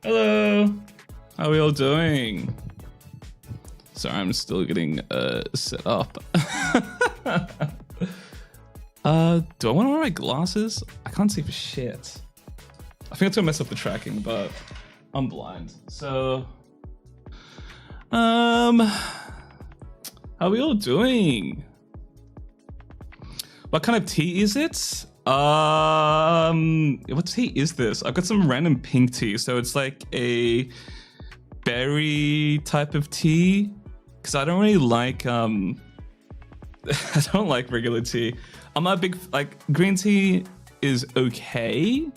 Hello. How are we all doing? Sorry, I'm still getting set up. Do I want to wear my glasses? I can't see for shit. I think it's gonna mess up the tracking, but I'm blind. So, how are we all doing? What kind of tea is it? What tea is this? I've got some random pink tea, so it's like a berry type of tea. Cause I don't really like I don't like regular tea. I'm not a big green tea is okay,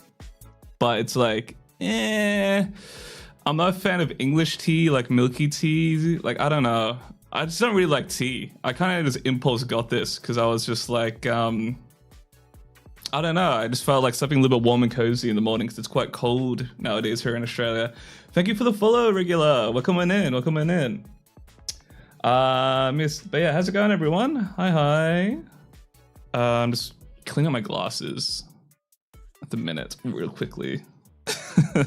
but it's like I'm not a fan of English tea, like milky tea. Like I don't know. I just don't really like tea. I kind of just impulse got this because I was just like, I don't know. I just felt like something a little bit warm and cozy in the morning because it's quite cold nowadays here in Australia. Thank you for the follow, Regular. Welcome on in. Welcome on in. But yeah, how's it going, everyone? Hi. I'm just cleaning up my glasses at the minute, real quickly. I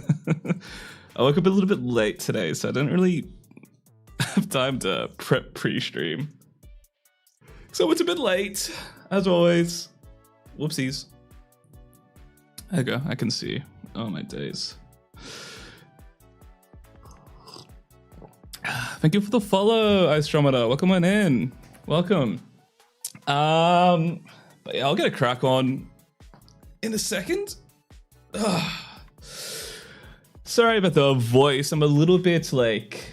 woke up a little bit late today, so I didn't really have time to prep pre-stream. So it's a bit late, as always. Whoopsies. There you go, I can see. Oh my days. Thank you for the follow, Istromata. Welcome on in. Welcome. But yeah, I'll get a crack on in a second. Sorry about the voice. I'm a little bit like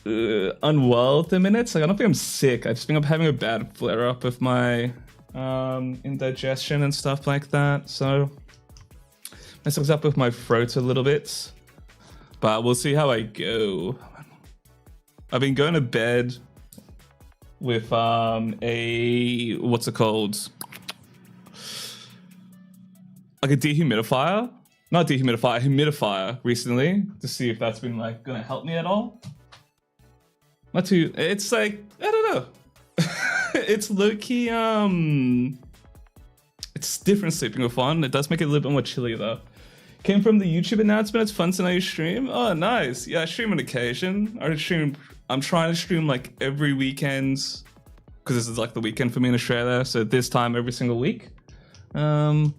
unwell at the minute. Like I don't think I'm sick. I just think I'm having a bad flare up of my indigestion and stuff like that. So messing up with my throat a little bit. But we'll see how I go. I've been going to bed with a what's it called? Like a dehumidifier. Not dehumidifier, a humidifier recently to see if that's been like gonna help me at all. Not too. It's like I don't know. It's low-key. It's different sleeping with one. It does make it a little bit more chilly though. Came from the YouTube announcement. It's fun to know you stream. Oh, nice. Yeah, I stream on occasion. I'm trying to stream like every weekend because this is like the weekend for me in Australia. So this time every single week. But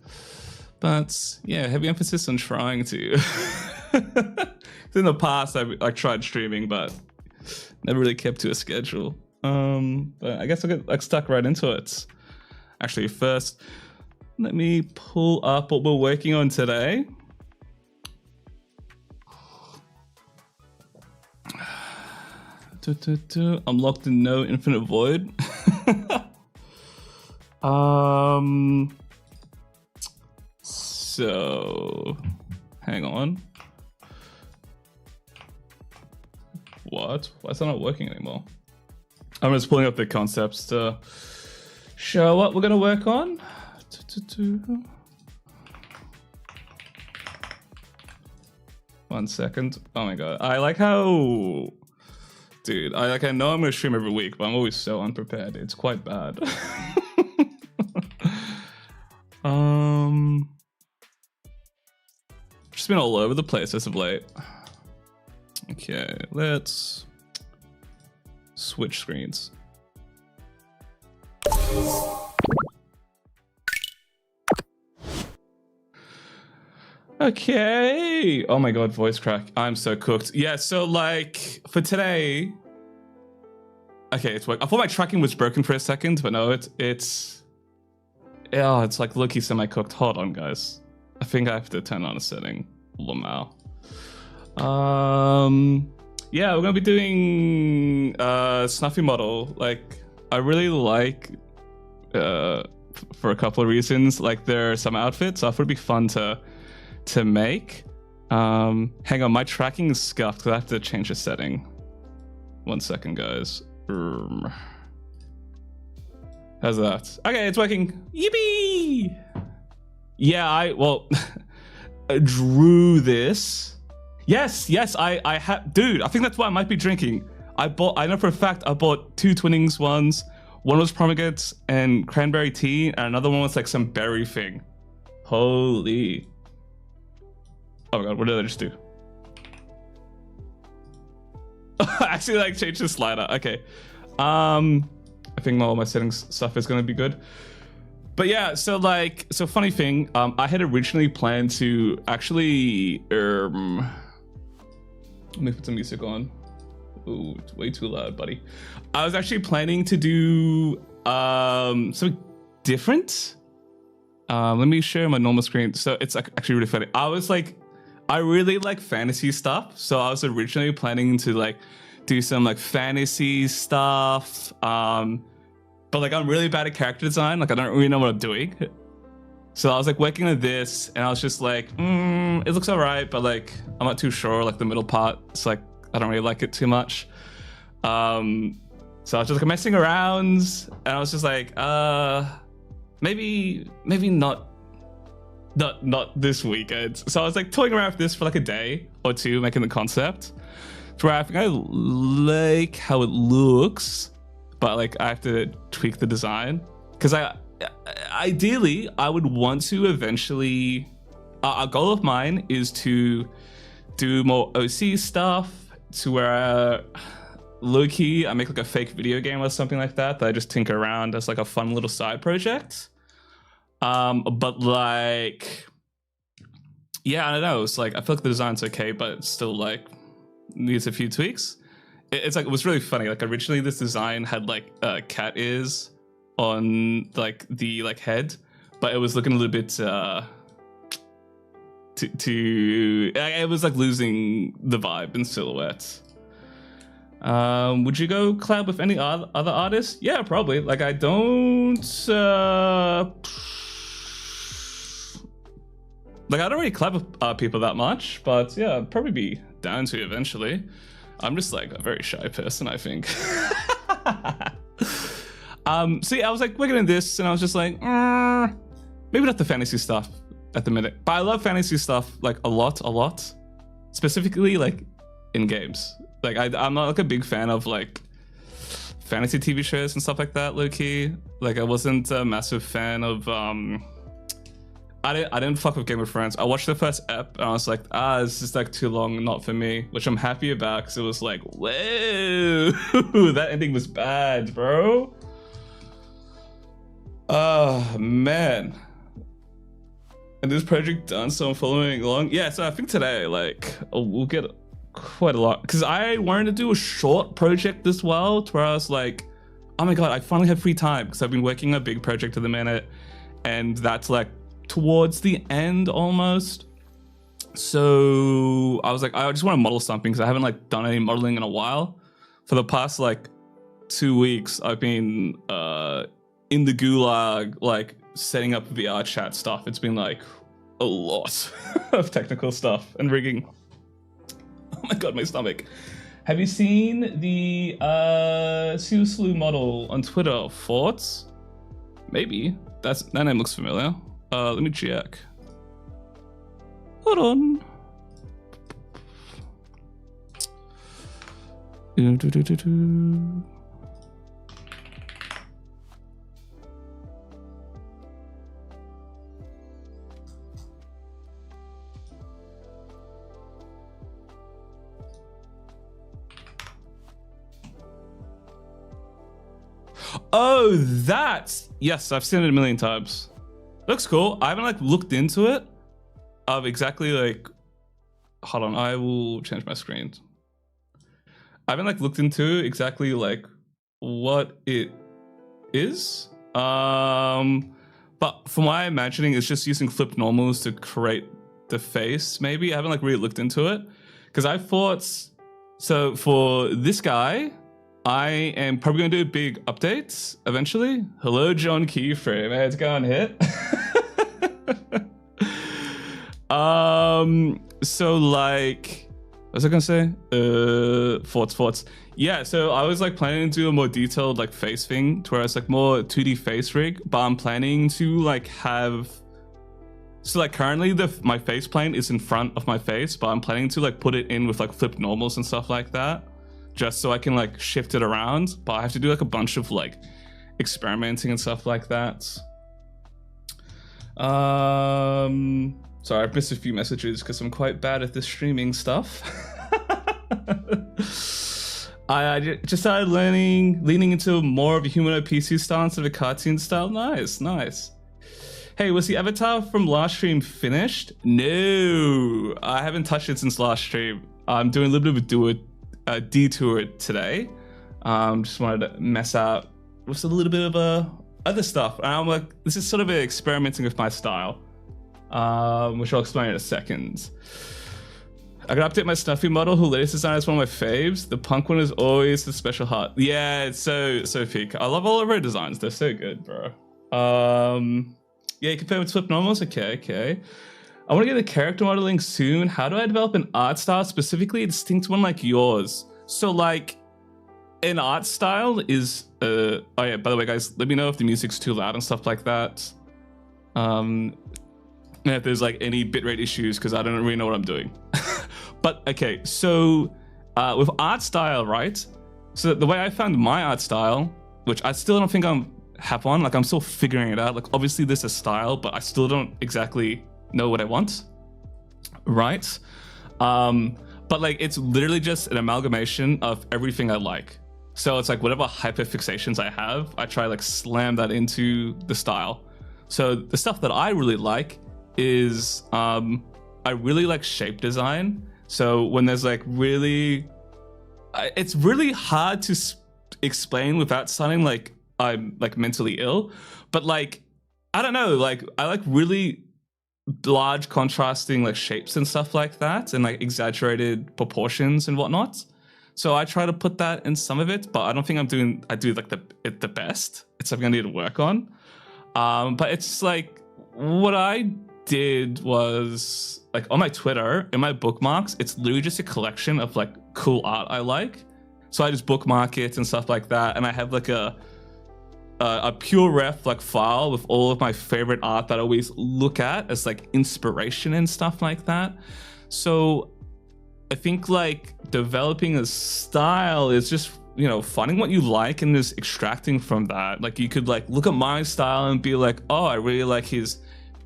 yeah, heavy emphasis on trying to. In the past, I tried streaming, but never really kept to a schedule. But I guess I'll get like stuck right into it. Actually, first, let me pull up what we're working on today. I'm locked in no infinite void. So hang on. What? Why is that not working anymore? I'm just pulling up the concepts to show what we're gonna work on. One second. Oh my god. I like how, dude, I know I'm gonna stream every week, but I'm always so unprepared. It's quite bad. Just been all over the place as of late. Okay, let's switch screens. Okay. Oh my god, voice crack. I'm so cooked. Yeah, so like for today. Okay, it's work. I thought my tracking was broken for a second, but no, it's like low-key semi-cooked. Hold on, guys. I think I have to turn on a setting. Lamau. Yeah, we're gonna be doing Snuffy model. Like, I really like for a couple of reasons. Like, there are some outfits I thought it'd be fun to make. Hang on, my tracking is scuffed because I have to change the setting. 1 second, guys. How's that? Okay, it's working. Yippee! Yeah, I drew this. Yes, I have, dude. I think that's why I might be drinking. I know for a fact I bought 2 Twinings ones. One was pomegranate and cranberry tea, and another one was like some berry thing. Holy. Oh my god, what did I just do? I actually like change the slider. Okay. I think all my settings stuff is gonna be good. But yeah, so funny thing, I had originally planned to actually let me put some music on. Ooh, it's way too loud, buddy. I was actually planning to do something different. Let me share my normal screen. So it's like actually really funny. I really like fantasy stuff. So I was originally planning to like do some like fantasy stuff. But like I'm really bad at character design. Like I don't really know what I'm doing. So I was like working on this and I was just like, it looks all right, but like I'm not too sure. Like the middle part, it's like I don't really like it too much. So I was just like messing around and I was just like, maybe not this weekend. So I was like toying around with this for like a day or two, making the concept. So I think I like how it looks, but like I have to tweak the design because ideally I would want to eventually. A goal of mine is to do more OC stuff to where low key I make like a fake video game or something like that I just tinker around as like a fun little side project. But like, yeah, I don't know. It's like I feel like the design's okay, but it's still like needs a few tweaks. It's like it was really funny. Like originally, this design had like cat ears on like the like head, but it was looking a little bit it was like losing the vibe and silhouette. Would you go collab with any other artists? Yeah, probably. Like I don't like I don't really collab with people that much, but yeah, I'd probably be down to eventually. I'm just like a very shy person, I think. So yeah, I was like working on this and I was just like, maybe not the fantasy stuff at the minute, but I love fantasy stuff like a lot, specifically like in games. Like I'm not like a big fan of like fantasy TV shows and stuff like that, low key. Like I wasn't a massive fan of I didn't fuck with Game of Thrones. I watched the first ep and I was like, this is like too long, not for me, which I'm happy about because it was like, whoa, that ending was bad, bro. Oh man. And this project done, so I'm following along. Yeah, so I think today, like, we'll get quite a lot. Because I wanted to do a short project as well, to where I was like, oh my god, I finally have free time. Because I've been working on a big project at the minute. And that's like towards the end almost. So I was like, I just want to model something because I haven't like done any modeling in a while. For the past like 2 weeks, I've been in the gulag, like setting up VR chat stuff. It's been like a lot of technical stuff and rigging. Oh my god, my stomach. Have you seen the Suslu model on Twitter, Forts? Maybe. That name looks familiar. Let me check. Hold on. Oh, that's... Yes, I've seen it a million times. Looks cool. I haven't like looked into it of exactly like... Hold on, I will change my screen. I haven't like looked into exactly like what it is. But from my imagining, it's just using flipped normals to create the face, maybe. I haven't like really looked into it. Because I thought... So for this guy... I am probably going to do big updates eventually. Hello, John Keyframe. Hey, it's going hit. So like, what was I going to say? Forts. Yeah, so I was like planning to do a more detailed like face thing to where it's like more 2D face rig, but I'm planning to like have... So like currently my face plane is in front of my face, but I'm planning to like put it in with like flipped normals and stuff like that. Just so I can like shift it around, but I have to do like a bunch of like experimenting and stuff like that. Sorry, I've missed a few messages because I'm quite bad at this streaming stuff. just started leaning into more of a humanoid PC style instead of a cartoon style. Nice, nice. Hey, was the avatar from last stream finished? No, I haven't touched it since last stream. I'm doing a little bit of a detour today. Just wanted to mess out with a little bit of other stuff. And I'm like, this is sort of experimenting with my style, which I'll explain in a second. I gotta update my Snuffy model, whose latest design is one of my faves. The punk one is always the special heart. Yeah, it's so peak. I love all of her designs. They're so good, bro. Yeah, you can play with flip normals. Okay. I want to get the character modeling soon. How do I develop an art style, specifically a distinct one like yours? So like, an art style is oh yeah, by the way, guys, let me know if the music's too loud and stuff like that. And if there's like any bitrate issues, because I don't really know what I'm doing. But okay, so with art style, right? So the way I found my art style, which I still don't think have on, like I'm still figuring it out. Like obviously there's a style, but I still don't exactly know what I want, right? But like it's literally just an amalgamation of everything I like. So it's like whatever hyperfixations I have, I try like slam that into the style. So the stuff that I really like is I really like shape design. So when there's like it's really hard to explain without sounding like I'm like mentally ill, but like I don't know, like I like really large contrasting like shapes and stuff like that, and like exaggerated proportions and whatnot. So I try to put that in some of it, but I don't think I do like the best. It's something I need to work on. But it's like what I did was like on my Twitter, in my bookmarks, it's literally just a collection of like cool art I like. So I just bookmark it and stuff like that, and I have like a pure ref like file with all of my favorite art that I always look at as like inspiration and stuff like that. So I think like developing a style is just, you know, finding what you like and just extracting from that. Like you could like look at my style and be like, oh, I really like his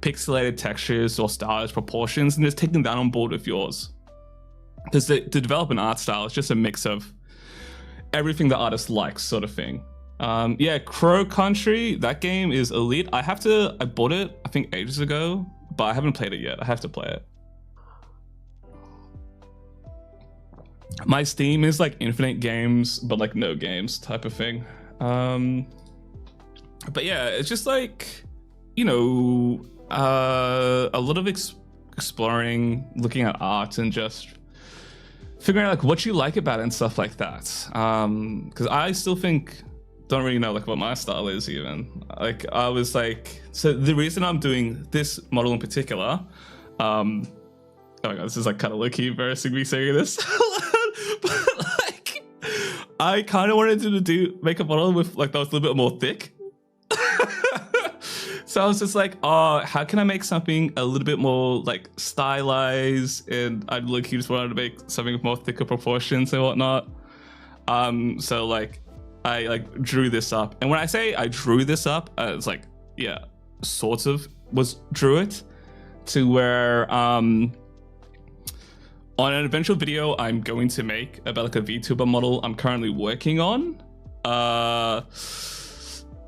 pixelated textures or stylized proportions, and just taking that on board with yours. Because to develop an art style, it's just a mix of everything the artist likes, sort of thing. Yeah, Crow Country, that game is elite. I bought it, I think ages ago, but I haven't played it yet. I have to play it. My Steam is like infinite games, but like no games type of thing. But yeah, it's just like, you know, a lot of exploring, looking at art and just figuring out like what you like about it and stuff like that. Because I still don't really know like what my style is even. Like I was like, so the reason I'm doing this model in particular, oh my god, this is like kind of low-key embarrassing me saying this. But like I kind of wanted to make a model with like that was a little bit more thick. So I was just like, oh, how can I make something a little bit more like stylized? And I look, just wanted to make something with more thicker proportions and whatnot. So like I like drew this up, and when I say I drew this up, it's like, yeah, sort of drew it to where on an eventual video I'm going to make about like a VTuber model I'm currently working on.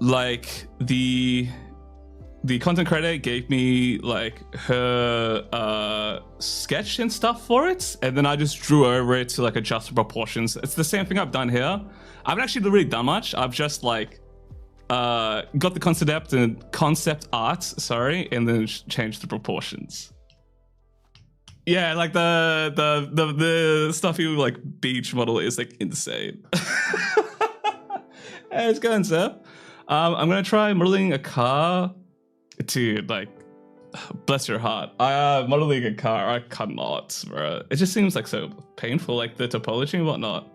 Like the content creator gave me like her sketch and stuff for it, and then I just drew over it to like adjust the proportions. It's the same thing I've done here. I haven't actually really done much. I've just like got the concept art, sorry, and then changed the proportions. Yeah, like the stuffy like beach model is like insane. Hey, it's going, sir. I'm gonna try modeling a car. Dude, like, bless your heart. Modeling a car, I cannot, bro. It just seems like so painful, like the topology and whatnot.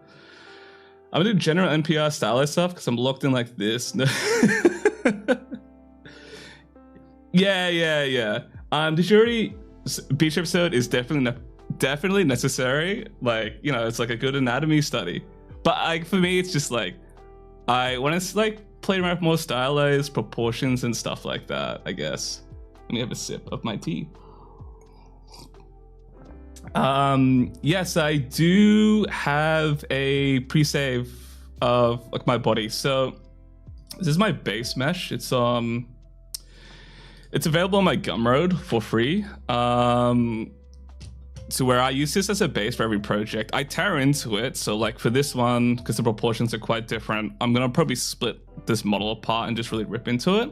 I'm gonna do general NPR stylized stuff because I'm locked in like this. Yeah. Did you already? Beach episode is definitely necessary. Like, you know, it's like a good anatomy study. But like for me, it's just like I want to like play around with more stylized proportions and stuff like that, I guess. Let me have a sip of my tea. Yes, I do have a pre-save of like my body. So this is my base mesh. It's available on my Gumroad for free. So where I use this as a base for every project, I tear into it. So like for this one, because the proportions are quite different, I'm gonna probably split this model apart and just really rip into it.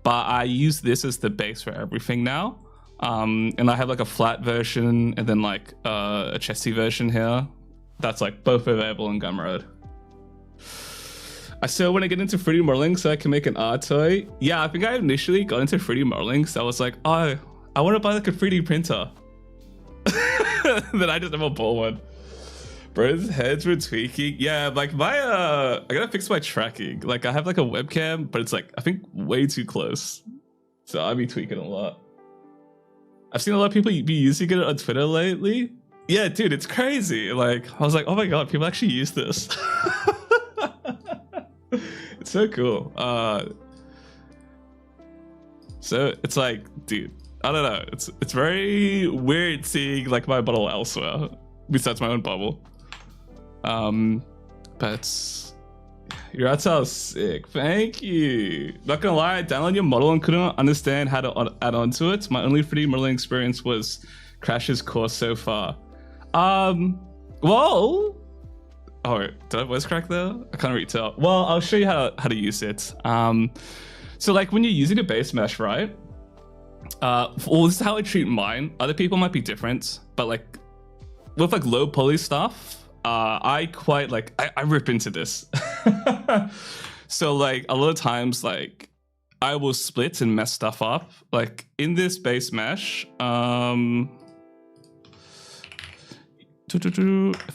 But I use this as the base for everything now. And I have like a flat version and then like a chesty version here. That's like both available in Gumroad. I still want to get into 3D modeling so I can make an art toy. Yeah, I think I initially got into 3D modeling, so I was like, oh, I want to buy like a 3D printer. Then I just never bought one. Bro's heads were tweaking. Yeah, like my I gotta fix my tracking. Like I have like a webcam, but it's like I think way too close. So I'll be tweaking a lot. I've seen a lot of people be using it on Twitter lately. Yeah, dude, it's crazy. Like I was like, oh my god, people actually use this. It's so cool. So it's like, dude, I don't know. It's very weird seeing like my bubble elsewhere, besides my own bubble. But your art style is sick. Thank you. Not gonna lie, I downloaded your model and couldn't understand how to add on to it. My only 3D modeling experience was Crash's course so far. Well. Oh, did I voice crack there? I can't really tell. Well, I'll show you how to use it. So like when you're using a base mesh, right? Well, this is how I treat mine. Other people might be different, but like with like low poly stuff, I quite like, I rip into this. So like a lot of times, like I will split and mess stuff up. Like in this base mesh, if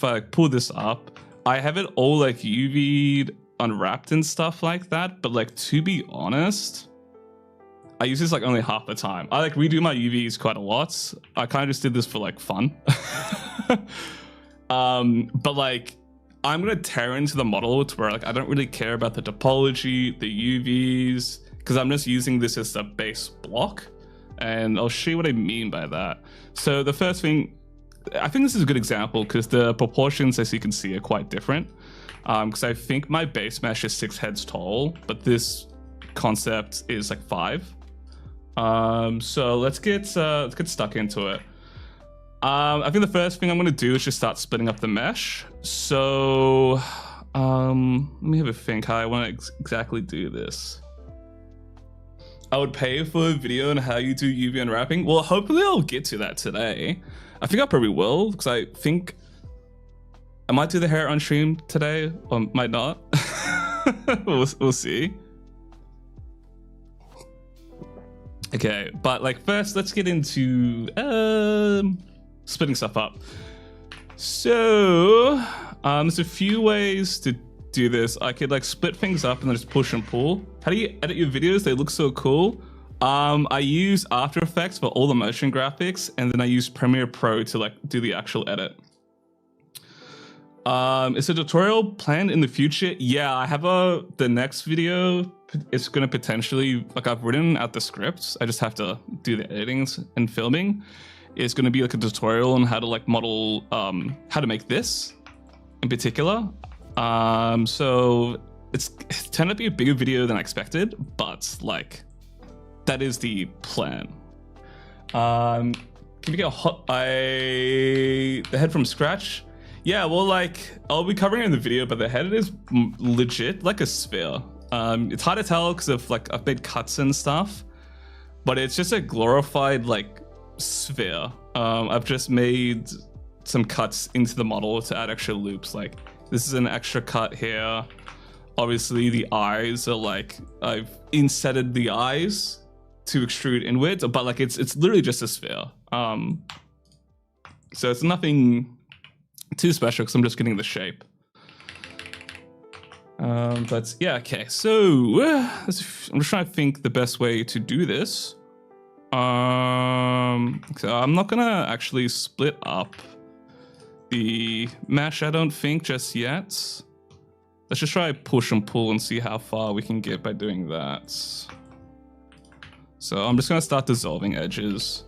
I like pull this up, I have it all like UV'd, unwrapped and stuff like that. But like, to be honest, I use this like only half the time. I like redo my UVs quite a lot. I kind of just did this for like fun. But like, I'm gonna tear into the model to where like, I don't really care about the topology, the UVs, because I'm just using this as a base block. And I'll show you what I mean by that. So the first thing, I think this is a good example because the proportions, as you can see, are quite different. Because I think my base mesh is 6 heads tall, but this concept is like 5. So let's get stuck into it. I think the first thing I'm going to do is just start splitting up the mesh. So let me have a think how I want to exactly do this. I would pay for a video on how you do UV unwrapping. Well, hopefully I'll get to that today. I think I probably will, because I think I might do the hair on stream today, or might not. we'll see. Okay, but like first, let's get into splitting stuff up. So there's a few ways to do this. I could like split things up and then just push and pull. How do you edit your videos? They look so cool. I use After Effects for all the motion graphics, and then I use Premiere Pro to like do the actual edit. Is a tutorial planned in the future? Yeah, I have the next video. It's going to potentially, like I've written out the scripts. I just have to do the editings and filming. It's going to be like a tutorial on how to like model, how to make this in particular. So it's turned out to be a bigger video than I expected, but like, that is the plan. Can we get the head from scratch? Yeah, well, like I'll be covering it in the video, but the head is legit like a sphere. It's hard to tell because of like I've made cuts and stuff, but it's just a glorified like sphere. I've just made some cuts into the model to add extra loops. Like this is an extra cut here. Obviously the eyes are like, I've insetted the eyes to extrude inwards, but like it's literally just a sphere. So it's nothing too special because I'm just getting the shape. But yeah, okay. So I'm just trying to think the best way to do this. So I'm not gonna actually split up the mesh, I don't think, just yet. Let's just try push and pull and see how far we can get by doing that. So I'm just gonna start dissolving edges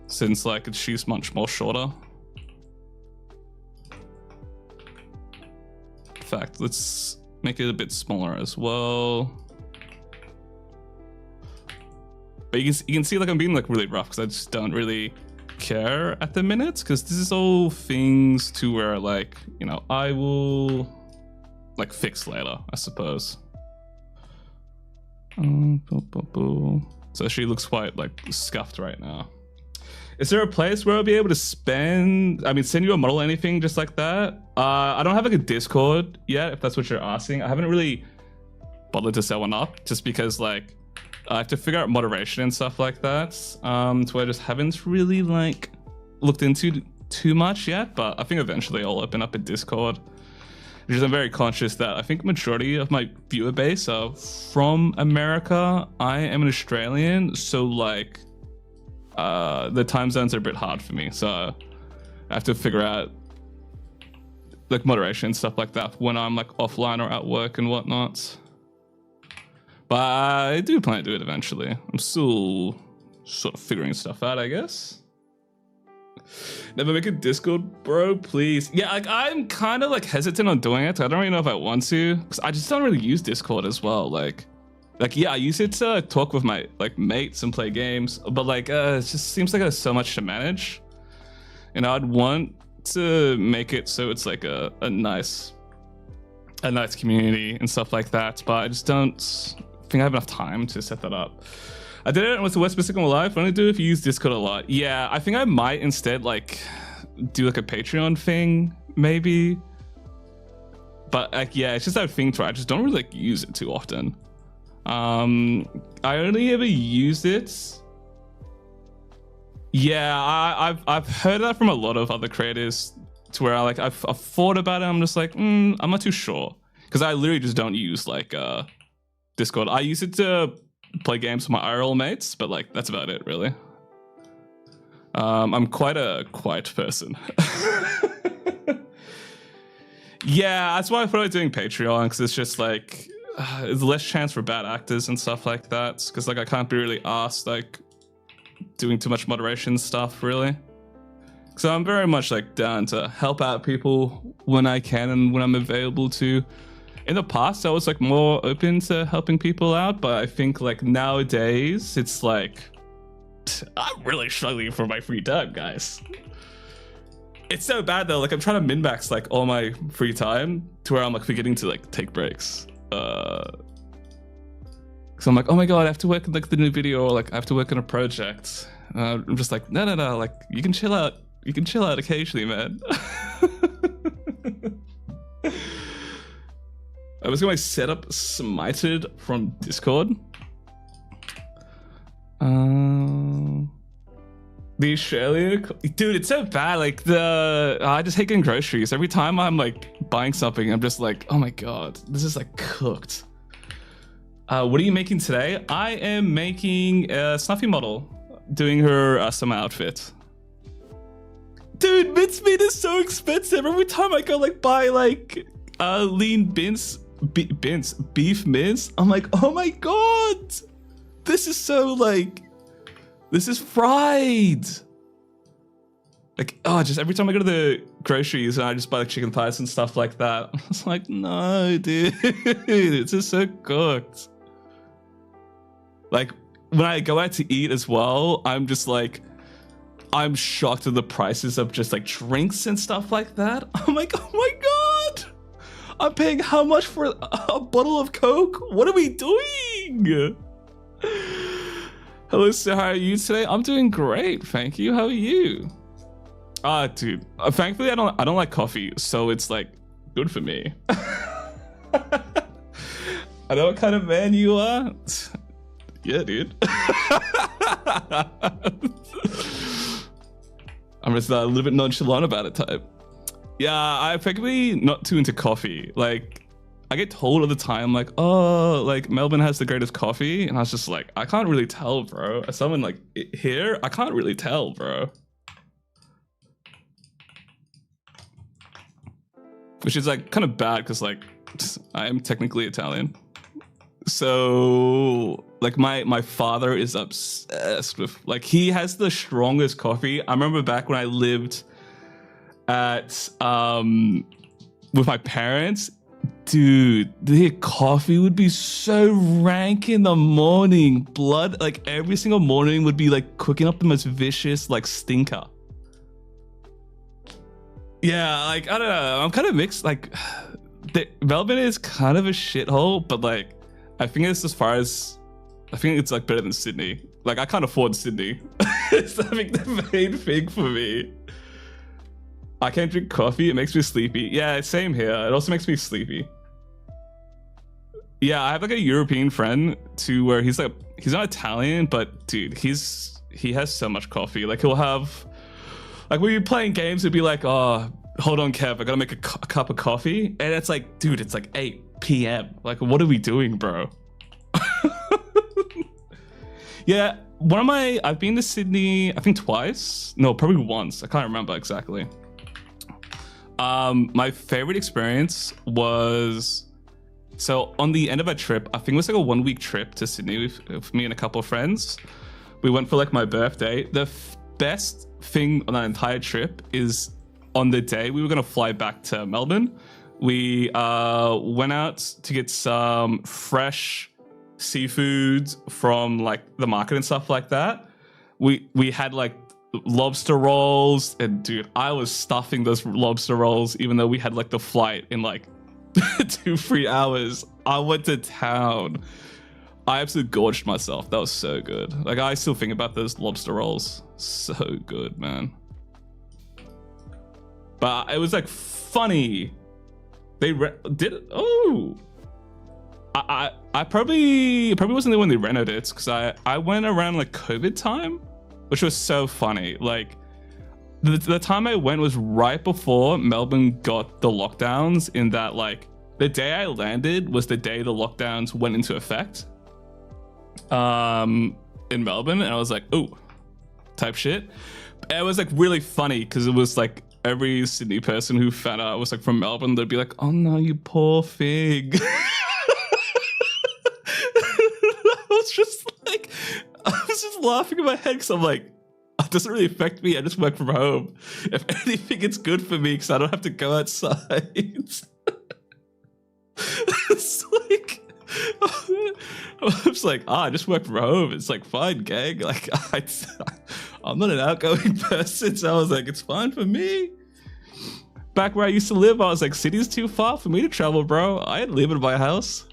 since like she's much more shorter. fact, let's make it a bit smaller as well. But you can see like I'm being like really rough because I just don't really care at the minute, because this is all things to where like, you know, I will like fix later, I suppose. So she looks quite like scuffed right now. Is there a place where I'll be able to send you a model or anything just like that? I don't have like a Discord yet, if that's what you're asking. I haven't really bothered to set one up just because like I have to figure out moderation and stuff like that. So I just haven't really like looked into too much yet, but I think eventually I'll open up a Discord. Because I'm very conscious that I think majority of my viewer base are from America. I am an Australian, so like the time zones are a bit hard for me. So I have to figure out like moderation and stuff like that when I'm like offline or at work and whatnot. But I do plan to do it eventually. I'm still sort of figuring stuff out, I guess. Never make a Discord, bro, please. Yeah, like I'm kind of like hesitant on doing it. I don't really know if I want to, because I just don't really use Discord as well. Like yeah, I use it to talk with my like mates and play games, but like it just seems like there's so much to manage, and I'd want to make it so it's like a nice community and stuff like that. But I just don't think I have enough time to set that up. I did it with the West Pacific Live. I only do if you use Discord a lot. Yeah, I think I might instead like do like a Patreon thing, maybe. But like, yeah, it's just that thing where I just don't really like use it too often. I only ever used it. Yeah, I've heard that from a lot of other creators, to where I've thought about it. I'm just like, I'm not too sure, because I literally just don't use like Discord. I use it to play games with my IRL mates, but like that's about it really. I'm quite a quiet person. Yeah, that's why I thought I was doing Patreon, because it's just like there's less chance for bad actors and stuff like that, because like I can't be really asked like doing too much moderation stuff really. So I'm very much like down to help out people when I can and when I'm available to. In the past, I was like more open to helping people out, but I think like nowadays it's like I'm really struggling for my free time, guys. It's so bad though. Like I'm trying to min-max like all my free time to where I'm like forgetting to like take breaks. So I'm like, oh my god, I have to work on like the new video, or like I have to work on a project. I'm just like, no, like you can chill out. You can chill out occasionally, man. I was going to set up Smited from Discord. The Australian, dude, it's so bad. Like I just hate getting groceries. Every time I'm like buying something, I'm just like, oh my god, this is like cooked. What are you making today? I am making a Snuffy model, doing her summer outfit. Dude, mincemeat is so expensive. Every time I go like buy like lean beef mince, I'm like, oh my god, this is so like, this is fried. Like, oh, just every time I go to the groceries and I just buy like chicken thighs and stuff like that, I was like, no, dude, it's just so cooked. Like when I go out to eat as well, I'm just like, I'm shocked at the prices of just like drinks and stuff like that. I'm like, oh my god, I'm paying how much for a bottle of Coke? What are we doing? Hello, sir, how are you today? I'm doing great, thank you. How are you? Dude, thankfully I don't like coffee, so it's like good for me. I know what kind of man you are. Yeah, dude. I'm just a little bit nonchalant about it type. Yeah, I'm effectively not too into coffee. Like, I get told all the time, like, oh, like Melbourne has the greatest coffee. And I was just like, I can't really tell, bro. As someone like here, I can't really tell, bro. Which is like kind of bad because like I am technically Italian. So like my father is obsessed with, like, he has the strongest coffee. I remember back when I lived at with my parents, Dude, the coffee would be so rank in the morning. Blood, like every single morning would be like cooking up the most vicious like stinker. Yeah, like I don't know. I'm kind of mixed. Like Melbourne is kind of a shithole, but like I think it's as far as I think it's like better than Sydney. Like I can't afford Sydney. It's I think the main thing for me. I can't drink coffee. It makes me sleepy. Yeah, same here. It also makes me sleepy. Yeah, I have like a European friend too, where he's not Italian, but dude, he has so much coffee. Like he'll have, like when you're playing games, it'd be like, oh, hold on, Kev, I gotta make a cup of coffee, and it's like, dude, it's like 8 p.m. Like, what are we doing, bro? Yeah, I've been to Sydney, I think twice. No, probably once. I can't remember exactly. My favorite experience was, so on the end of a trip, I think it was like a 1-week trip to Sydney with me and a couple of friends. We went for like my birthday. The best thing on that entire trip is on the day we were gonna fly back to Melbourne, we went out to get some fresh seafood from like the market and stuff like that. We had like lobster rolls, and dude, I was stuffing those lobster rolls even though we had like the flight in like 2-3 hours. I went to town. I absolutely gorged myself. That was so good. Like I still think about those lobster rolls. So good, man. But it was like funny. They did it. Oh, I probably wasn't the one they renovated it, because I went around like COVID time, which was so funny. Like the time I went was right before Melbourne got the lockdowns, in that like the day I landed was the day the lockdowns went into effect in Melbourne, and I was like, oh, type shit. It was like really funny because it was like every Sydney person who found out I was like from Melbourne, they'd be like, oh no, you poor fig. I was just laughing in my head because I'm like, it doesn't really affect me. I just work from home. If anything, it's good for me because I don't have to go outside. It's like, I was like, I just work from home. It's like, fine, gang. Like, I'm not an outgoing person, so I was like, it's fine for me. Back where I used to live, I was like, city's too far for me to travel, bro. I ain't leaving my house.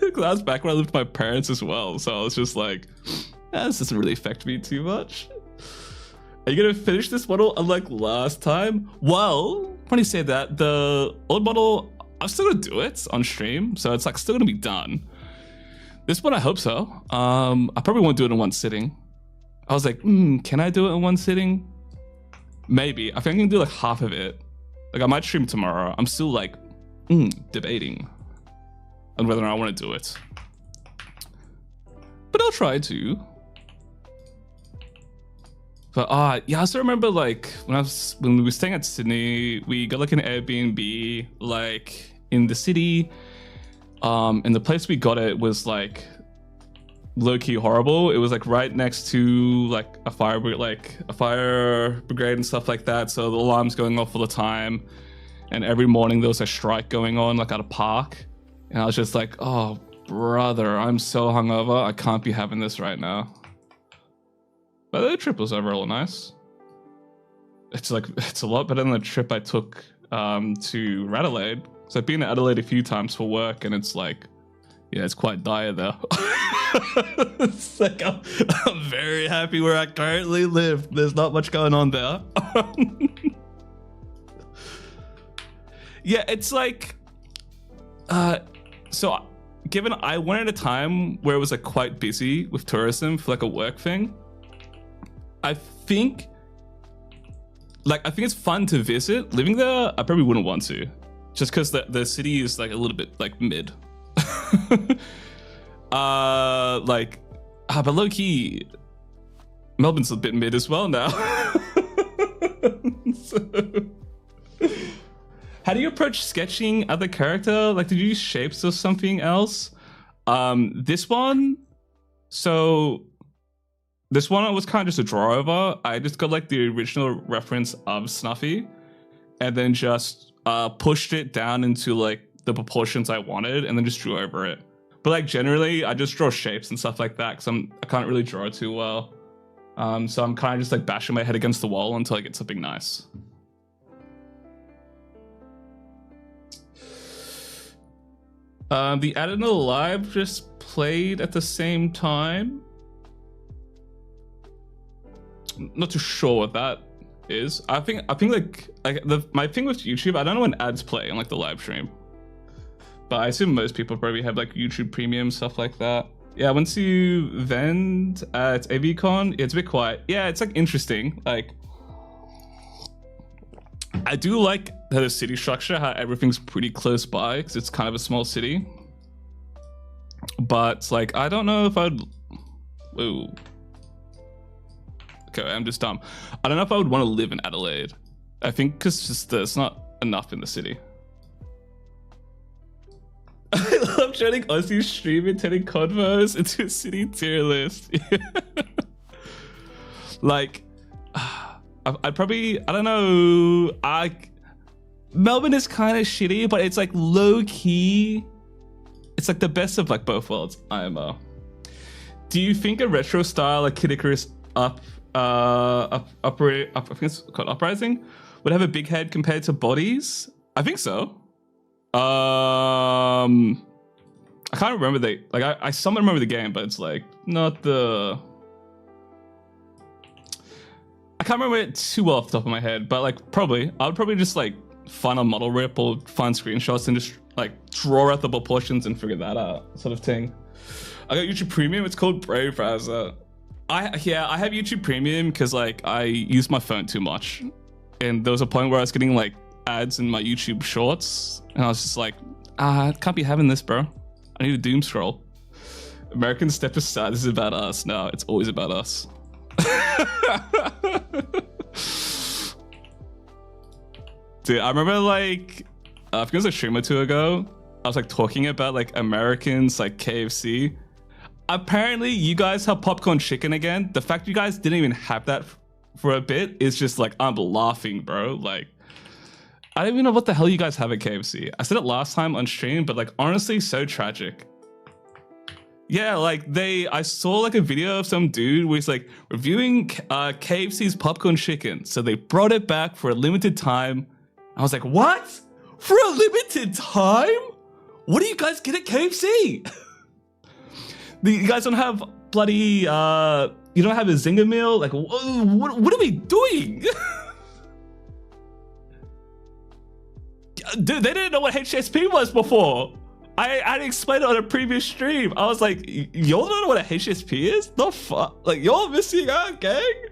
That was back when I lived with my parents as well, so I was just like, this doesn't really affect me too much. Are you gonna finish this model unlike last time? Well, when you say that, the old model, I'm still gonna do it on stream, so it's like still gonna be done. This one, I hope so. I probably won't do it in one sitting. I was like, can I do it in one sitting? Maybe. I think I can do like half of it. Like I might stream tomorrow. I'm still like debating on whether or not I want to do it. But I'll try to. But yeah, I still remember like when we were staying at Sydney, we got like an Airbnb like in the city. And the place we got it was like low-key horrible. It was like right next to like a fire brigade and stuff like that. So the alarm's going off all the time. And every morning there was a strike going on like at a park. And I was just like, oh, brother, I'm so hungover. I can't be having this right now. But the trip was overall nice. It's a lot better than the trip I took to Adelaide. So I've been to Adelaide a few times for work, and it's like, yeah, it's quite dire there. It's like I'm very happy where I currently live. There's not much going on there. Yeah, it's like, so given I went at a time where it was like quite busy with tourism for like a work thing, I think it's fun to visit. Living there, I probably wouldn't want to, just because the city is like a little bit like mid. But low key, Melbourne's a bit mid as well now. So, how do you approach sketching other character? Like, did you use shapes or something else? This one was kind of just a draw over. I just got like the original reference of Snuffy, and then just pushed it down into like the proportions I wanted, and then just drew over it. But like generally, I just draw shapes and stuff like that because I can't really draw too well. So I'm kind of just like bashing my head against the wall until I get something nice. The Add and the Live just played at the same time. Not too sure what that is. I think like my thing with YouTube, I don't know when ads play on like the live stream, but I assume most people probably have like YouTube Premium, stuff like that. Yeah, once you vend at AVCon, it's a bit quiet. Yeah, it's like interesting. Like, I do like the city structure, how everything's pretty close by because it's kind of a small city. But like, I don't know if I'd. Whoa. Okay, I'm just dumb. I don't know if I would want to live in Adelaide. I think because just there's not enough in the city. I love turning Aussie stream and turning convos into a city tier list. Like, I'd probably, I don't know. Melbourne is kind of shitty, but it's like low key. It's like the best of like both worlds. IMO. Do you think a retro style like Kid Icarus I think it's called Uprising would have a big head compared to Bodies? I think so. I can't remember I somewhat remember the game, but it's like not the. I can't remember it too well off the top of my head, but like I would probably just like find a model rip or find screenshots and just like draw out the proportions and figure that out, sort of thing. I got YouTube Premium. It's called Brave Browser. I have YouTube Premium because like I use my phone too much, and there was a point where I was getting like ads in my YouTube Shorts, and I was just like, I can't be having this, bro. I need a doom scroll. Americans step aside. This is about us. No, it's always about us. Dude, I remember like I think it was a stream or two ago, I was like talking about like Americans like KFC. Apparently you guys have popcorn chicken again. The fact you guys didn't even have that for a bit is just like, I'm laughing, bro. Like, I don't even know what the hell you guys have at KFC. I said it last time on stream, but like honestly, so tragic. Yeah, like I saw like a video of some dude who was like reviewing KFC's popcorn chicken. So they brought it back for a limited time. I was like, what? For a limited time? What do you guys get at KFC? You guys don't have bloody, you don't have a Zinger meal? Like, what are we doing? Dude, they didn't know what HSP was before. I explained it on a previous stream. I was like, y'all don't know what a HSP is? The fuck? Like, y'all missing out, gang?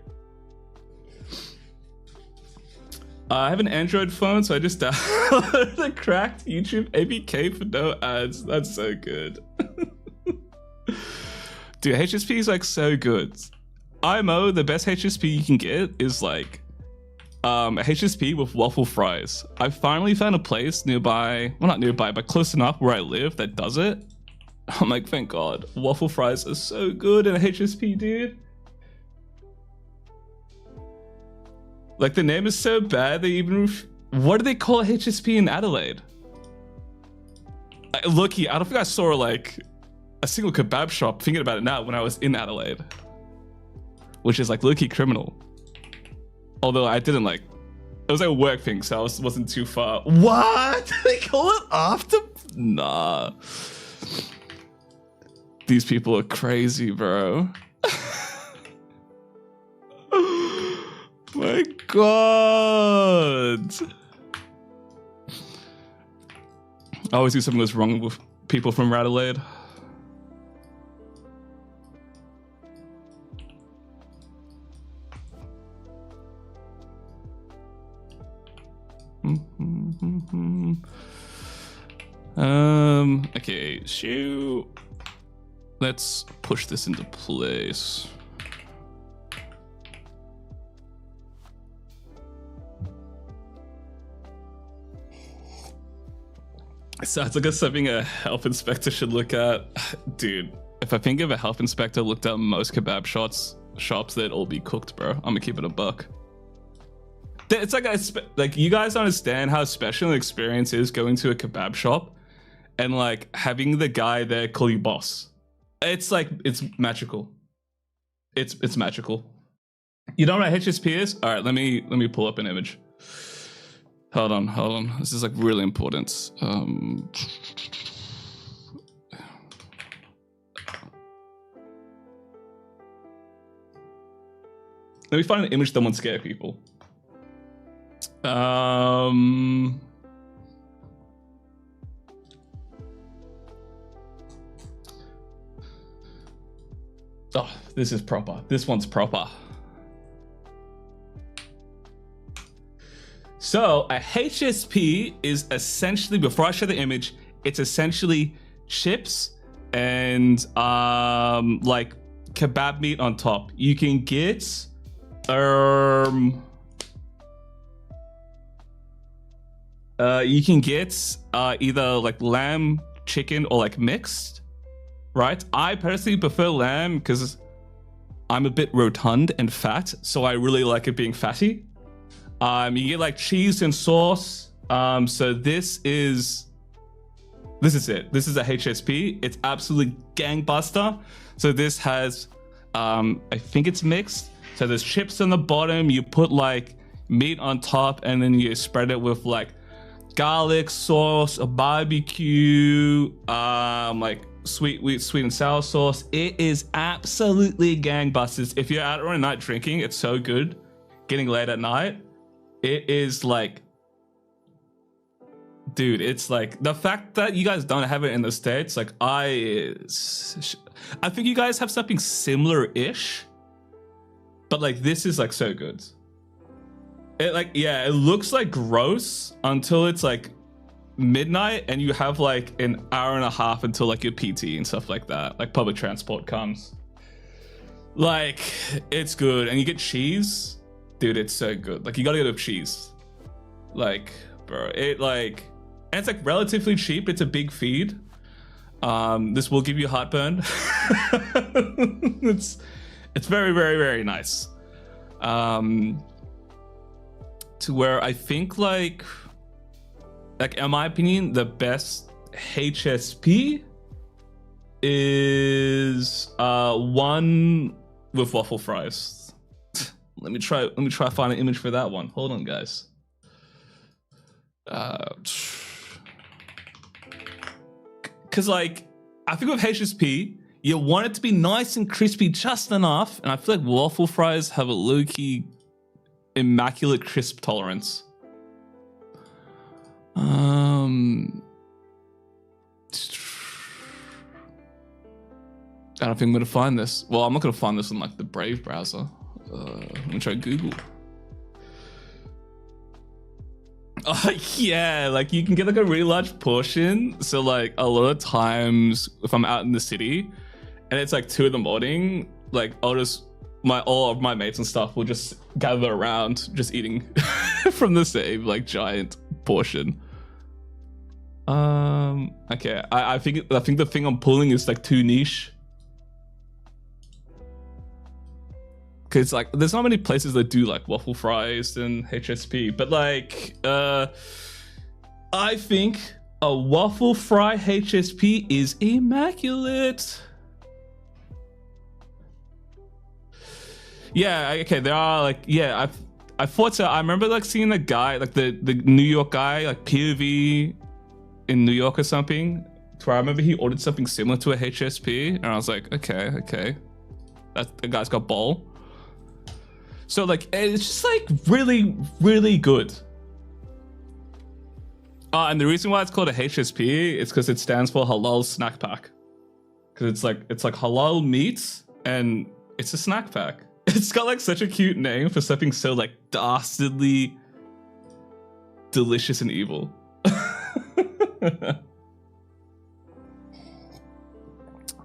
I have an Android phone, so I just downloaded the cracked YouTube APK for no ads. That's so good. Dude, HSP is like so good. IMO, the best HSP you can get is like a HSP with waffle fries. I finally found a place nearby, well not nearby, but close enough where I live that does it. I'm like, thank God. Waffle fries are so good in a HSP, dude. Like the name is so bad they even, what do they call a HSP in Adelaide? Look-y, I don't think I saw like a single kebab shop, thinking about it now, when I was in Adelaide. Which is like low-key criminal. Although I didn't like, it was like a work thing, so I wasn't too far. What? They call it after? Nah. These people are crazy, bro. My God. I always do something that's wrong with people from Adelaide. Okay, so let's push this into place. Sounds like something a health inspector should look at. Dude, if I think of a health inspector looked at most kebab shops, they'd all be cooked, bro. I'm gonna keep it a buck. It's like like you guys understand how special an experience is going to a kebab shop and like having the guy there call you boss. It's like it's magical. It's magical. You know what HSP is? All right, let me pull up an image. Hold on. This is like really important. Let me find an image that won't scare people. Oh, this is proper. This one's proper. So a HSP is essentially, before I show the image, it's essentially chips and like kebab meat on top. You can get either like lamb, chicken, or like mixed, right? I personally prefer lamb because I'm a bit rotund and fat, so I really like it being fatty. You get like cheese and sauce. So this is it. This is a HSP. It's absolutely gangbuster. So this has, I think it's mixed. So there's chips on the bottom. You put like meat on top, and then you spread it with like garlic sauce, a barbecue, like sweet and sour sauce. It is absolutely gangbusters. If you're out on a night drinking, it's so good. Getting late at night, it is like, dude, it's like the fact that you guys don't have it in the States. Like I think you guys have something similar-ish, but like this is like so good. It like, yeah, it looks like gross until it's like midnight and you have like an hour and a half until like your PT and stuff like that. Like public transport comes. Like it's good, and you get cheese. Dude, it's so good. Like you gotta get a cheese. Like, bro, it like, and it's like relatively cheap. It's a big feed. This will give you heartburn. It's very, very, very nice. To where I think like in my opinion, the best HSP is one with waffle fries. Let me try to find an image for that one. Hold on, guys. Cause like I think with HSP, you want it to be nice and crispy just enough, and I feel like waffle fries have a low-key immaculate crisp tolerance. I don't think I'm gonna find this. Well, I'm not gonna find this on like the Brave browser. Let me try Google. Oh yeah, like you can get like a really large portion. So like a lot of times if I'm out in the city and it's like 2 a.m, like all of my mates and stuff will just gather around just eating from the same like giant portion. Okay, I think the thing I'm pulling is like too niche. Cause like there's not many places that do like waffle fries and HSP, but like I think a waffle fry HSP is immaculate. Yeah, okay, there are like, yeah, I thought so. I remember like seeing the guy, like the New York guy, like POV in New York or something, where I remember he ordered something similar to a HSP, and I was like, okay, the guy's got ball. So like, it's just like really, really good. And the reason why it's called a HSP is because it stands for Halal Snack Pack. Because it's like halal meats and it's a snack pack. It's got like such a cute name for something so like dastardly delicious and evil. And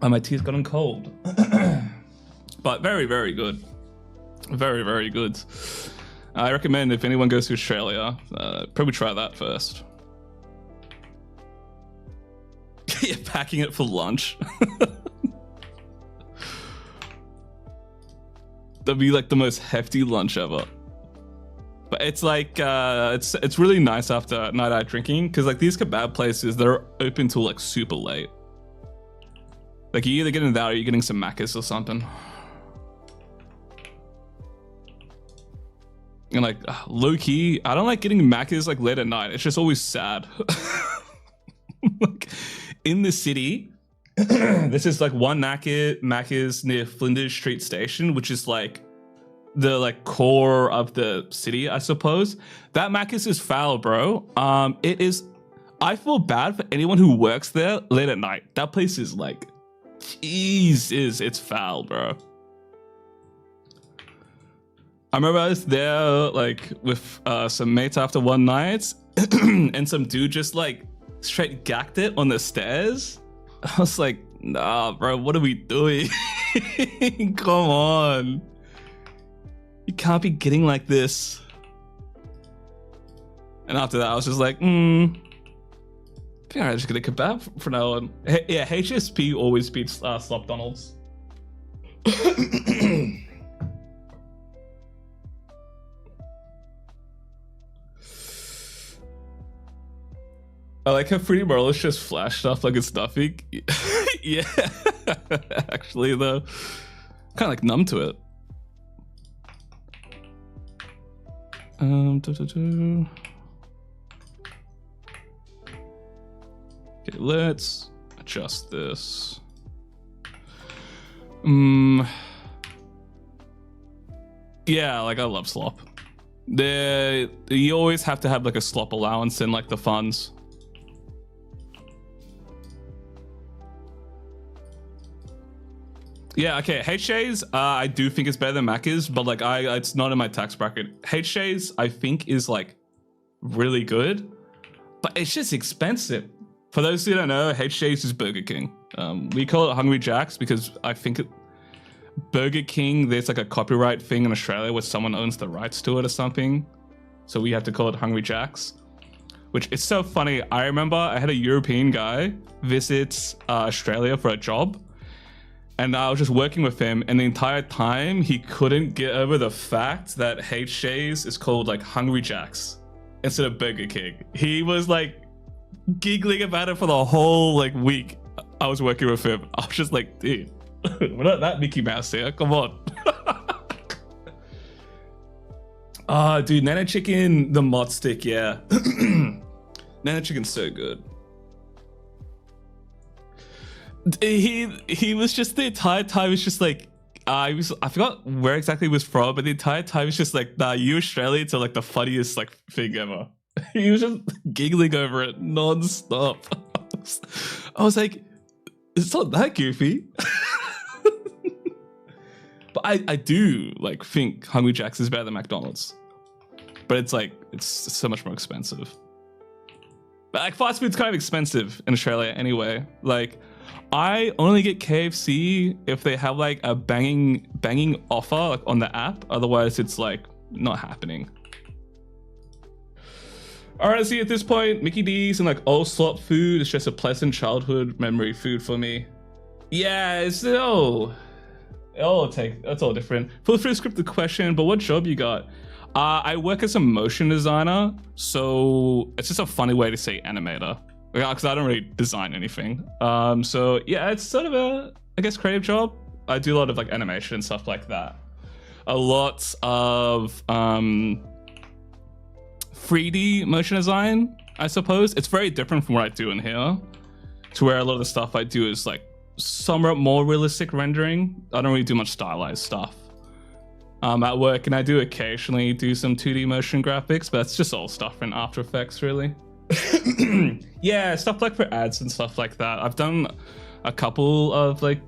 my teeth gotten cold. But very, very good. Very, very good. I recommend if anyone goes to Australia, probably try that first. You're packing it for lunch. That'd be like the most hefty lunch ever. But it's like it's really nice after night out drinking because like these kebab places, they're open till like super late. Like you're either getting that or you're getting some Macca's or something. And like low key, I don't like getting Macca's like late at night. It's just always sad. Like in the city, this is like one Macca's near Flinders Street Station, which is like the like core of the city, I suppose. That Macca's is foul, bro. It is. I feel bad for anyone who works there late at night. That place is like, Jesus, it's foul, bro. I remember I was there like with some mates after one night, and some dude just like straight gacked it on the stairs. I was like, nah, bro, what are we doing? Come on. You can't be getting like this. And after that, I was just like, I think I just get a kebab from now on. Yeah, HSP always beats Slopdonald's. I like how Fruity Marlows just flash stuff like it's nothing. Yeah, actually though, kind of like numb to it. Okay, let's adjust this. Yeah, like I love slop. You always have to have like a slop allowance in like the funds. Yeah, okay, HJ's, I do think it's better than Macca's, but like it's not in my tax bracket. HJ's, I think, is like really good, but it's just expensive. For those who don't know, HJ's is Burger King. We call it Hungry Jack's because I think Burger King, there's like a copyright thing in Australia where someone owns the rights to it or something. So we have to call it Hungry Jack's, which is so funny. I remember I had a European guy visit Australia for a job. And I was just working with him, and the entire time he couldn't get over the fact that HJ's is called like Hungry Jack's instead of Burger King. He was like giggling about it for the whole like week I was working with him. I was just like, dude, we're not that Mickey Mouse here. Come on. Dude, Nana Chicken, the mod stick, yeah. Nana Chicken's so good. He was just the entire time was just like I forgot where exactly he was from, but the entire time was just like, nah, you Australians are like the funniest like thing ever. He was just giggling over it non-stop. I was like, it's not that goofy. But I do like think Hungry Jack's is better than McDonald's, but it's like it's so much more expensive. But like fast food's kind of expensive in Australia anyway. Like I only get KFC if they have like a banging offer like on the app. Otherwise, it's like not happening. All right, see at this point, Mickey D's and like old slop food is just a pleasant childhood memory food for me. Yeah, it's that's all different. Feel free to script the question, but what job you got? I work as a motion designer, so it's just a funny way to say animator. Because I don't really design anything. So yeah, it's sort of a, I guess, creative job. I do a lot of like animation and stuff like that. A lot of 3D motion design, I suppose. It's very different from what I do in here, to where a lot of the stuff I do is like somewhat more realistic rendering. I don't really do much stylized stuff at work, and I do occasionally do some 2D motion graphics, but it's just all stuff in After Effects, really. Yeah, stuff like for ads and stuff like that. I've done a couple of like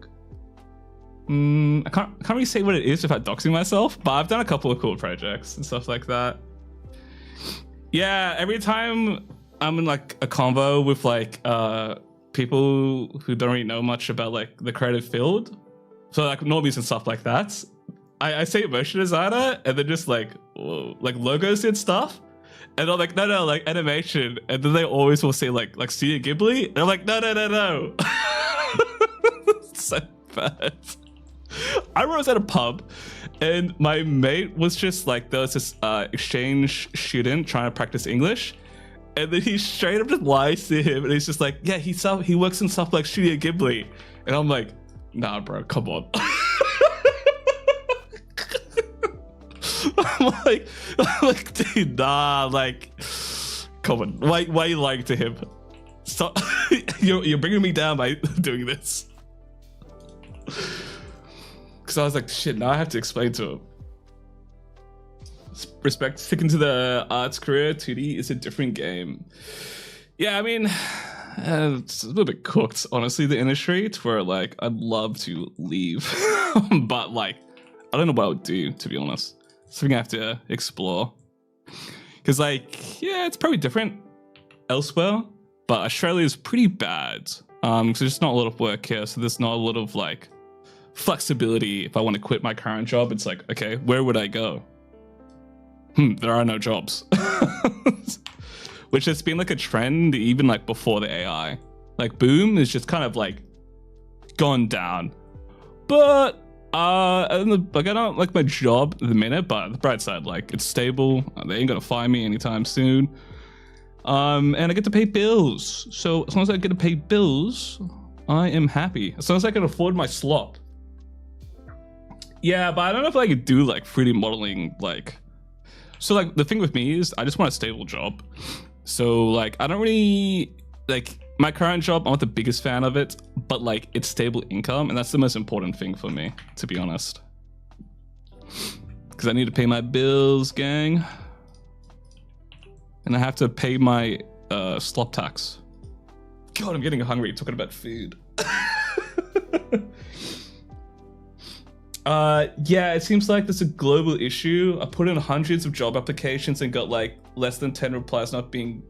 I can't really say what it is without doxing myself, but I've done a couple of cool projects and stuff like that. Yeah, every time I'm in like a convo with like people who don't really know much about like the creative field, so like normies and stuff like that, I say motion designer and then just like logos and stuff. And I'm like, no, like animation. And then they always will say like Studio Ghibli. And I'm like, no. It's so bad. I was at a pub, and my mate was just like, there was this exchange student trying to practice English, and then he straight up just lies to him, and he's just like, yeah, he works in stuff like Studio Ghibli, and I'm like, nah, bro, come on. I'm like, dude, nah, like, come on, why are you lying to him? Stop. You're bringing me down by doing this. Because I was like, shit, now I have to explain to him. Respect, sticking to the arts career, 2D is a different game. Yeah, I mean, it's a little bit cooked, honestly, the industry, to where, like, I'd love to leave. But, like, I don't know what I would do, to be honest. Something I have to explore. Because, like, yeah, it's probably different elsewhere, but Australia is pretty bad. Because there's not a lot of work here, so there's not a lot of, like, flexibility. If I want to quit my current job, it's like, okay, where would I go? There are no jobs. Which has been like a trend even like before the AI. Like boom is just kind of like gone down. But I don't like my job at the minute, but the bright side, like it's stable. They ain't gonna fire me anytime soon. And I get to pay bills. So as long as I get to pay bills, I am happy. As long as I can afford my slot. Yeah, but I don't know if I could do like 3D modeling, like. So like the thing with me is I just want a stable job. So like I don't really like my current job. I'm not the biggest fan of it, but like it's stable income, and that's the most important thing for me, to be honest. Because I need to pay my bills, gang, and I have to pay my slop tax. God, I'm getting hungry talking about food. Yeah, it seems like there's a global issue. I put in hundreds of job applications and got like less than 10 replies not being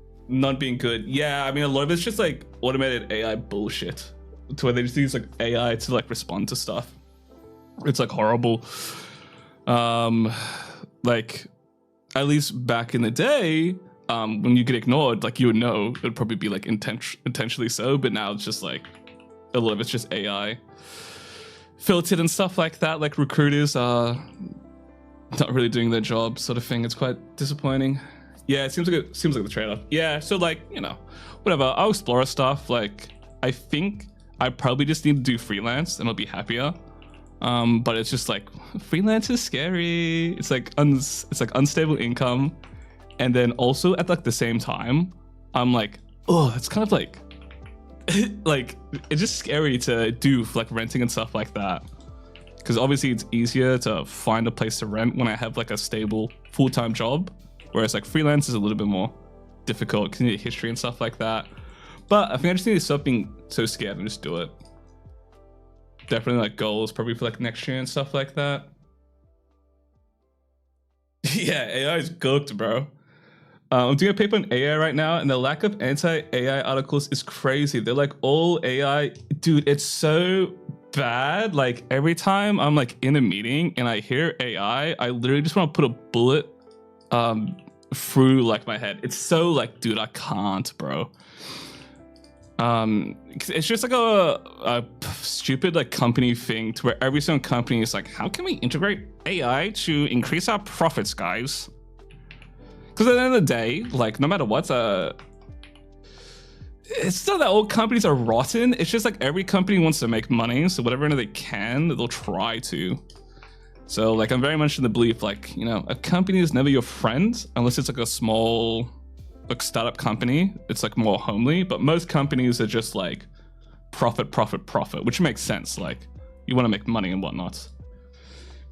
good. Yeah, I mean a lot of it's just like automated AI bullshit to where they just use like AI to like respond to stuff. It's like horrible. Like at least back in the day, when you get ignored, like you would know it would probably be like intentionally so, but now it's just like a lot of it's just AI filtered and stuff like that. Like recruiters are not really doing their job, sort of thing. It's quite disappointing. Yeah, it seems like the trade-off. Yeah, so like, you know, whatever. I'll explore stuff. Like, I think I probably just need to do freelance and I'll be happier. But it's just like freelance is scary. It's like unstable income, and then also at like the same time, I'm like, oh, it's kind of like. Like it's just scary to do for like renting and stuff like that, because obviously it's easier to find a place to rent when I have like a stable full-time job, whereas like freelance is a little bit more difficult because you need history and stuff like that. But I think I just need to stop being so scared and just do it. Definitely like goals probably for like next year and stuff like that. Yeah, AI is cooked, bro. I'm doing a paper on AI right now, and the lack of anti-AI articles is crazy. They're like all AI. Dude, it's so bad. Like every time I'm like in a meeting and I hear AI, I literally just want to put a bullet through like my head. It's so like, dude, I can't, bro. It's just like a stupid like company thing to where every single company is like, how can we integrate AI to increase our profits, guys? Because at the end of the day, like, no matter what, it's not that all companies are rotten. It's just like every company wants to make money, so whatever they can, they'll try to. So, like, I'm very much in the belief, like, you know, a company is never your friend unless it's like a small, like, startup company. It's like more homely, but most companies are just like profit, which makes sense. Like, you want to make money and whatnot.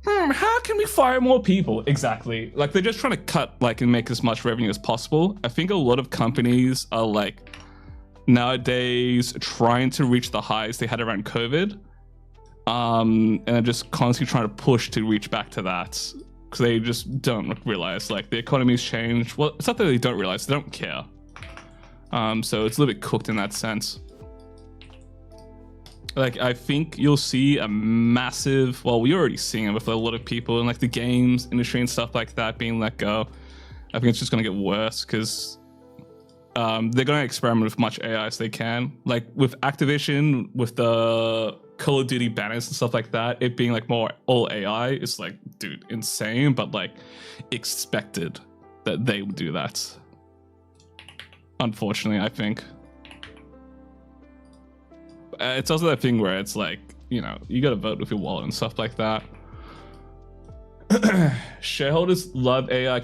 How can we fire more people? Exactly. Like they're just trying to cut like and make as much revenue as possible. I think a lot of companies are like nowadays trying to reach the highs they had around COVID. And they're just constantly trying to push to reach back to that. Because they just don't realize like the economy's changed. Well, it's not that they don't realize, they don't care. So it's a little bit cooked in that sense. Like, I think you'll see a massive, well, we're already seeing it with a lot of people in like the games industry and stuff like that being let go. I think it's just going to get worse because they're going to experiment with much AI as they can. Like with Activision, with the Call of Duty banners and stuff like that, it being like more all AI is like, dude, insane, but like expected that they would do that. Unfortunately, I think. It's also that thing where it's like, you know, you gotta vote with your wallet and stuff like that. Shareholders love AI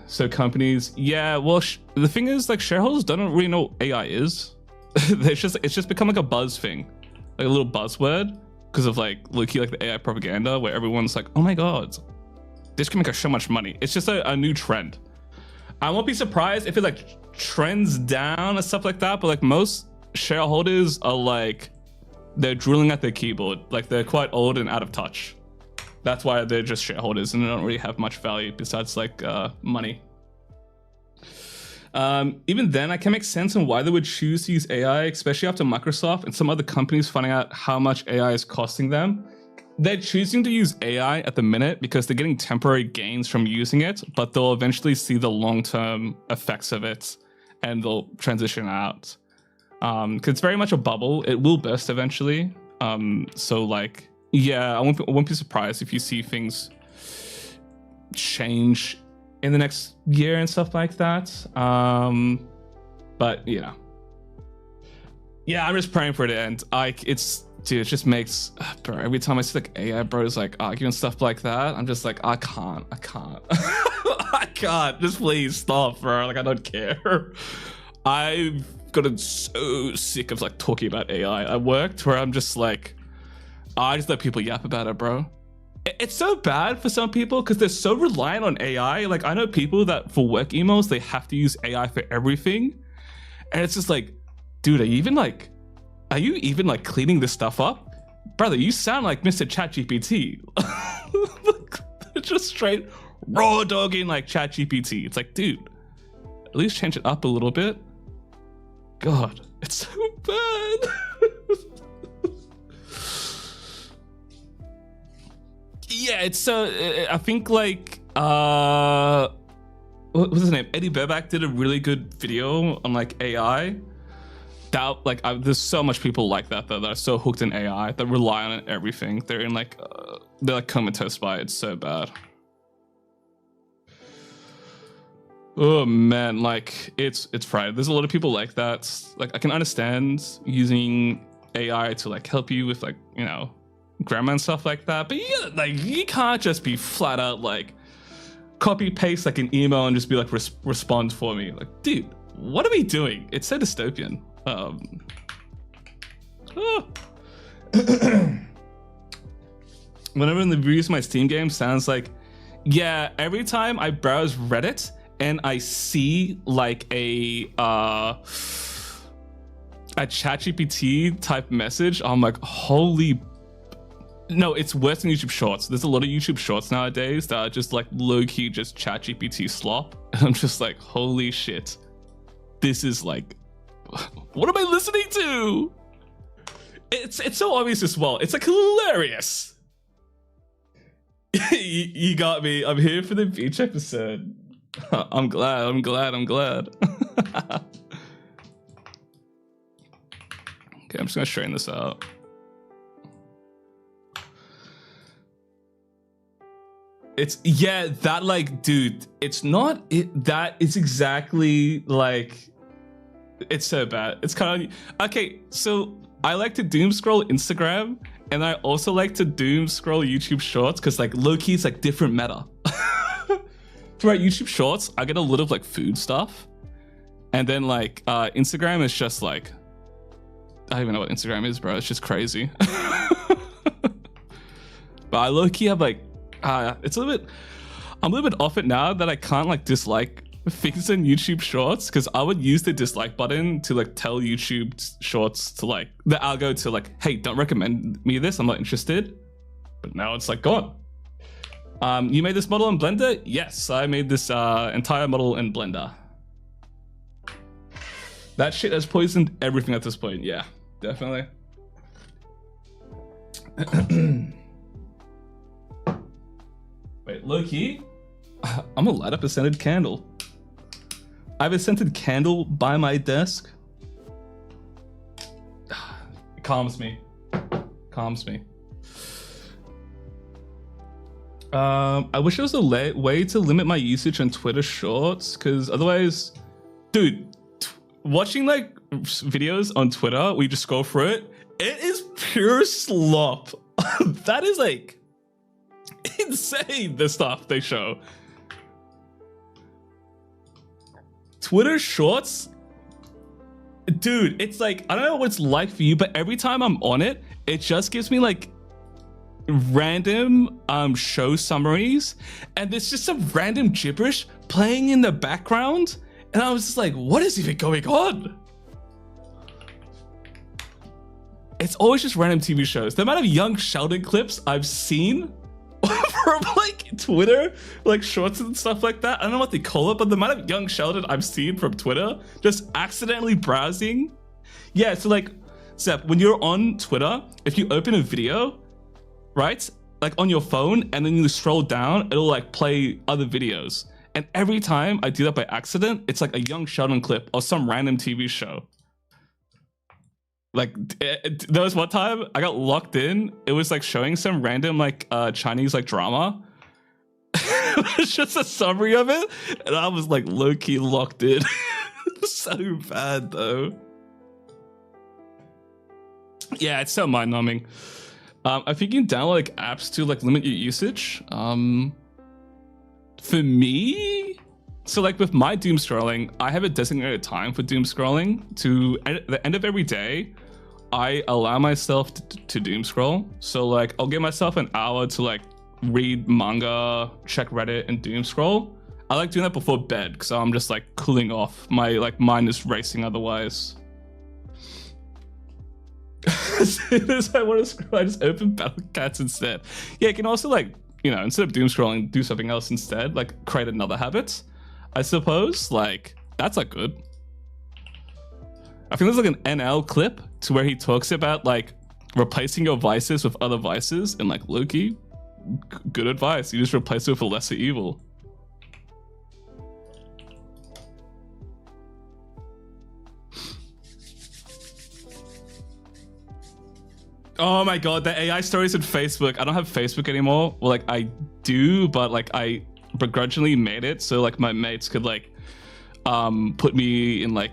so companies, yeah, well, the thing is, like, shareholders don't really know what AI is. It's just become like a buzz thing, like a little buzzword, because of like low-key like the AI propaganda where everyone's like, oh my god, this can make us so much money. It's just a new trend. I won't be surprised if it like trends down and stuff like that, but like most shareholders are like, they're drooling at their keyboard, like they're quite old and out of touch. That's why they're just shareholders and they don't really have much value besides like money. Even then, I can make sense on why they would choose to use AI, especially after Microsoft and some other companies finding out how much AI is costing them. They're choosing to use AI at the minute because they're getting temporary gains from using it, but they'll eventually see the long-term effects of it and they'll transition out. Because it's very much a bubble. It will burst eventually. So like, yeah, I won't be surprised if you see things change in the next year and stuff like that. But yeah, I'm just praying for it to end. Dude, it just makes, bro, every time I see like AI bros like arguing stuff like that, I'm just like, I can't. I can't. Just please stop, bro. Like, I don't care. I've gotten so sick of like talking about AI at work to where I'm just like, I just let people yap about it, bro. It's so bad for some people because they're so reliant on AI. Like, I know people that for work emails, they have to use AI for everything. And it's just like, dude, are you even like cleaning this stuff up? Brother, you sound like Mr. ChatGPT. Just straight raw dogging like ChatGPT. It's like, dude, at least change it up a little bit. God, it's so bad. Yeah, it's so, I think like, what's his name? Eddie Burback did a really good video on like AI. That like, there's so much people like that though, that are so hooked in AI, that rely on it everything. They're in like, they're like comatose by it. It's so bad. Oh man, like it's fried. There's a lot of people like that. Like, I can understand using AI to like help you with like, you know, grammar and stuff like that, but you can't just be flat out like copy paste like an email and just be like respond for me. Like, dude, what are we doing? It's so dystopian. Whenever in the reviews of my Steam game sounds like, yeah, every time I browse Reddit and I see like a ChatGPT type message, I'm like, holy. No, it's worse than YouTube Shorts. There's a lot of YouTube Shorts nowadays that are just like low-key just ChatGPT slop. And I'm just like, holy shit. This is like, what am I listening to? It's so obvious as well. It's like hilarious. You got me. I'm here for the beach episode. I'm glad. Okay, I'm just gonna straighten this out. It's, yeah, that like, dude, it's not it, that it's exactly like, it's so bad. It's kind of, okay, so I like to doom scroll Instagram and I also like to doom scroll YouTube Shorts because like low-key it's like different meta. Throughout YouTube Shorts, I get a lot of like food stuff, and then like Instagram is just like, I don't even know what Instagram is, bro. It's just crazy. But I low-key have like, it's a little bit, I'm a little bit off it now that I can't like dislike things in YouTube Shorts, because I would use the dislike button to like tell YouTube Shorts to like, the algo to like, hey, don't recommend me this, I'm not interested. But now it's like gone. You made this model in Blender? Yes, I made this entire model in Blender. That shit has poisoned everything at this point. Yeah, definitely. Wait, low-key? I'm gonna light up a scented candle. I have a scented candle by my desk. It calms me. calms me. I wish there was a way to limit my usage on Twitter Shorts, because otherwise, dude, watching like videos on Twitter, we just scroll through it. It is pure slop. That is like insane, the stuff they show. Twitter Shorts, dude, it's like, I don't know what it's like for you, but every time I'm on it, it just gives me like random show summaries, and there's just some random gibberish playing in the background, and I was just like, what is even going on? It's always just random TV shows. The amount of Young Sheldon clips I've seen from like Twitter, like shorts and stuff like that, I don't know what they call it, but the amount of Young Sheldon I've seen from Twitter just accidentally browsing. Yeah, so like, Zep, when you're on Twitter, if you open a video, right, like on your phone, and then you scroll down, it'll like play other videos. And every time I do that by accident, it's like a Young Sheldon clip or some random TV show. Like, there was one time I got locked in. It was like showing some random like Chinese like drama. It was just a summary of it, and I was like low-key locked in. So bad though. Yeah, it's so mind-numbing. I think you can download like apps to like limit your usage. For me, so like with my doom scrolling, I have a designated time for doom scrolling. To at the end of every day, I allow myself to doom scroll. So like I'll give myself an hour to like read manga, check Reddit, and doom scroll. I like doing that before bed because I'm just like cooling off. My like mind is racing otherwise. As soon as I want to scroll, I just open Battle Cats instead. Yeah, you can also like, you know, instead of doom scrolling, do something else instead, like create another habit, I suppose. Like, that's like good. I think there's like an NL clip to where he talks about like replacing your vices with other vices, and like Loki, good advice. You just replace it with a lesser evil. Oh my god, the AI stories in Facebook. I don't have Facebook anymore. Well, like I do, but like I begrudgingly made it so like my mates could like put me in like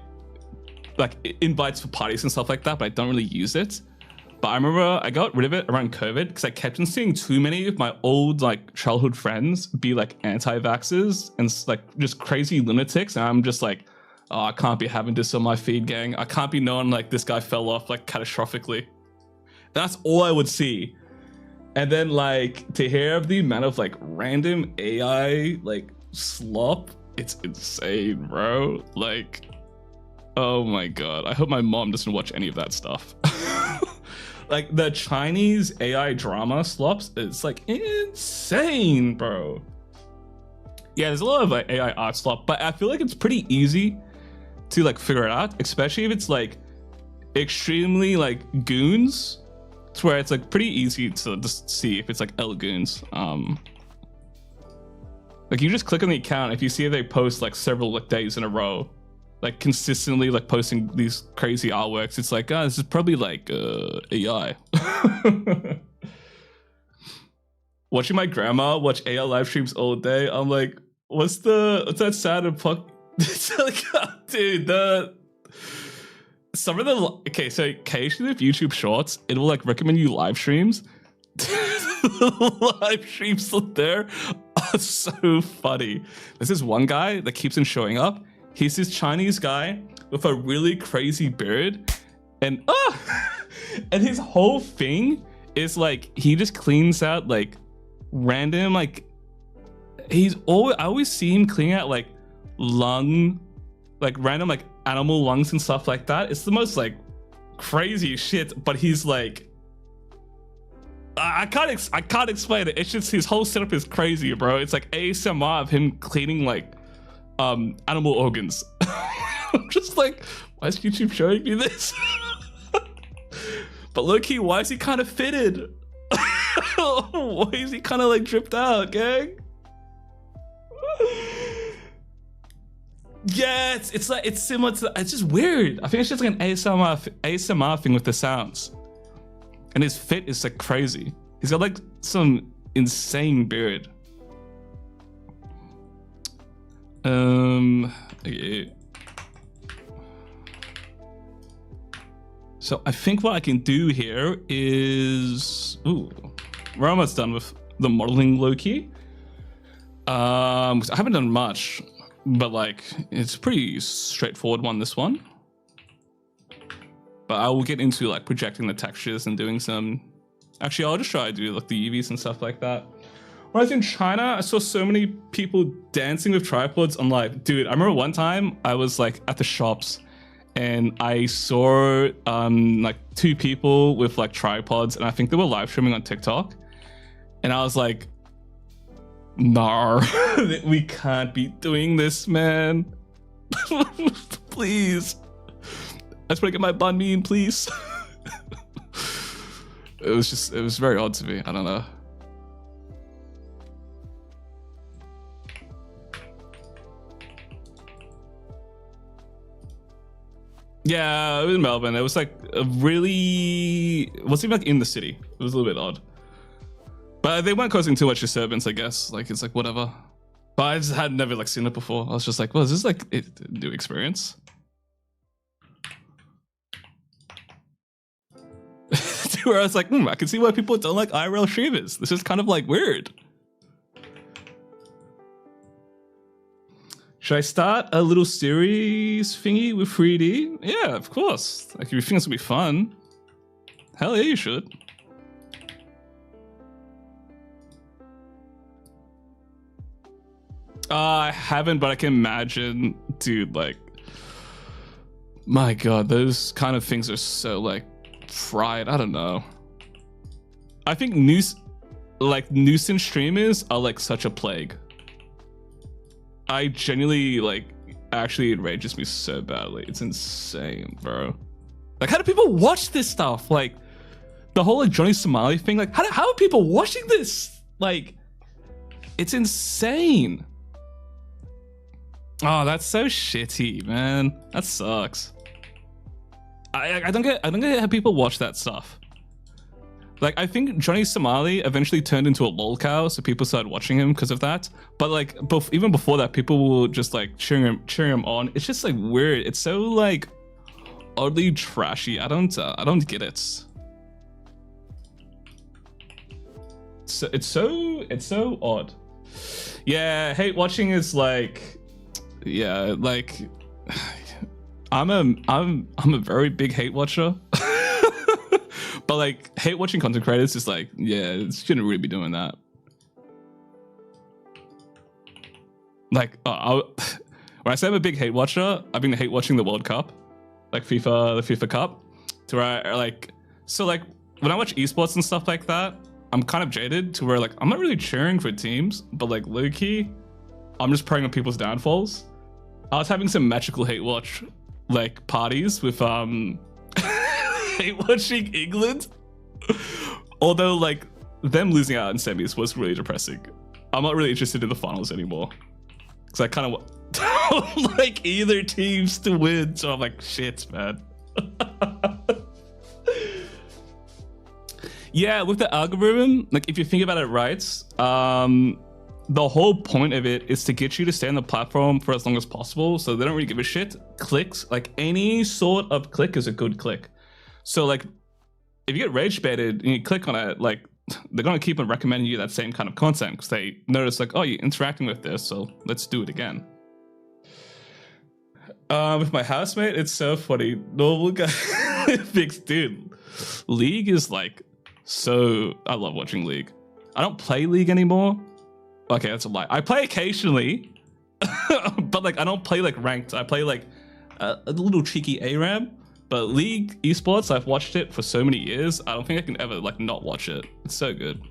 invites for parties and stuff like that, but I don't really use it. But I remember I got rid of it around COVID because I kept on seeing too many of my old like childhood friends be like anti-vaxxers and like just crazy lunatics, and I'm just like, oh, I can't be having this on my feed, gang. I can't be knowing like this guy fell off like catastrophically. That's all I would see. And then like to hear of the amount of like random AI like slop, it's insane, bro. Like, oh my god. I hope my mom doesn't watch any of that stuff. Like the Chinese AI drama slops, it's like insane, bro. Yeah, there's a lot of like AI art slop, but I feel like it's pretty easy to like figure it out, especially if it's like extremely like goons. It's where it's like pretty easy to just see if it's like L goons. Like you just click on the account, if you see they post like several like days in a row, like consistently like posting these crazy artworks, it's like, this is probably like AI. Watching my grandma watch AI live streams all day, I'm like, what's that sound of puck? It's like, dude, some of the okay, so occasionally with YouTube Shorts, it will like recommend you live streams. The live streams there are so funny. There's this one guy that keeps on showing up. He's this Chinese guy with a really crazy beard, and and his whole thing is like he just cleans out like random like I always see him cleaning out like random like animal lungs and stuff like that. It's the most like crazy shit, but he's like I can't explain it. It's just his whole setup is crazy, bro. It's like ASMR of him cleaning like animal organs. I'm just like, why is YouTube showing me this? But low-key, why is he kind of fitted? Why is he kind of like dripped out, gang? Yeah, it's like it's similar to. It's just weird. I think it's just like an ASMR thing with the sounds. And his fit is like crazy. He's got like some insane beard. Okay. So I think what I can do here is, we're almost done with the modeling low-key. 'Cause I haven't done much, but like it's a pretty straightforward one, this one. But I will get into like projecting the textures and doing some, actually I'll just try to do like the UVs and stuff like that. When I was in China, I saw so many people dancing with tripods on live. Dude, I remember one time I was like at the shops and I saw like 2 people with like tripods, and I think they were live streaming on TikTok. And I was like, nah, we can't be doing this, man. Please. I just want to get my banh mi in, please. It was very odd to me. I don't know. Yeah, it was in Melbourne. It was like a really, it wasn't even like in the city. It was a little bit odd. But they weren't causing too much disturbance, I guess. Like, it's like, whatever. But I just had never like seen it before. I was just like, well, is this like a new experience? Where I was like, I can see why people don't like IRL streamers. This is kind of like weird. Should I start a little series thingy with 3D? Yeah, of course. Like, if you think it's gonna be fun, hell yeah, you should. I haven't, but I can imagine, dude, like, my God, those kind of things are so, like, fried. I don't know. I think nuisance streamers are, like, such a plague. I genuinely, like, actually enrages me so badly. It's insane, bro. Like, how do people watch this stuff? Like, the whole, like, Johnny Somali thing, like, how are people watching this? Like, it's insane. Oh, that's so shitty, man. That sucks. I don't get how people watch that stuff. Like, I think Johnny Somali eventually turned into a lol cow, so people started watching him because of that. But like, even before that, people were just like cheering him on. It's just like weird. It's so like oddly trashy. I don't get it. So it's so odd. Yeah, hate watching is like, yeah, like I'm a very big hate watcher. But like, hate watching content creators is like, yeah, it shouldn't really be doing that. Like, when I say I'm a big hate watcher, I've been hate watching the World Cup, like the FIFA Cup, to where I like, so like when I watch esports and stuff like that, I'm kind of jaded to where like I'm not really cheering for teams, but like low key, I'm just preying on people's downfalls. I was having some magical hate watch like parties with hate watching England. Although like them losing out in semis was really depressing. I'm not really interested in the finals anymore because I kind of don't like either teams to win. So I'm like, shit, man. Yeah, with the algorithm, like if you think about it right, the whole point of it is to get you to stay on the platform for as long as possible. So they don't really give a shit. Clicks, like any sort of click is a good click. So like, if you get rage baited and you click on it, like they're gonna keep on recommending you that same kind of content because they notice like, oh, you're interacting with this, so let's do it again. With my housemate, it's so funny. Normal guy thinks, dude, League is like so. I love watching League. I don't play League anymore. Okay, that's a lie. I play occasionally, but like I don't play like ranked. I play like a little cheeky ARAM. But League esports, I've watched it for so many years. I don't think I can ever like not watch it. It's so good.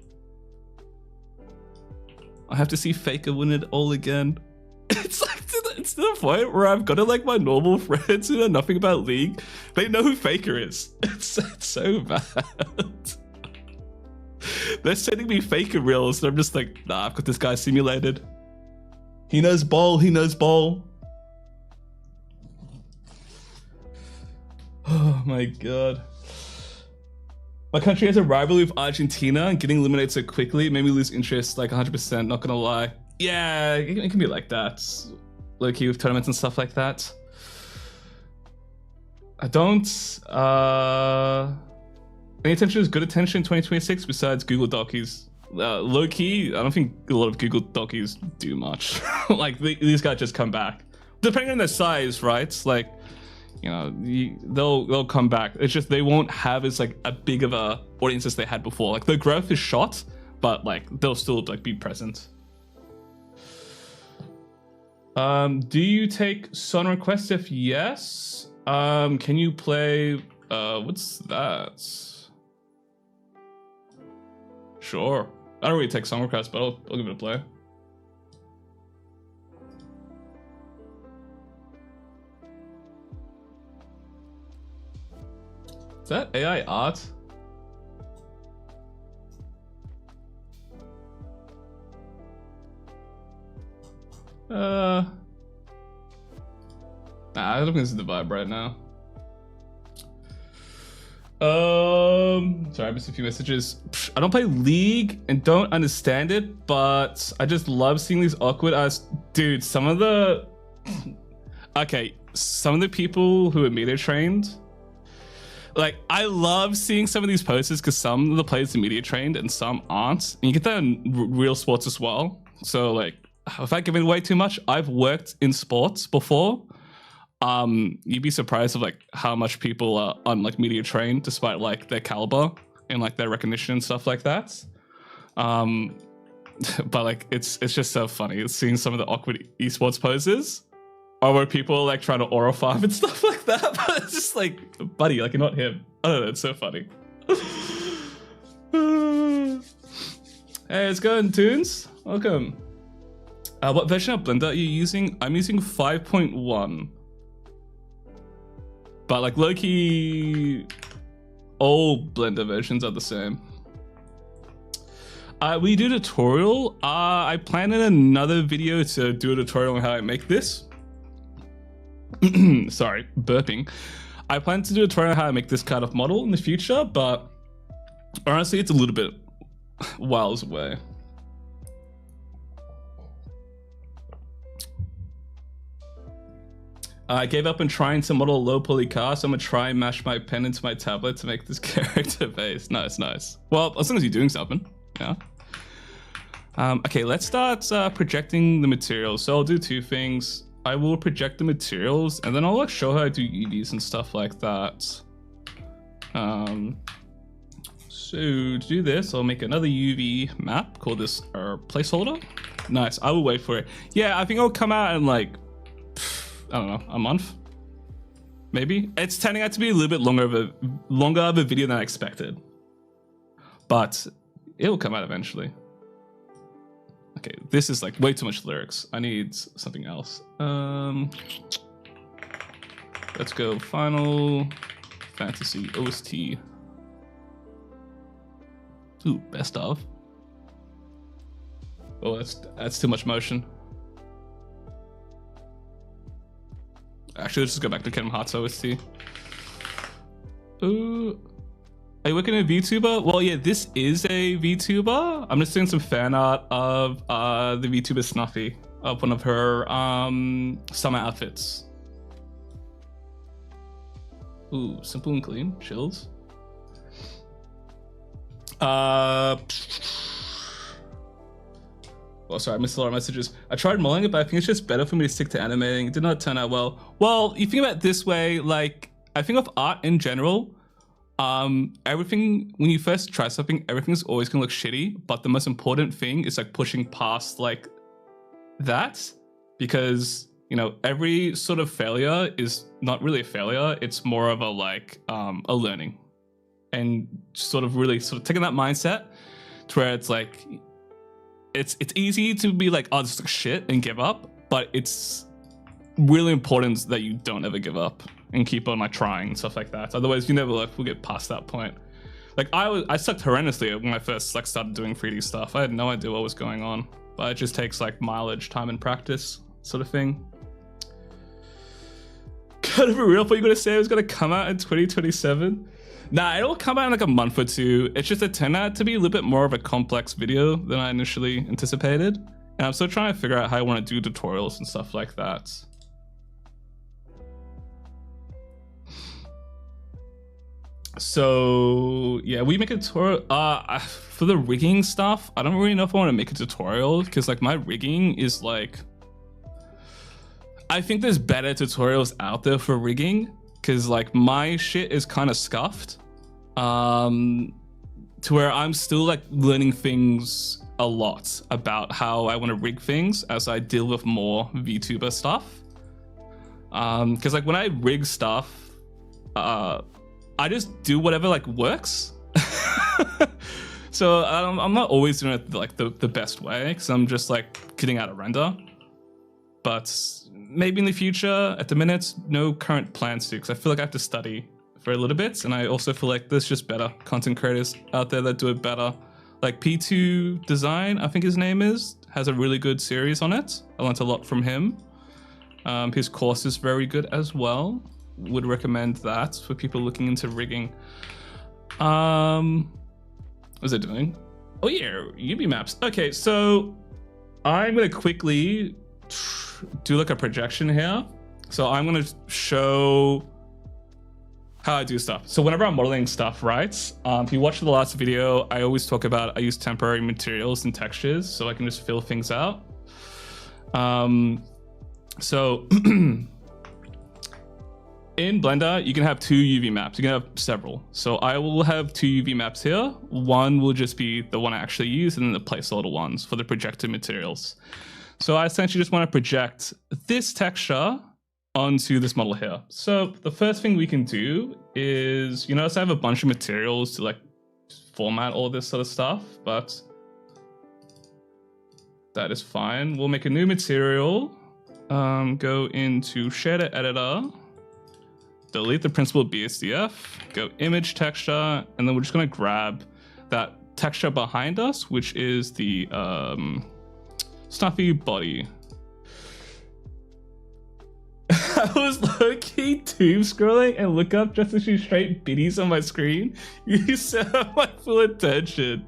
I have to see Faker win it all again. It's like it's to the point where I've got to like my normal friends who know nothing about League. They know who Faker is. It's so bad. They're sending me Faker reels, and I'm just like, nah, I've got this guy simulated. He knows ball. He knows ball. Oh my God. My country has a rivalry with Argentina, and getting eliminated so quickly made me lose interest like 100%, not gonna lie. Yeah, it can be like that. Low-key with tournaments and stuff like that. I don't... Any attention is good attention in 2026 besides Google Docies. Low-key, I don't think a lot of Google Docies do much. Like, these guys just come back. Depending on their size, right? Like, you know, they'll come back. It's just they won't have as like a big of a audience as they had before. Like the growth is shot, but like they'll still like be present. Do you take song requests? If yes, can you play? What's that? Sure. I don't really take song requests, but I'll give it a play. Is that AI art? Nah, I don't think this is the vibe right now. Sorry, I missed a few messages. I don't play League and don't understand it, but I just love seeing these awkward ass dude. Some of the some of the people who are media trained. Like, I love seeing some of these posters because some of the players are media trained and some aren't. And you get that in real sports as well. So, like, without giving away too much, I've worked in sports before. You'd be surprised of, like, how much people are like media trained despite, like, their caliber and, like, their recognition and stuff like that. But, like, it's just so funny seeing some of the awkward esports poses. Or where people are like trying to aura farm and stuff like that, but it's just like, buddy, like you're not him. I don't know, it's so funny. Hey, it's going, Toons. Welcome. What version of Blender are you using? I'm using 5.1. But like low-key, all Blender versions are the same. We do tutorial. I plan in another video to do a tutorial on how I make this. Sorry, burping. I plan to do a tutorial on how to make this kind of model in the future, but honestly, it's a little bit whiles away. I gave up on trying to model a low poly car, so I'm gonna try and mash my pen into my tablet to make this character base. Nice, nice. Well, as long as you're doing something, yeah. Okay, let's start projecting the materials. So I'll do two things. I will project the materials and then I'll like show how I do UVs and stuff like that. So to do this, I'll make another UV map, call this our placeholder. Nice, I will wait for it. Yeah, I think it'll come out in like, I don't know, a month? Maybe? It's turning out to be a little bit longer of a video than I expected. But it'll come out eventually. Okay, this is like way too much lyrics. I need something else. Let's go Final Fantasy OST. Ooh, best of. Oh, that's too much motion. Actually, let's just go back to Kingdom Hearts OST. Ooh. Are you working at a VTuber? Well, yeah, this is a VTuber. I'm just doing some fan art of the VTuber Snuffy, of one of her summer outfits. Ooh, simple and clean, chills. Oh, sorry, I missed a lot of messages. I tried modeling it, but I think it's just better for me to stick to animating. It did not turn out well. Well, you think about it this way, like, I think of art in general, everything, when you first try something, everything's always gonna look shitty, but the most important thing is like pushing past like that, because, you know, every sort of failure is not really a failure, it's more of a like, a learning. And sort of really sort of taking that mindset to where it's like, it's easy to be like, oh, this looks shit and give up, but it's really important that you don't ever give up and keep on like trying and stuff like that. Otherwise, you never like will get past that point. Like I sucked horrendously when I first like started doing 3D stuff. I had no idea what was going on, but it just takes like mileage, time, and practice, sort of thing. Gotta be real, I thought you were gonna say it was gonna come out in 2027. Nah, it'll come out in like a month or two. It's just it turned out to be a little bit more of a complex video than I initially anticipated. And I'm still trying to figure out how I want to do tutorials and stuff like that. So yeah, we make a tutorial for the rigging stuff. I don't really know if I want to make a tutorial because like my rigging is like, I think there's better tutorials out there for rigging because like my shit is kind of scuffed to where I'm still like learning things a lot about how I want to rig things as I deal with more VTuber stuff. Because like when I rig stuff, I just do whatever like works. So I'm not always doing it like the best way because I'm just like getting out of render. But maybe in the future, at the minute, no current plans to, because I feel like I have to study for a little bit. And I also feel like there's just better content creators out there that do it better. Like P2 Design, I think his name is, has a really good series on it. I learned a lot from him. His course is very good as well. Would recommend that for people looking into rigging. What's it doing? Oh yeah, UV maps. Okay, so I'm gonna quickly do like a projection here. So I'm gonna show how I do stuff. So whenever I'm modeling stuff, right? If you watch the last video, I always talk about I use temporary materials and textures so I can just fill things out. So in Blender, you can have two UV maps. You can have several. So I will have two UV maps here. One will just be the one I actually use, and then the placeholder ones for the projected materials. So I essentially just want to project this texture onto this model here. So the first thing we can do is, you notice I have a bunch of materials to like format all this sort of stuff, but that is fine. We'll make a new material, go into shader editor, delete the principal BSDF, go image texture, and then we're just gonna grab that texture behind us, which is the stuffy body. I was low-key tube scrolling and look up just to see straight biddies on my screen. You still have my full attention.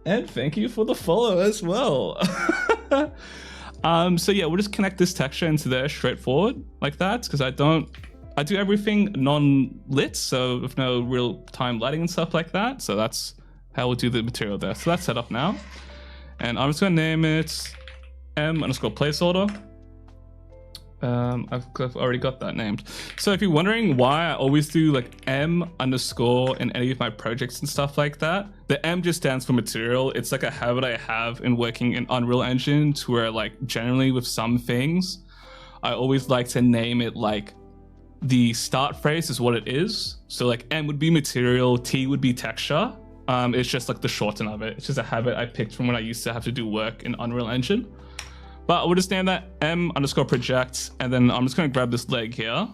And thank you for the follow as well. So yeah, we'll just connect this texture into there straightforward like that, because I do everything non-lit, so with no real-time lighting and stuff like that. So that's how we'll do the material there. So that's set up now. And I'm just gonna name it M_placeholder. I've already got that named. So if you're wondering why I always do like M_ in any of my projects and stuff like that, the M just stands for material. It's like a habit I have in working in Unreal Engine to where like generally with some things, I always like to name it like the start phrase is what it is. So like M would be material, T would be texture. It's just like the shorten of it. It's just a habit I picked from when I used to have to do work in Unreal Engine. But we'll just name that M_project, and then I'm just gonna grab this leg here,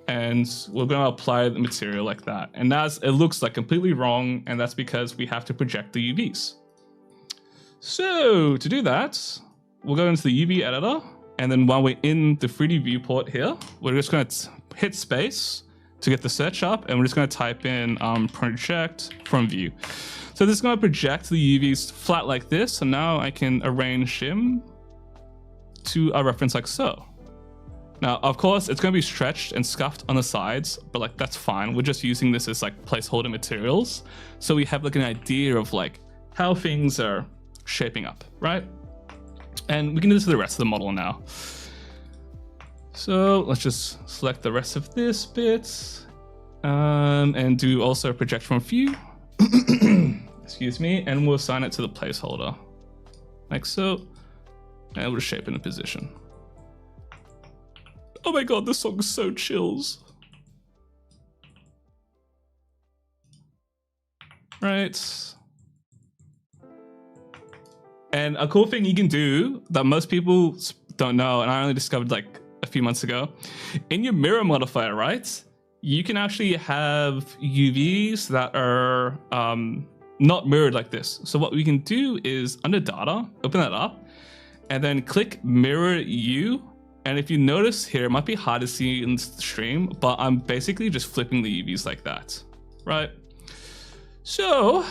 and we're gonna apply the material like that. And it looks like completely wrong, and that's because we have to project the UVs. So to do that, we'll go into the UV editor, and then while we're in the 3D viewport here, we're just gonna hit space to get the search up, and we're just gonna type in project from view. So this is gonna project the UVs flat like this, so now I can arrange him to a reference like so. Now, of course, it's going to be stretched and scuffed on the sides, but like that's fine. We're just using this as like placeholder materials, so we have like an idea of like how things are shaping up, right? And we can do this to the rest of the model now. So let's just select the rest of this bit, and do also project from view. Excuse me, and we'll assign it to the placeholder, like so. And we'll just shape it in position. Oh my god, this song is so chills. Right. And a cool thing you can do that most people don't know, and I only discovered like a few months ago, in your mirror modifier, right? You can actually have UVs that are not mirrored like this. So what we can do is under data, open that up, and then click mirror U, And if you notice here, it might be hard to see in the stream, but I'm basically just flipping the UVs like that, right? So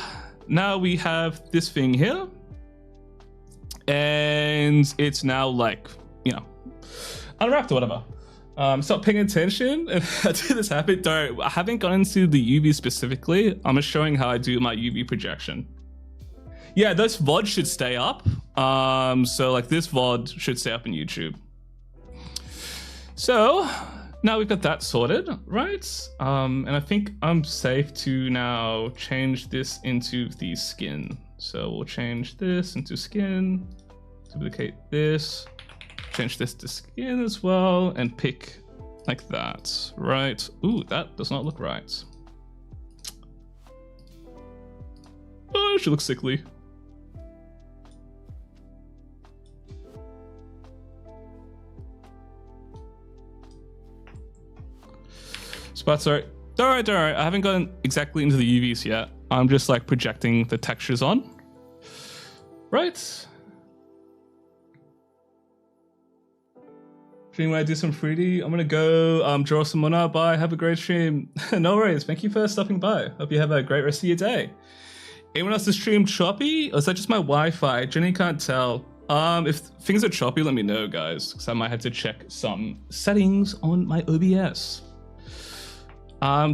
now we have this thing here, and it's now like, you know, unwrapped or whatever. Stop paying attention and how did this happen? Don't, I haven't gone into the UV specifically. I'm just showing how I do my UV projection. Yeah, those VODs should stay up. So like this VOD should stay up on YouTube. So now we've got that sorted, right? And I think I'm safe to now change this into the skin. So we'll change this into skin, duplicate this, change this to skin as well, and pick like that, right? Ooh, that does not look right. Oh, she looks sickly. Spots are, don't worry, I haven't gotten exactly into the UVs yet. I'm just like projecting the textures on. Right. Stream when I do some 3D. I'm gonna go draw some mana. Bye. Have a great stream. No worries. Thank you for stopping by. Hope you have a great rest of your day. Anyone else's stream choppy? Or is that just my Wi-Fi? Jenny can't tell. If things are choppy, let me know, guys, because I might have to check some settings on my OBS.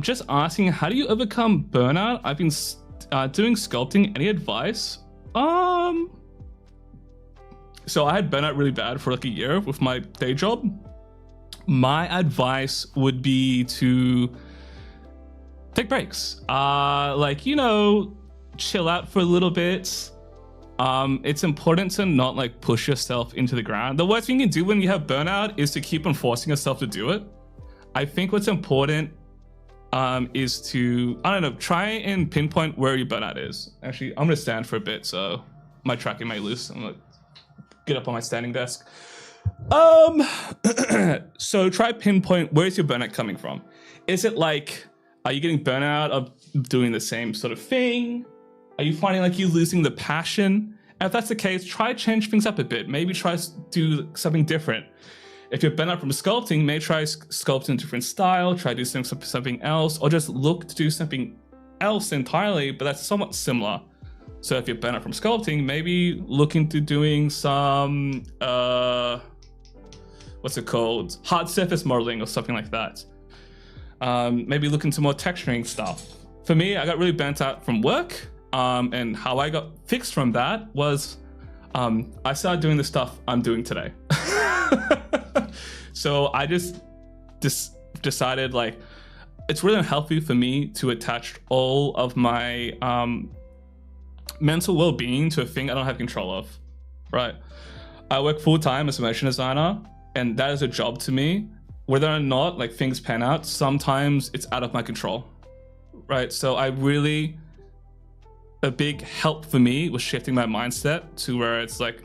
Just asking, how do you overcome burnout? I've been doing sculpting. Any advice? So I had burnout really bad for like a year with my day job. My advice would be to take breaks. Like, you know, chill out for a little bit. It's important to not like push yourself into the ground. The worst thing you can do when you have burnout is to keep on forcing yourself to do it. I think what's important is to, I don't know, try and pinpoint where your burnout is. Actually, I'm gonna stand for a bit so my tracking may lose. I'm gonna get up on my standing desk. So try pinpoint, where's your burnout coming from? Is it like, are you getting burnout of doing the same sort of thing? Are you finding like you're losing the passion? And if that's the case, try change things up a bit. Maybe try to do something different. If you're burnt out from sculpting, maybe try sculpting in a different style, try to do something else, or just look to do something else entirely, but that's somewhat similar. So if you're burnt out from sculpting, maybe look into doing some, what's it called? Hard surface modeling or something like that. Maybe look into more texturing stuff. For me, I got really burnt out from work, and how I got fixed from that was I started doing the stuff I'm doing today. So I just decided like it's really unhealthy for me to attach all of my mental well-being to a thing I don't have control of, right? I work full-time as a motion designer, and that is a job to me. Whether or not like things pan out, sometimes it's out of my control, right? So a big help for me was shifting my mindset to where it's like,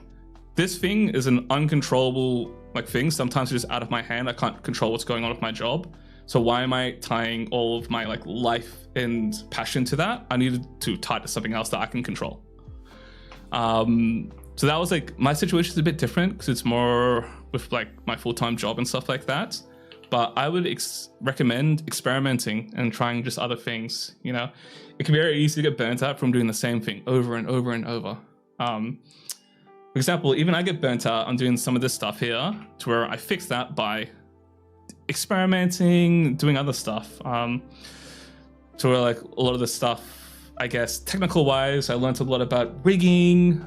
this thing is an uncontrollable like thing. Sometimes it's just out of my hand. I can't control what's going on with my job. So why am I tying all of my like life and passion to that? I needed to tie to something else that I can control. So that was like, my situation is a bit different because it's more with like my full-time job and stuff like that. But I would recommend experimenting and trying just other things. You know, it can be very easy to get burnt out from doing the same thing over and over and over. For example, even I get burnt out on doing some of this stuff here, to where I fix that by experimenting, doing other stuff. To where like a lot of the stuff, I guess, technical wise, I learned a lot about rigging,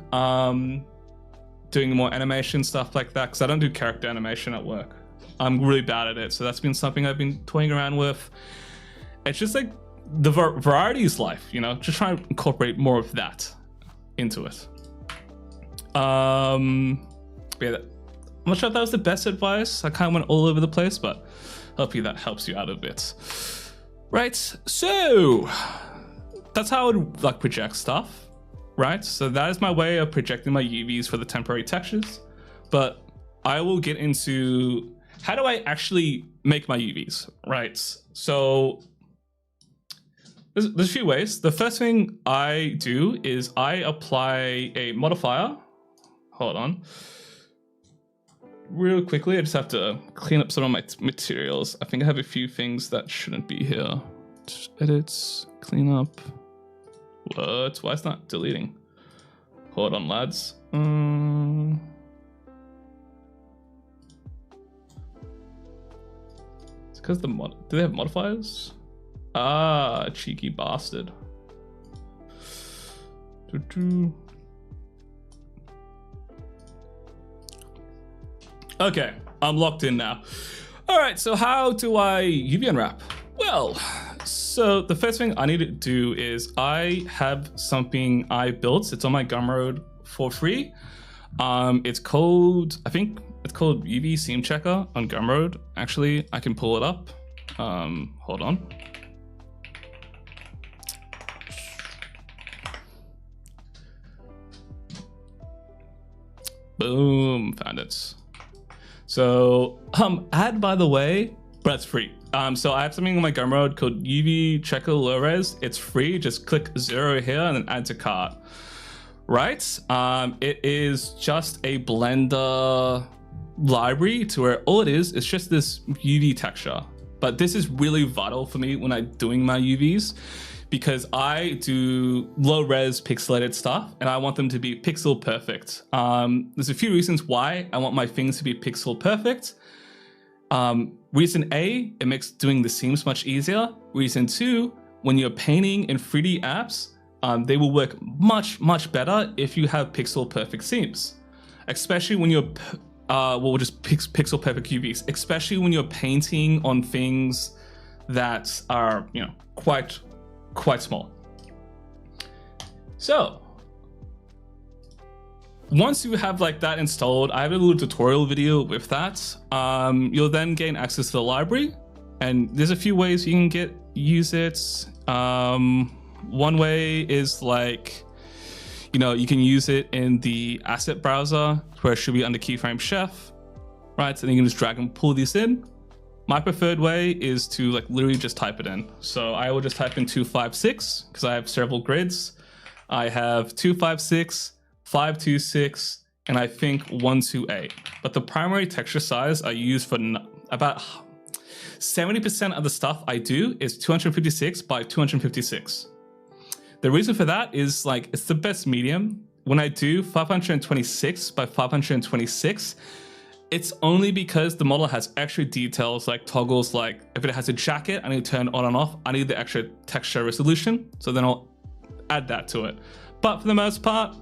doing more animation, stuff like that, because I don't do character animation at work. I'm really bad at it, so that's been something I've been toying around with. It's just like the variety is life, you know, just try to incorporate more of that into it. Yeah, I'm not sure if that was the best advice. I kind of went all over the place, but hopefully that helps you out a bit. Right, so that's how I would like project stuff, right? So that is my way of projecting my UVs for the temporary textures, but I will get into how do I actually make my UVs, right? So there's a few ways. The first thing I do is I apply a modifier. Hold on. real quickly, I just have to clean up some of my materials. I think I have a few things that shouldn't be here. Just edits, clean up. What? Why is it not deleting? Hold on, lads. It's because do they have modifiers? Ah, cheeky bastard. Okay, I'm locked in now. All right, so how do I UV unwrap? Well, so the first thing I need to do is I have something I built. It's on my Gumroad for free. It's called, I think it's called UV Seam Checker on Gumroad. Actually, I can pull it up. Hold on. Boom, found it. So, add by the way, but it's free. So I have something on my Gumroad called UV Checker Low Res. It's free. Just click 0 here and then add to cart. Right? It is just a Blender library to where all it is just this UV texture. But this is really vital for me when I'm doing my UVs, because I do low res pixelated stuff and I want them to be pixel perfect. There's a few reasons why I want my things to be pixel perfect. Reason A, it makes doing the seams much easier. Reason 2, when you're painting in 3D apps, they will work much, much better if you have pixel perfect seams. Especially when you're, just pixel perfect UVs, especially when you're painting on things that are, quite small. So once you have like that installed, I have a little tutorial video with that. You'll then gain access to the library, and there's a few ways you can use it. One way is like, you can use it in the asset browser where it should be under Keyframe Chef, right? So then you can just drag and pull these in. My preferred way is to like literally just type it in. So I will just type in 256 because I have several grids. I have 256, 526, and I think 128. But the primary texture size I use for about 70% of the stuff I do is 256 by 256. The reason for that is like, it's the best medium. When I do 526 by 526, it's only because the model has extra details like toggles, like if it has a jacket, I need to turn on and off. I need the extra texture resolution, so then I'll add that to it. But for the most part,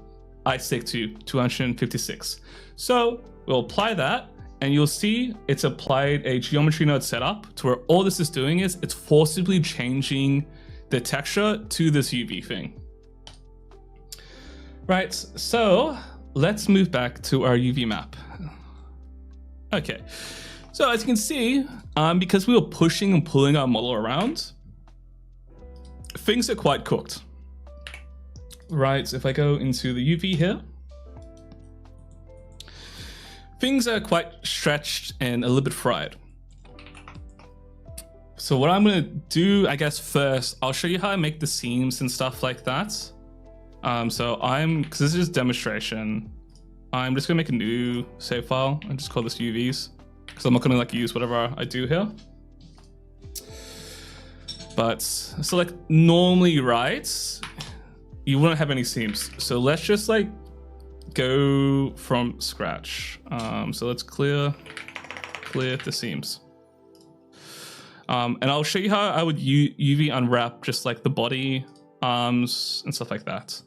I stick to 256. So we'll apply that, and you'll see it's applied a geometry node setup to where all this is doing is it's forcibly changing the texture to this UV thing. Right, so let's move back to our UV map. Okay, so as you can see, because we were pushing and pulling our model around, things are quite cooked. Right, so if I go into the UV here, things are quite stretched and a little bit fried. So what I'm gonna do, I guess first, I'll show you how I make the seams and stuff like that. Because this is demonstration, I'm just gonna make a new save file and just call this UVs, because I'm not gonna like use whatever I do here. But so like normally, right, you wouldn't have any seams. So let's just like go from scratch. So let's clear the seams. And I'll show you how I would UV unwrap just like the body, arms, and stuff like that.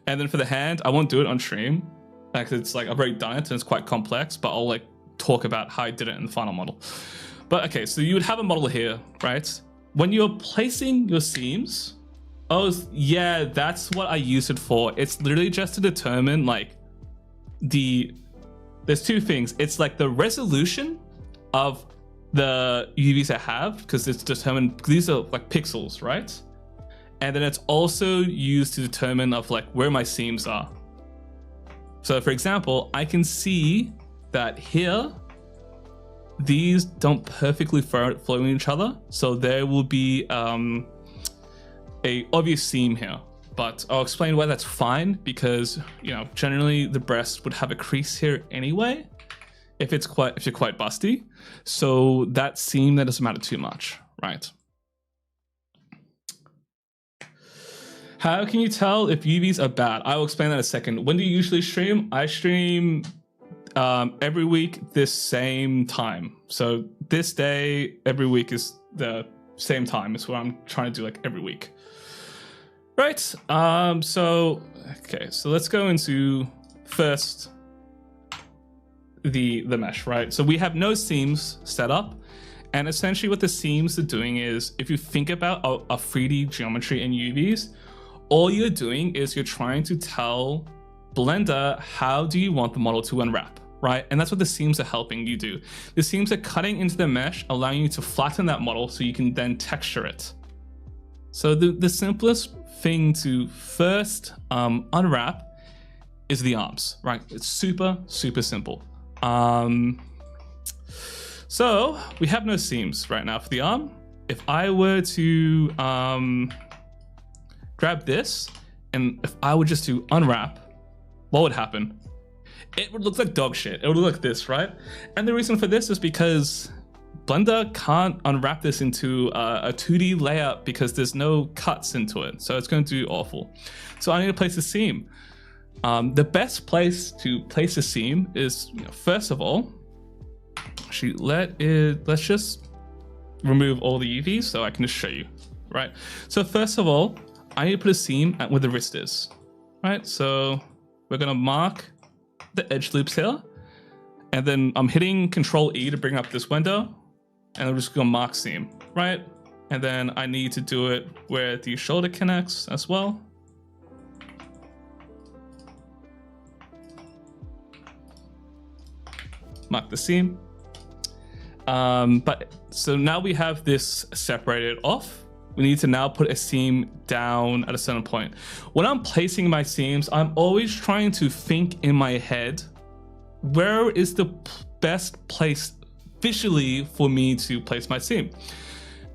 And then for the hand, I won't do it on stream, because it's like I've already done it and it's quite complex, but I'll like talk about how I did it in the final model. But okay, so you would have a model here, right? When you're placing your seams, yeah, that's what I use it for. It's literally just to determine like there's two things. It's like the resolution of the UVs I have, because it's determined, these are like pixels, right? And then it's also used to determine of like where my seams are. So for example, I can see that here, these don't perfectly flow in each other. So there will be a obvious seam here, but I'll explain why that's fine, because generally the breast would have a crease here anyway. if you're quite busty. So that seam, that doesn't matter too much, right? How can you tell if UVs are bad? I will explain that in a second. When do you usually stream? I stream every week this same time. So this day every week is the same time. It's what I'm trying to do like every week. Right. So let's go into first the mesh, right? So we have no seams set up. And essentially what the seams are doing is, if you think about a 3D geometry in UVs, all you're doing is you're trying to tell Blender how do you want the model to unwrap, right? And that's what the seams are helping you do. The seams are cutting into the mesh, allowing you to flatten that model so you can then texture it. So the simplest thing to first unwrap is the arms, right? It's super, super simple. So we have no seams right now for the arm. If I were to grab this, and if I were just to unwrap, what would happen? It would look like dog shit. It would look like this, right? And the reason for this is because Blender can't unwrap this into a 2D layout because there's no cuts into it. So it's going to do awful. So I need to place a seam. The best place to place a seam is, first of all, actually let's just remove all the UVs so I can just show you, right? So first of all, I need to put a seam at where the wrist is, right? So we're gonna mark the edge loops here, and then I'm hitting Control E to bring up this window, and I'm just gonna mark seam, right? And then I need to do it where the shoulder connects as well. Mark the seam. So now we have this separated off. We need to now put a seam down at a certain point. When I'm placing my seams, I'm always trying to think in my head, where is the best place visually for me to place my seam?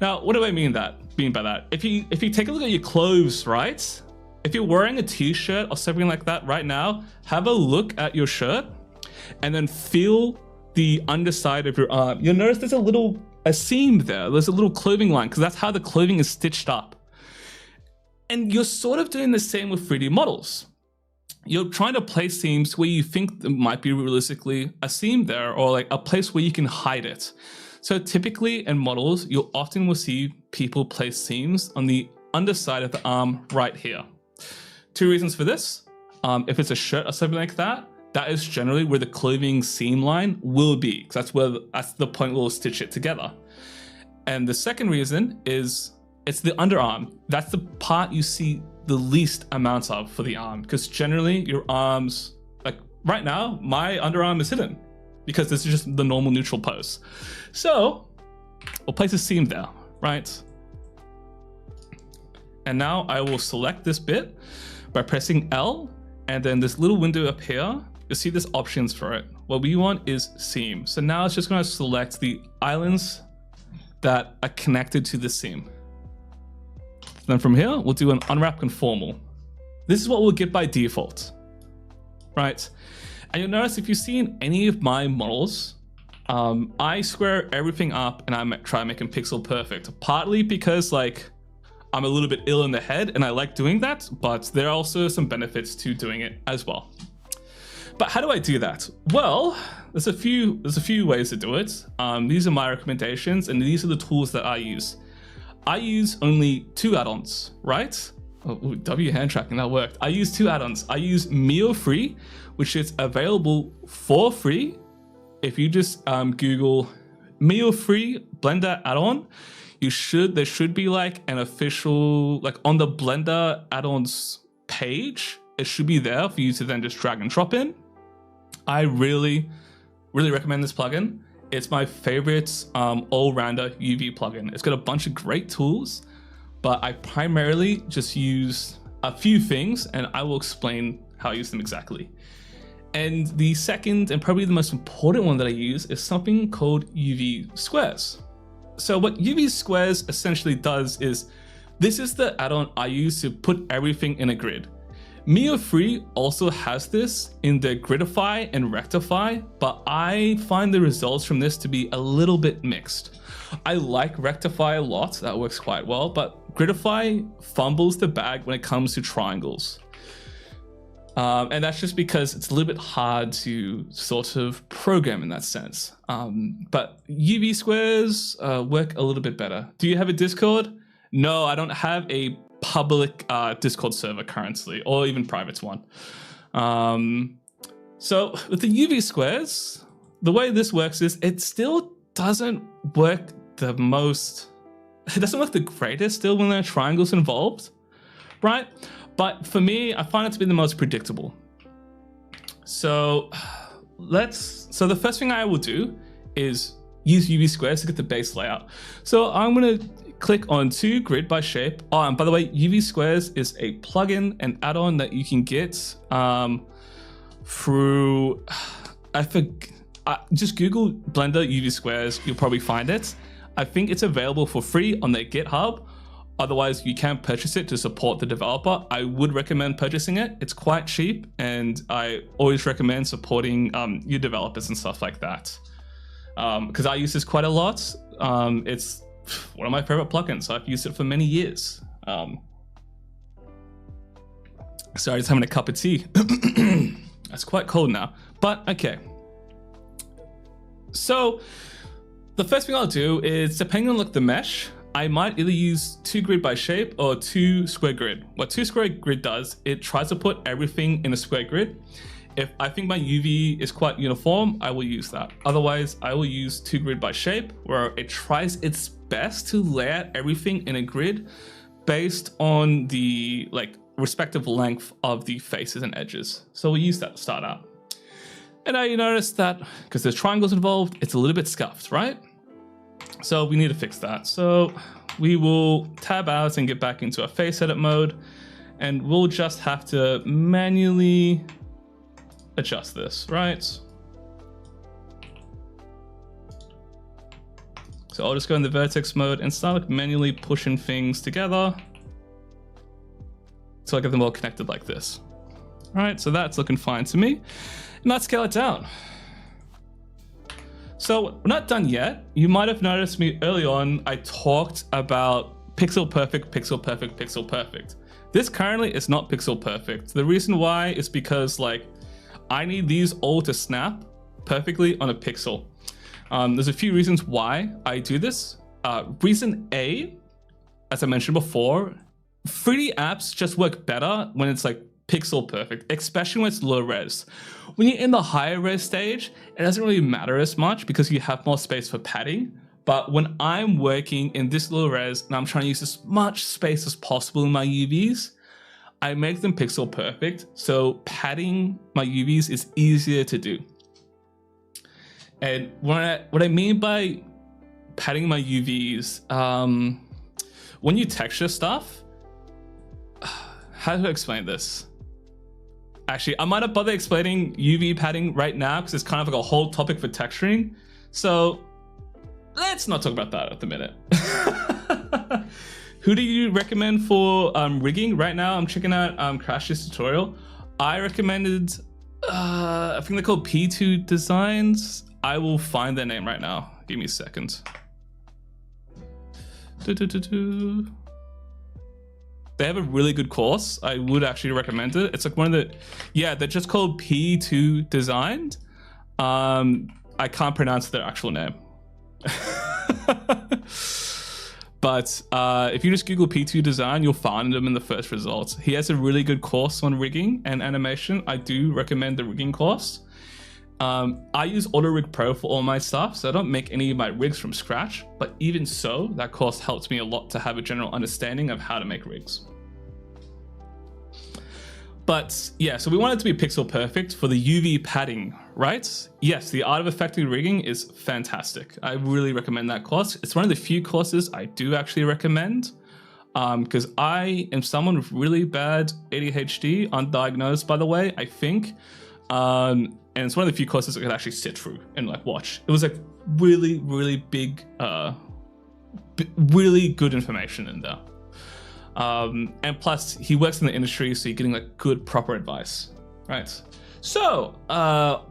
Now, what do I mean by that? If you take a look at your clothes, right? If you're wearing a t-shirt or something like that right now, have a look at your shirt and then feel the underside of your arm. You'll notice there's a seam there. There's a little clothing line because that's how the clothing is stitched up. And you're sort of doing the same with 3D models. You're trying to place seams where you think there might be realistically a seam there, or like a place where you can hide it. So typically in models, you'll often will see people place seams on the underside of the arm right here. Two reasons for this. If it's a shirt or something like that, that is generally where the clothing seam line will be, because that's the point where we'll stitch it together. And the second reason is it's the underarm. That's the part you see the least amount of for the arm, because generally your arms, like right now, my underarm is hidden because this is just the normal neutral pose. So we'll place a seam there, right? And now I will select this bit by pressing L, and then this little window up here, you'll see there's options for it. What we want is seam. So now it's just going to select the islands that are connected to the seam. Then from here, we'll do an unwrap conformal. This is what we'll get by default, right? And you'll notice if you've seen any of my models, I square everything up and I try to make them pixel perfect. Partly because like I'm a little bit ill in the head and I like doing that, but there are also some benefits to doing it as well. But how do I do that? Well, there's a few ways to do it. These are my recommendations, and these are the tools that I use. I use only 2 add-ons, right? Oh, W hand tracking, that worked. I use 2 add-ons. I use Mio Free, which is available for free. If you just Google Mio Free Blender add-on, there should be like an official, like on the Blender add-ons page, it should be there for you to then just drag and drop in. I really, really recommend this plugin. It's my favorite all-rounder UV plugin. It's got a bunch of great tools, but I primarily just use a few things, and I will explain how I use them exactly. And the second and probably the most important one that I use is something called UV Squares. So what UV Squares essentially does is, this is the add-on I use to put everything in a grid. Mio Free also has this in the Gridify and Rectify, but I find the results from this to be a little bit mixed. I like Rectify a lot, that works quite well, but Gridify fumbles the bag when it comes to triangles. And that's just because it's a little bit hard to sort of program in that sense. But UV squares work a little bit better. Do you have a Discord? No, I don't have a public Discord server currently, or even private one. So with the UV squares, the way this works is it still doesn't work the most, it doesn't work the greatest still when there are triangles involved, right? But for me, I find it to be the most predictable. So the first thing I will do is use UV squares to get the base layout. So I'm gonna click on to grid by shape. Oh, and by the way, UV squares is a plugin and add-on that you can get through, just Google Blender UV squares, you'll probably find it. I think it's available for free on their GitHub. Otherwise, you can purchase it to support the developer. I would recommend purchasing it. It's quite cheap, and I always recommend supporting your developers and stuff like that. Because I use this quite a lot. It's one of my favorite plugins. I've used it for many years. Sorry, just having a cup of tea. It's quite cold now, but okay. So the first thing I'll do is, depending on the mesh, I might either use 2 grid by shape or 2 square grid. What 2 square grid does, it tries to put everything in a square grid. If I think my UV is quite uniform, I will use that. Otherwise, I will use 2 grid by shape, where it tries its best to lay out everything in a grid based on the respective length of the faces and edges. So we'll use that to start out. And now you notice that because there's triangles involved, it's a little bit scuffed, right? So we need to fix that. So we will tab out and get back into our face edit mode, and we'll just have to manually adjust this, right? So I'll just go in the vertex mode and start manually pushing things together so I get them all connected like this. All right, so that's looking fine to me. And let's scale it down. So we're not done yet. You might have noticed me early on, I talked about pixel perfect, pixel perfect, pixel perfect. This currently is not pixel perfect. The reason why is because I need these all to snap perfectly on a pixel. There's a few reasons why I do this. Reason A, as I mentioned before, 3D apps just work better when it's pixel perfect, especially when it's low res. When you're in the higher res stage, it doesn't really matter as much because you have more space for padding. But when I'm working in this low res and I'm trying to use as much space as possible in my UVs, I make them pixel perfect. So padding my UVs is easier to do. And what I mean by padding my UVs, when you texture stuff, how do I explain this? Actually, I might not bother explaining UV padding right now because it's kind of a whole topic for texturing. So let's not talk about that at the minute. Who do you recommend for rigging? Right now, I'm checking out Crash's tutorial. I recommended, I think they're called P2 Designs. I will find their name right now. Give me a second. They have a really good course. I would actually recommend it. It's one of the, they're just called P2 Designed. I can't pronounce their actual name. But if you just Google P2 Design, you'll find him in the first results. He has a really good course on rigging and animation. I do recommend the rigging course. I use AutoRig Pro for all my stuff, so I don't make any of my rigs from scratch, but even so, that course helps me a lot to have a general understanding of how to make rigs. But yeah, so we want it to be pixel perfect for the UV padding, right? Yes, the Art of Effective Rigging is fantastic. I really recommend that course. It's one of the few courses I do actually recommend because I am someone with really bad ADHD, undiagnosed by the way, I think. And it's one of the few courses I could actually sit through and watch. It was really, really big, really good information in there. And plus, he works in the industry, so you're getting like good, proper advice, right? So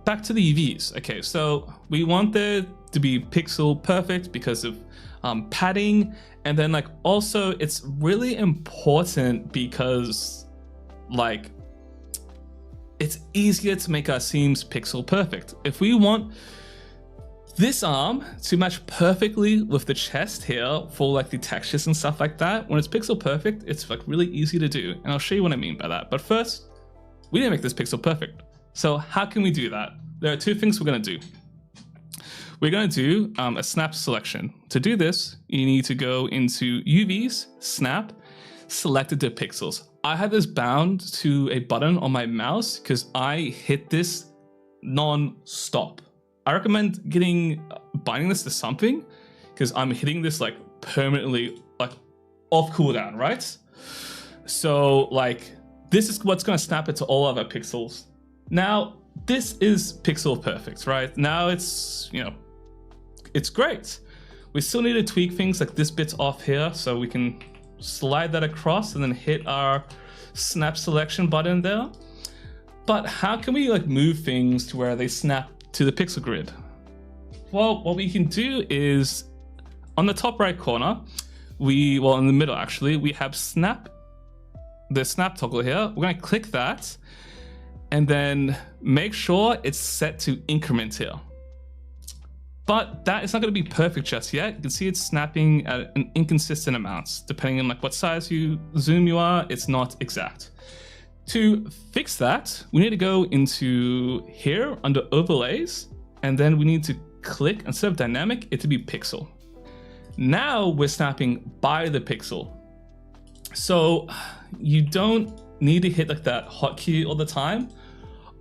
back to the UVs. Okay, so we want there to be pixel perfect because of padding, and then like also it's really important because like it's easier to make our seams pixel perfect. If we want this arm to match perfectly with the chest here for like the textures and stuff like that, when it's pixel perfect, it's like really easy to do. And I'll show you what I mean by that. But first, we need to make this pixel perfect. So how can we do that? There are two things we're gonna do. We're gonna do a snap selection. To do this, you need to go into UVs, snap, selected to pixels. I have this bound to a button on my mouse because I hit this non-stop. I recommend binding this to something because I'm hitting this like permanently, like off cooldown, right? So like this is what's gonna snap it to all of our pixels. Now this is pixel perfect, right? Now it's, you know, it's great. We still need to tweak things like this bit's off here, so we can slide that across and then hit our snap selection button there. But how can we like move things to where they snap to the pixel grid? Well, what we can do is on the top right corner, in the middle actually, we have the snap toggle here. We're gonna click that and then make sure it's set to increment here. But that is not gonna be perfect just yet. You can see it's snapping at an inconsistent amounts. Depending on like what size zoom you are, it's not exact. To fix that, we need to go into here under overlays, and then we need to click, instead of dynamic, it to be pixel. Now we're snapping by the pixel. So you don't need to hit like that hotkey all the time.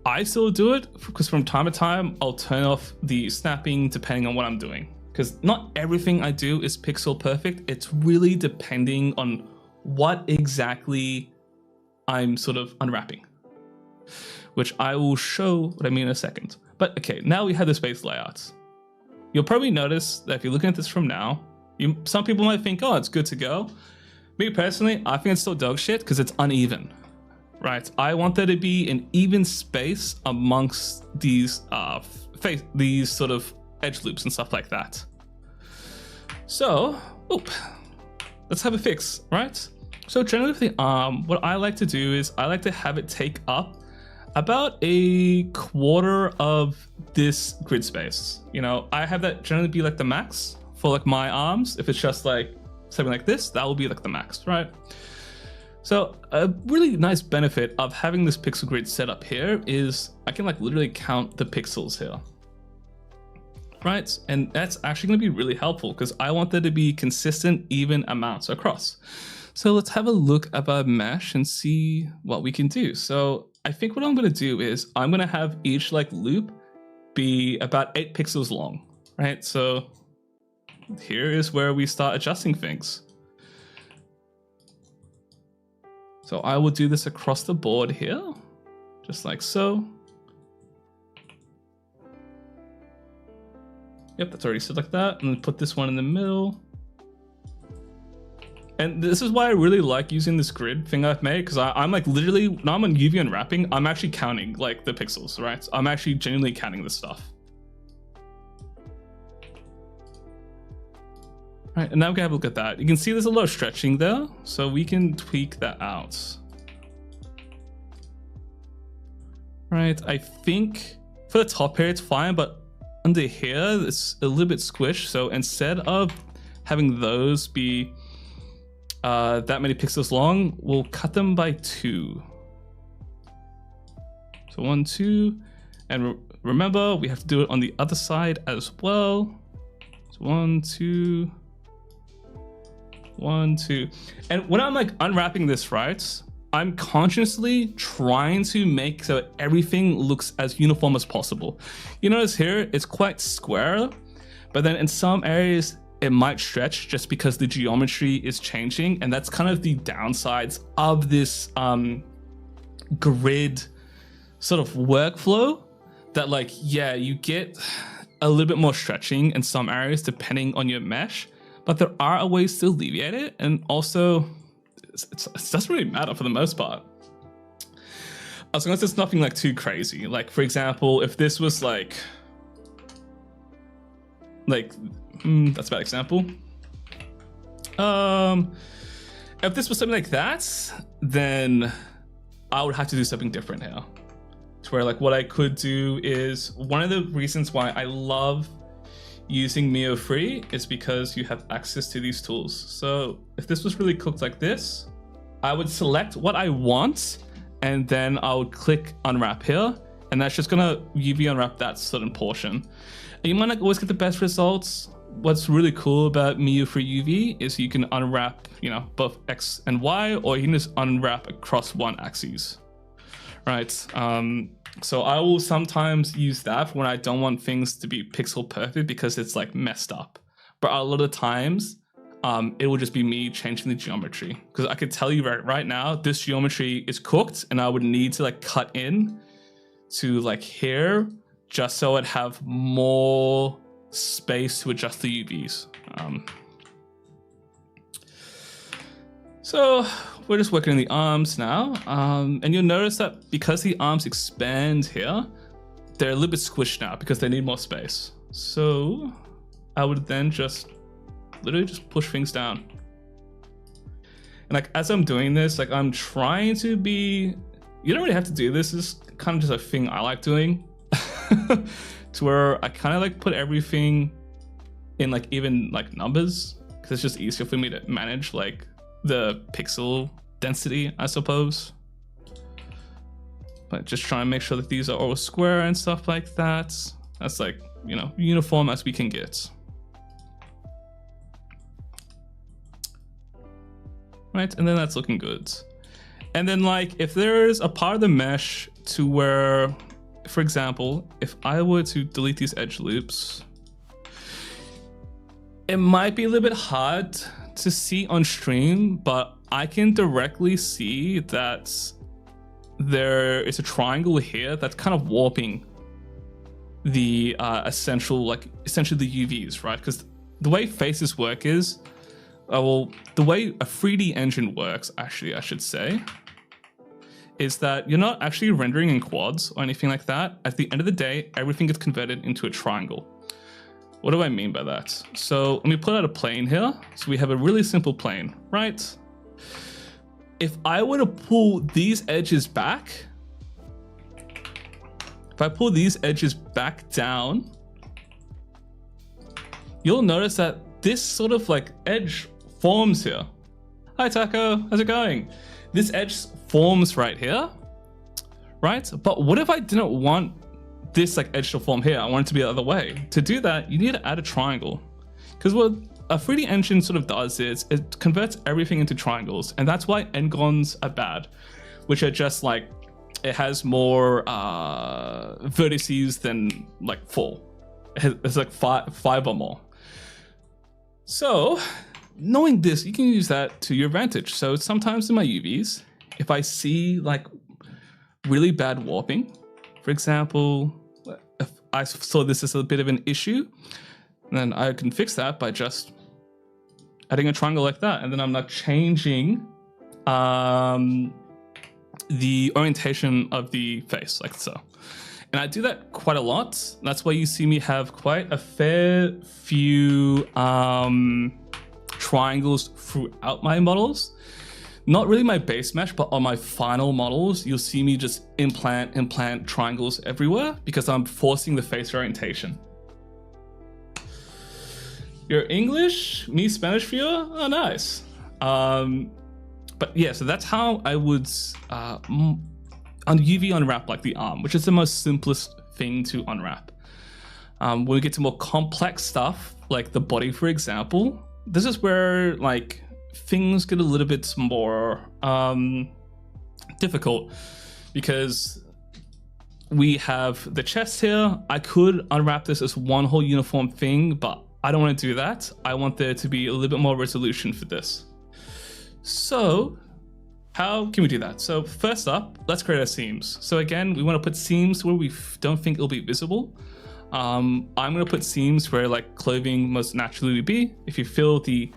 I still do it because from time to time, I'll turn off the snapping depending on what I'm doing. Because not everything I do is pixel perfect. It's really depending on what exactly I'm sort of unwrapping, which I will show what I mean in a second. But okay, now we have this base layout. You'll probably notice that if you're looking at this from now, some people might think, oh, it's good to go. Me personally, I think it's still dog shit because it's uneven, right? I want there to be an even space amongst these these sort of edge loops and stuff like that. So, let's have a fix, right? So generally with the arm, what I like to do is I like to have it take up about a quarter of this grid space. You know, I have that generally be like the max for like my arms. If it's just like something like this, that will be like the max, right? So a really nice benefit of having this pixel grid set up here is I can like literally count the pixels here, right? And that's actually gonna be really helpful because I want there to be consistent, even amounts across. So let's have a look at our mesh and see what we can do. So I think what I'm gonna do is I'm gonna have each like loop be about 8 pixels long, right? So here is where we start adjusting things. So I will do this across the board here, just like so. Yep, that's already set like that. And then put this one in the middle. And this is why I really like using this grid thing I've made, because I'm like literally, now I'm on UV unwrapping, I'm actually counting like the pixels, right? I'm actually genuinely counting this stuff. Right, and now we can have a look at that. You can see there's a lot of stretching there, so we can tweak that out. Right, I think for the top here it's fine, but under here it's a little bit squished. So instead of having those be that many pixels long, we'll cut them by 2. So 1, 2, and remember we have to do it on the other side as well. So 1, 2. 1, 2. And when I'm like unwrapping this, right, I'm consciously trying to make so everything looks as uniform as possible. You notice here, it's quite square, but then in some areas, it might stretch just because the geometry is changing. And that's kind of the downsides of this grid sort of workflow that like, yeah, you get a little bit more stretching in some areas depending on your mesh. But there are ways to alleviate it, and also it doesn't really matter for the most part. As long as it's nothing like too crazy. Like for example, if this was like that's a bad example. If this was something like that, then I would have to do something different here. To where like what I could do is, one of the reasons why I love using Mio Free is because you have access to these tools. So if this was really cooked like this, I would select what I want and then I would click unwrap here, and that's just gonna UV unwrap that certain portion. And you might not always get the best results. What's really cool about Mio Free UV is you can unwrap, you know, both X and Y, or you can just unwrap across one axis, right? So I will sometimes use that when I don't want things to be pixel perfect because it's like messed up. But a lot of times, it will just be me changing the geometry, because I could tell you right now, this geometry is cooked and I would need to like cut in to like here just so I'd have more space to adjust the UVs. So we're just working on the arms now, and you'll notice that because the arms expand here, they're a little bit squished now because they need more space. So I would then just literally just push things down. And like as I'm doing this, like I'm trying to be, you don't really have to do this, it's kind of just a thing I like doing. To where I kind of like put everything in like even like numbers, because it's just easier for me to manage like the pixel density, I suppose. But just try and make sure that these are all square and stuff like that. That's like, you know, uniform as we can get. Right, and then that's looking good. And then like if there's a part of the mesh to where, for example, if I were to delete these edge loops, it might be a little bit hard to see on stream, but I can directly see that there is a triangle here that's kind of warping the essentially the UVs, right? Because the way faces work is, well, the way a 3D engine works, actually, I should say, is that you're not actually rendering in quads or anything like that. At the end of the day, everything gets converted into a triangle. What do I mean by that? So let me put out a plane here. So we have a really simple plane, right? If I were to pull these edges back, if I pull these edges back down, you'll notice that this sort of like edge forms here. Hi Taco, how's it going? This edge forms right here, right? But what if I didn't want this like edge to form here? I want it to be the other way. To do that, you need to add a triangle. Because what a 3D engine sort of does is it converts everything into triangles. And that's why n-gons are bad, which are just like, it has more vertices than like 4. It's like five or more. So knowing this, you can use that to your advantage. So sometimes in my UVs, if I see like really bad warping, for example, if I saw this as a bit of an issue, then I can fix that by just adding a triangle like that. And then I'm not changing the orientation of the face like so. And I do that quite a lot. That's why you see me have quite a fair few triangles throughout my models. Not really my base mesh, but on my final models, you'll see me just implant triangles everywhere because I'm forcing the face orientation. You're English, me Spanish viewer? Oh, nice. But yeah, so that's how I would UV unwrap like the arm, which is the most simplest thing to unwrap. When we get to more complex stuff, like the body, for example, this is where like things get a little bit more difficult because we have the chest here. I could unwrap this as one whole uniform thing, but I don't want to do that. I want there to be a little bit more resolution for this. So how can we do that? So first up, let's create our seams. So again, we want to put seams where we don't think it'll be visible. I'm going to put seams where like clothing most naturally would be. If you feel the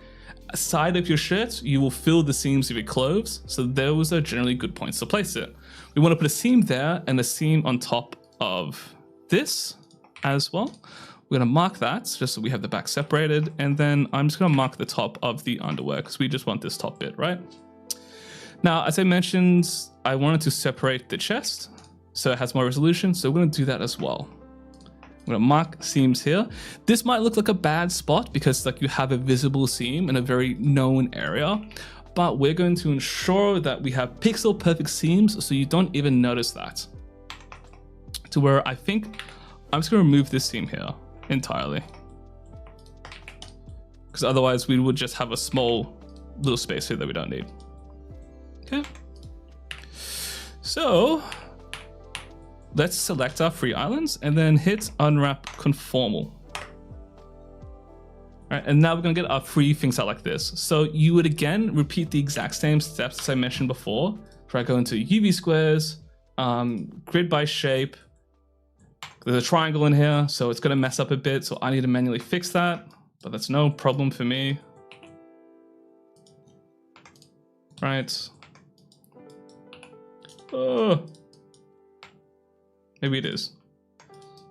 side of your shirt, you will fill the seams with your clothes. So those are generally good points to place it. We want to put a seam there and a seam on top of this as well. We're going to mark that just so we have the back separated. And then I'm just going to mark the top of the underwear because we just want this top bit, right? Now, as I mentioned, I wanted to separate the chest so it has more resolution. So we're going to do that as well. I'm going to mark seams here. This might look like a bad spot because like you have a visible seam in a very known area, but we're going to ensure that we have pixel perfect seams so you don't even notice that. To where I think I'm just going to remove this seam here entirely, because otherwise we would just have a small little space here that we don't need. Okay, so let's select our free islands and then hit unwrap conformal. All right, and now we're gonna get our free things out like this. So you would again repeat the exact same steps as I mentioned before. Try go into UV squares, grid by shape. There's a triangle in here, so it's gonna mess up a bit, so I need to manually fix that, but that's no problem for me. Right. Oh. Maybe it is.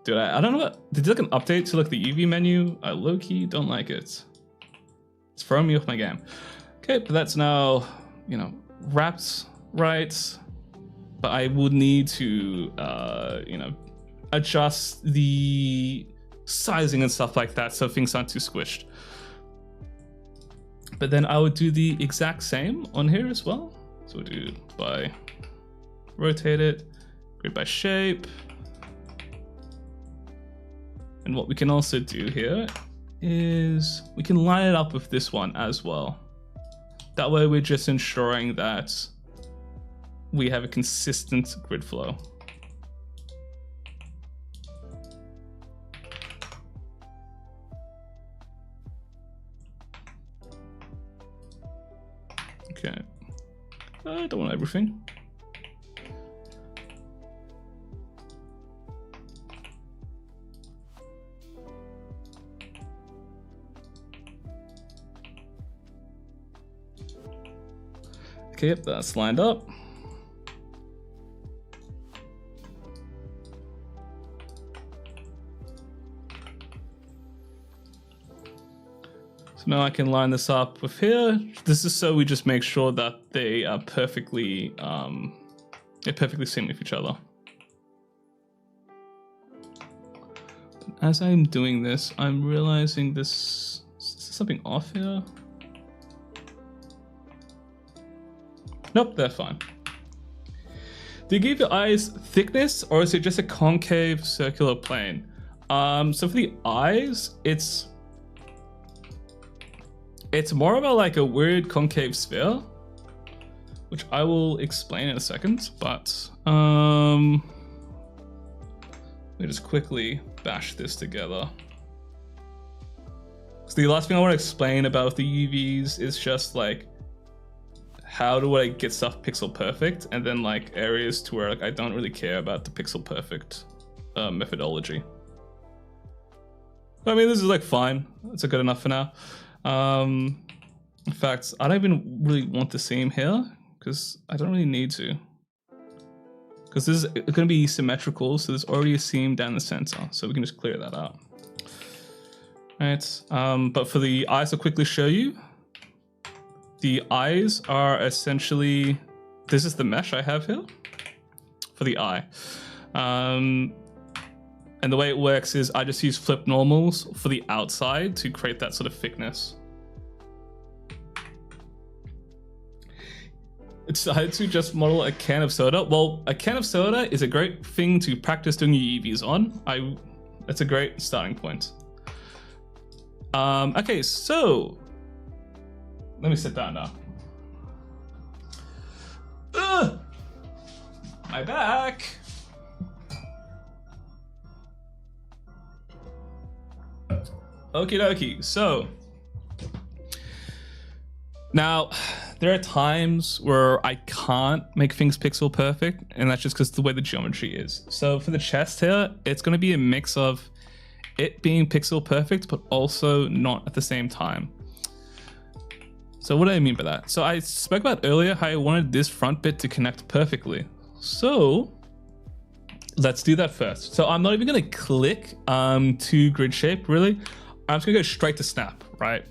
Dude, I don't know what, did you like an update to like the UV menu? I low-key don't like it. It's throwing me off my game. Okay, but that's now, you know, wrapped right, but I would need to, you know, adjust the sizing and stuff like that so things aren't too squished. But then I would do the exact same on here as well. So we'll do by rotate it, grid by shape. And what we can also do here is we can line it up with this one as well. That way we're just ensuring that we have a consistent grid flow. Okay, I don't want everything. Okay, that's lined up. So now I can line this up with here. This is so we just make sure that they are perfectly, they perfectly sync with each other. As I'm doing this, I'm realizing is something off here. Nope, they're fine. Do you give your eyes thickness or is it just a concave circular plane? So for the eyes, it's more about like a weird concave sphere, which I will explain in a second, but let me just quickly bash this together. So the last thing I want to explain about the UVs is just like how do I get stuff pixel perfect, and then like areas to where like I don't really care about the pixel perfect methodology. I mean, this is like fine. It's good enough for now. In fact, I don't even really want the seam here because I don't really need to. Because this is going to be symmetrical, so there's already a seam down the center, so we can just clear that out. Right, but for the eyes, I'll quickly show you. The eyes are essentially, this is the mesh I have here for the eye. And the way it works is I just use flip normals for the outside to create that sort of thickness. It's decided to just model a can of soda. Well, a can of soda is a great thing to practice doing your UVs on. That's a great starting point. Okay, so let me sit down now. Ugh! My back. Okie dokie. So now there are times where I can't make things pixel perfect, and that's just because the way the geometry is. So for the chest here, it's going to be a mix of it being pixel perfect, but also not at the same time. So what do I mean by that? So I spoke about earlier how I wanted this front bit to connect perfectly. So let's do that first. So I'm not even gonna click to grid shape, really. I'm just gonna go straight to snap, right?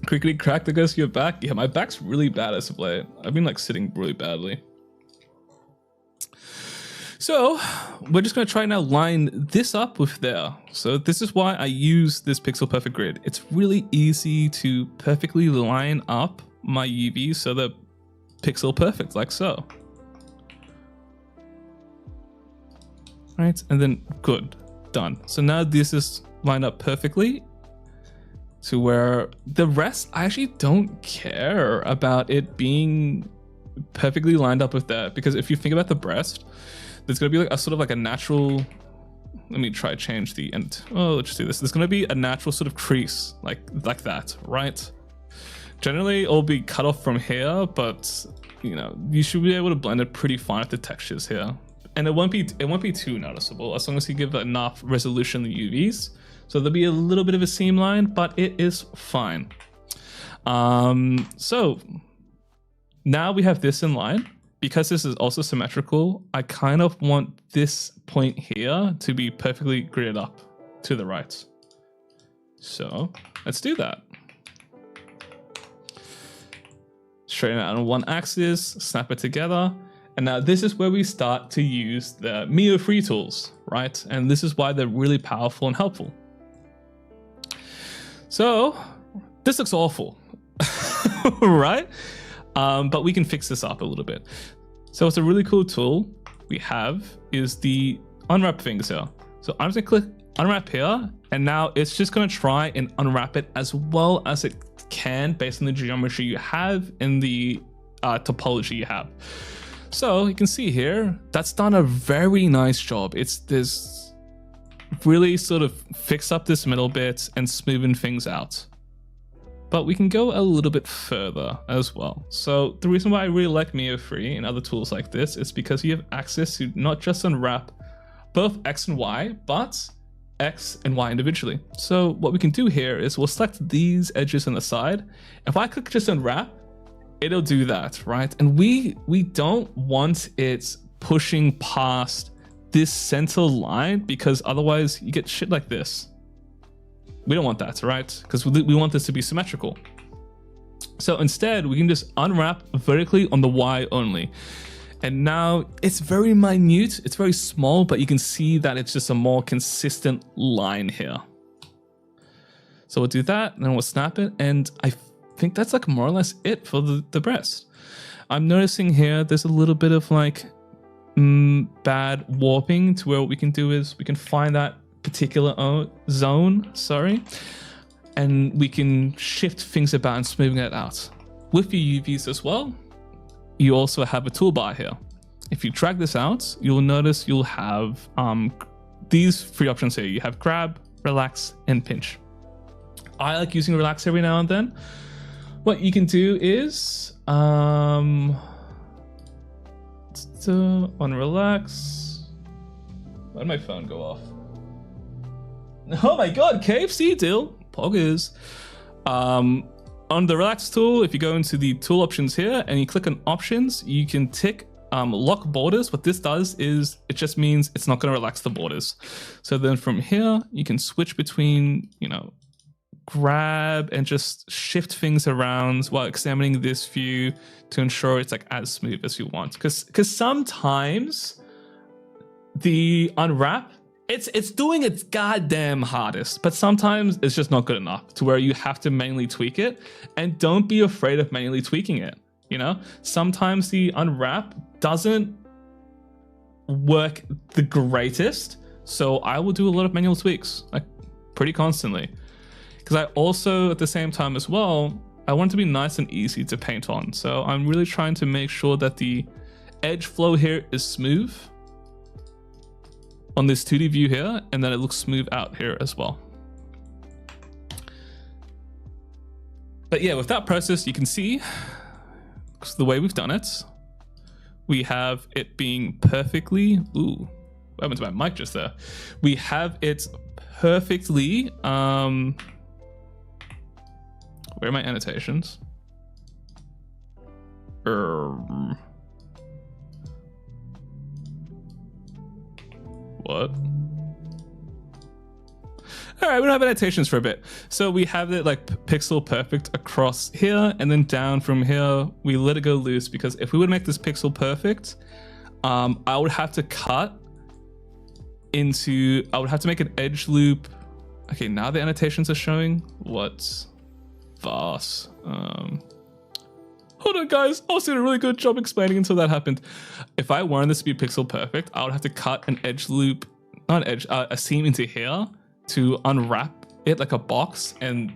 Crickety crack that goes to your back. Yeah, my back's really bad as of late. I've been like sitting really badly. So we're just going to try now line this up with there. So this is why I use this pixel perfect grid. It's really easy to perfectly line up my UVs so they're pixel perfect, like so. Right, and then good, done. So now this is lined up perfectly to where the rest, I actually don't care about it being perfectly lined up with that, because if you think about the breast, there's gonna be like a sort of like a natural, let me try change the end. Oh, let's just do this. There's gonna be a natural sort of crease like that, right? Generally it'll be cut off from here, but you know, you should be able to blend it pretty fine with the textures here. And it won't be too noticeable as long as you give enough resolution in the UVs. So there'll be a little bit of a seam line, but it is fine. So now we have this in line. Because this is also symmetrical, I kind of want this point here to be perfectly gridded up to the right. So let's do that. Straighten it out on one axis, snap it together. And now this is where we start to use the Mio Free tools, right? And this is why they're really powerful and helpful. So this looks awful, right? But we can fix this up a little bit. So it's a really cool tool we have is the unwrap things here. So I'm just gonna click unwrap here, and now it's just gonna try and unwrap it as well as it can based on the geometry you have and the topology you have. So you can see here, that's done a very nice job. It's this really sort of fix up this middle bit and smoothen things out. But we can go a little bit further as well. So the reason why I really like Mio Free and other tools like this is because you have access to not just unwrap both X and Y, but X and Y individually. So what we can do here is we'll select these edges on the side. If I click just unwrap, it'll do that, right? And we don't want it pushing past this center line because otherwise you get shit like this. We don't want that, right? Because we want this to be symmetrical. So instead, we can just unwrap vertically on the Y only. And now it's very minute, it's very small, but you can see that it's just a more consistent line here. So we'll do that, and then we'll snap it. And I think that's like more or less it for the breast. I'm noticing here, there's a little bit of like bad warping to where what we can do is we can find that particular zone, and we can shift things about and smoothing it out. With your UVs as well, you also have a toolbar here. If you drag this out, you'll notice you'll have these three options here. You have grab, relax, and pinch. I like using relax every now and then. What you can do is on relax. Why did my phone go off? Oh my god, KFC deal. Poggers. On the relax tool, if you go into the tool options here and you click on options, you can tick lock borders. What this does is it just means it's not going to relax the borders. So then from here, you can switch between, you know, grab and just shift things around while examining this view to ensure it's like as smooth as you want. Because sometimes the unwrap, it's doing its goddamn hardest, but sometimes it's just not good enough to where you have to manually tweak it. And don't be afraid of manually tweaking it. You know, sometimes the unwrap doesn't work the greatest. So I will do a lot of manual tweaks, like pretty constantly. Because I also, at the same time as well, I want it to be nice and easy to paint on. So I'm really trying to make sure that the edge flow here is smooth on this 2D view here, and then it looks smooth out here as well. But yeah, with that process, you can see the way we've done it. We have it being perfectly, ooh, what happened to my mic just there? We have it perfectly Where are my annotations? What? All right, we don't have annotations for a bit. So we have it like pixel perfect across here, and then down from here, we let it go loose, because if we would make this pixel perfect, I would have to cut into, I would have to make an edge loop. Okay, now the annotations are showing. What's Vars? Hold on, guys. I was doing a really good job explaining until that happened. If I wanted this to be pixel perfect, I would have to cut an edge loop, not an edge, a seam into here to unwrap it like a box, and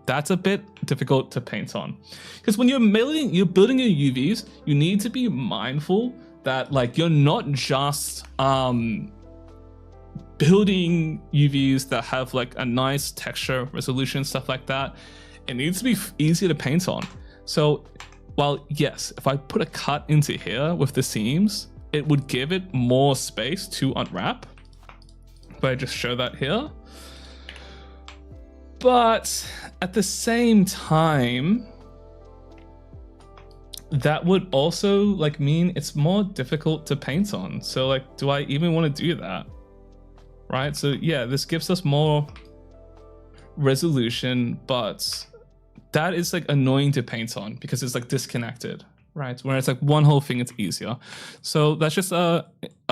that's a bit difficult to paint on. Because when you're building your UVs, you need to be mindful that like you're not just building UVs that have like a nice texture, resolution, stuff like that. It needs to be easier to paint on. So while yes, if I put a cut into here with the seams, it would give it more space to unwrap. If I just show that here. But at the same time, that would also like mean it's more difficult to paint on. So like, do I even want to do that? Right? So yeah, this gives us more resolution, but that is like annoying to paint on because it's like disconnected, right? Where it's like one whole thing, it's easier. So that's just a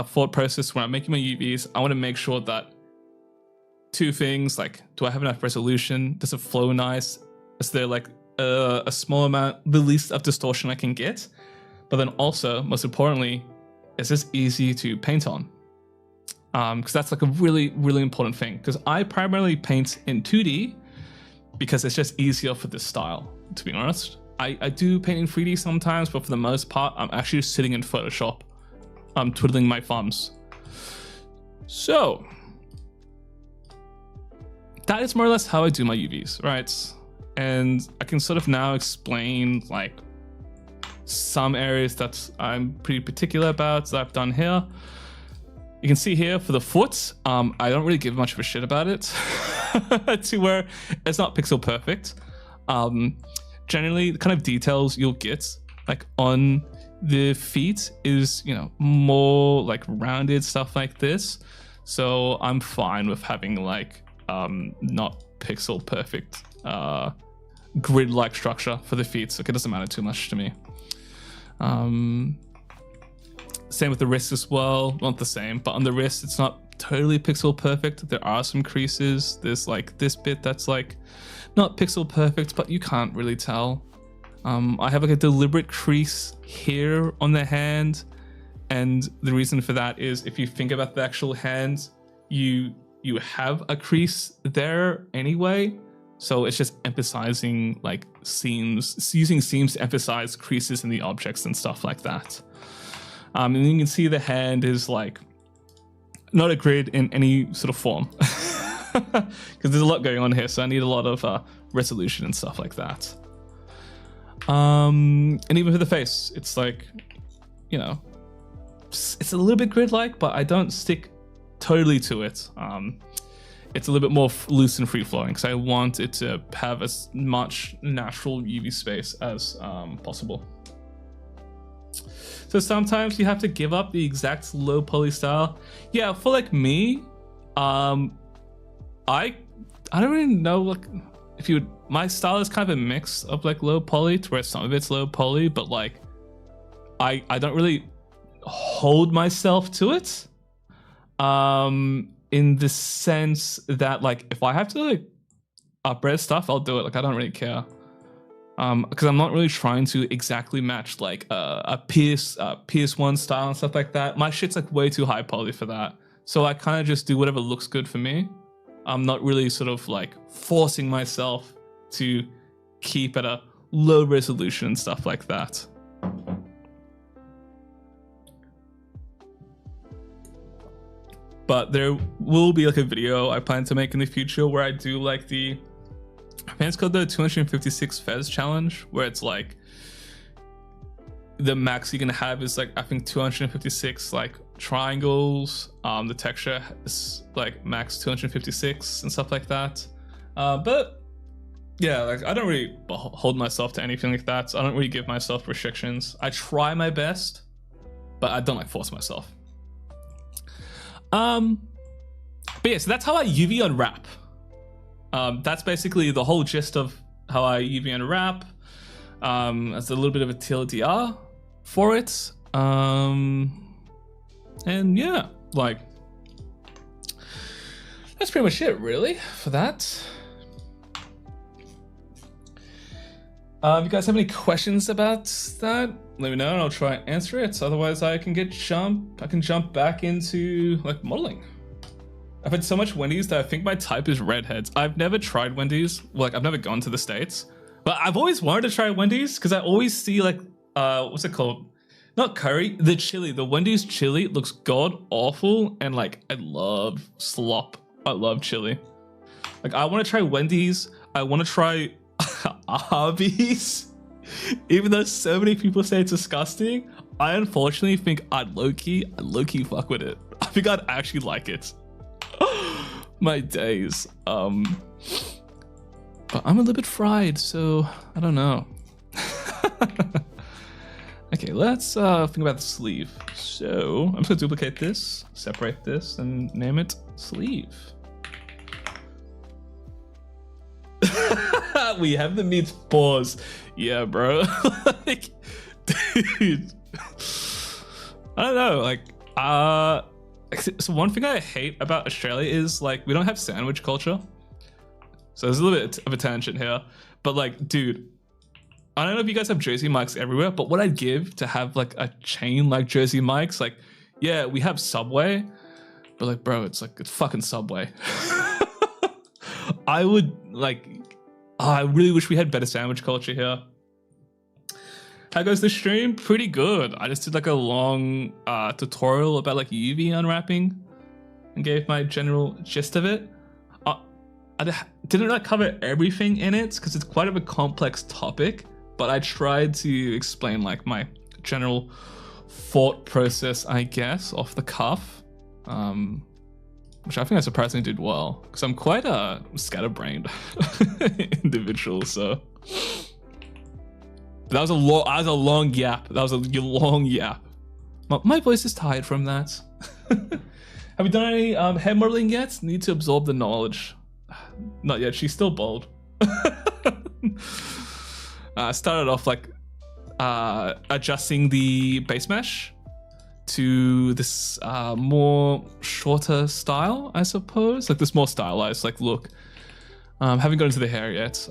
thought process when I'm making my UVs. I want to make sure that two things, like, do I have enough resolution? Does it flow nice? Is there like a small amount, the least of distortion I can get? But then also, most importantly, is this easy to paint on? Because that's like a really, really important thing. Because I primarily paint in 2D because it's just easier for this style, to be honest. I do paint in 3D sometimes, but for the most part, I'm actually just sitting in Photoshop. I'm twiddling my thumbs. So that is more or less how I do my UVs, right? And I can sort of now explain like some areas that I'm pretty particular about that I've done here. You can see here for the foot, I don't really give much of a shit about it to where it's not pixel perfect. Generally, the kind of details you'll get like on the feet is, you know, more like rounded stuff like this. So I'm fine with having like not pixel perfect grid-like structure for the feet. So it doesn't matter too much to me. Same with the wrist as well. Not the same, but on the wrist, it's not totally pixel perfect. There are some creases. There's like this bit that's like not pixel perfect, but you can't really tell. I have like a deliberate crease here on the hand. And the reason for that is if you think about the actual hand, you have a crease there anyway. So it's just emphasizing like seams, using seams to emphasize creases in the objects and stuff like that. And you can see the hand is like not a grid in any sort of form because there's a lot going on here. So I need a lot of resolution and stuff like that. And even for the face, it's like, you know, it's a little bit grid-like, but I don't stick totally to it. It's a little bit more loose and free-flowing because I want it to have as much natural UV space as possible. So sometimes you have to give up the exact low poly style. Yeah, for like me, I don't really know like if you would, my style is kind of a mix of like low poly to where some of it's low poly, but like I don't really hold myself to it. In the sense that like if I have to like upres stuff, I'll do it. Like I don't really care. Because I'm not really trying to exactly match like a PS1 style and stuff like that. My shit's like way too high poly for that. So I kind of just do whatever looks good for me. I'm not really sort of like forcing myself to keep at a low resolution and stuff like that. But there will be like a video I plan to make in the future where I do like the, I think it's called the 256 Fez challenge, where it's like the max you can have is like I think 256 like triangles. The texture is like max 256 and stuff like that. But Yeah, like I don't really hold myself to anything like that. So I don't really give myself restrictions. I try my best, but I don't like force myself. But yeah, so that's how I UV unwrap. That's basically the whole gist of how I UV unwrap. That's a little bit of a TLDR for it. And yeah, like that's pretty much it, really, for that. If you guys have any questions about that, let me know and I'll try and answer it. Otherwise, I can jump back into like modeling. I've had so much Wendy's that I think my type is redheads. I've never tried Wendy's. Like I've never gone to the States, but I've always wanted to try Wendy's because I always see like, what's it called? Not curry, the chili. The Wendy's chili looks god awful, and like I love slop. I love chili. Like I want to try Wendy's. I want to try Arby's. Even though so many people say it's disgusting, I unfortunately think I'd low-key fuck with it. I think I'd actually like it. My days. But I'm a little bit fried, so I don't know. Okay, let's think about the sleeve. So I'm just gonna duplicate this, separate this, and name it sleeve. We have the meat pause. Yeah, bro. Like, dude. I don't know, like, so one thing I hate about Australia is like we don't have sandwich culture. So there's a little bit of a tangent here, but like, dude, I don't know if you guys have Jersey Mike's everywhere, but what I'd give to have like a chain like Jersey Mike's, like, yeah, we have Subway, but like, bro, it's fucking Subway. I would like, I really wish we had better sandwich culture here. How goes the stream? Pretty good. I just did like a long tutorial about like UV unwrapping and gave my general gist of it. I didn't like cover everything in it because it's quite of a complex topic, but I tried to explain like my general thought process, I guess, off the cuff, which I think I surprisingly did well because I'm quite a scatterbrained individual. So that was a long gap. That was a long gap. My voice is tired from that. Have you done any hair modeling yet? Need to absorb the knowledge. Not yet. She's still bald. I started off like adjusting the base mesh to this more shorter style, I suppose. Like this more stylized like look. Haven't got into the hair yet.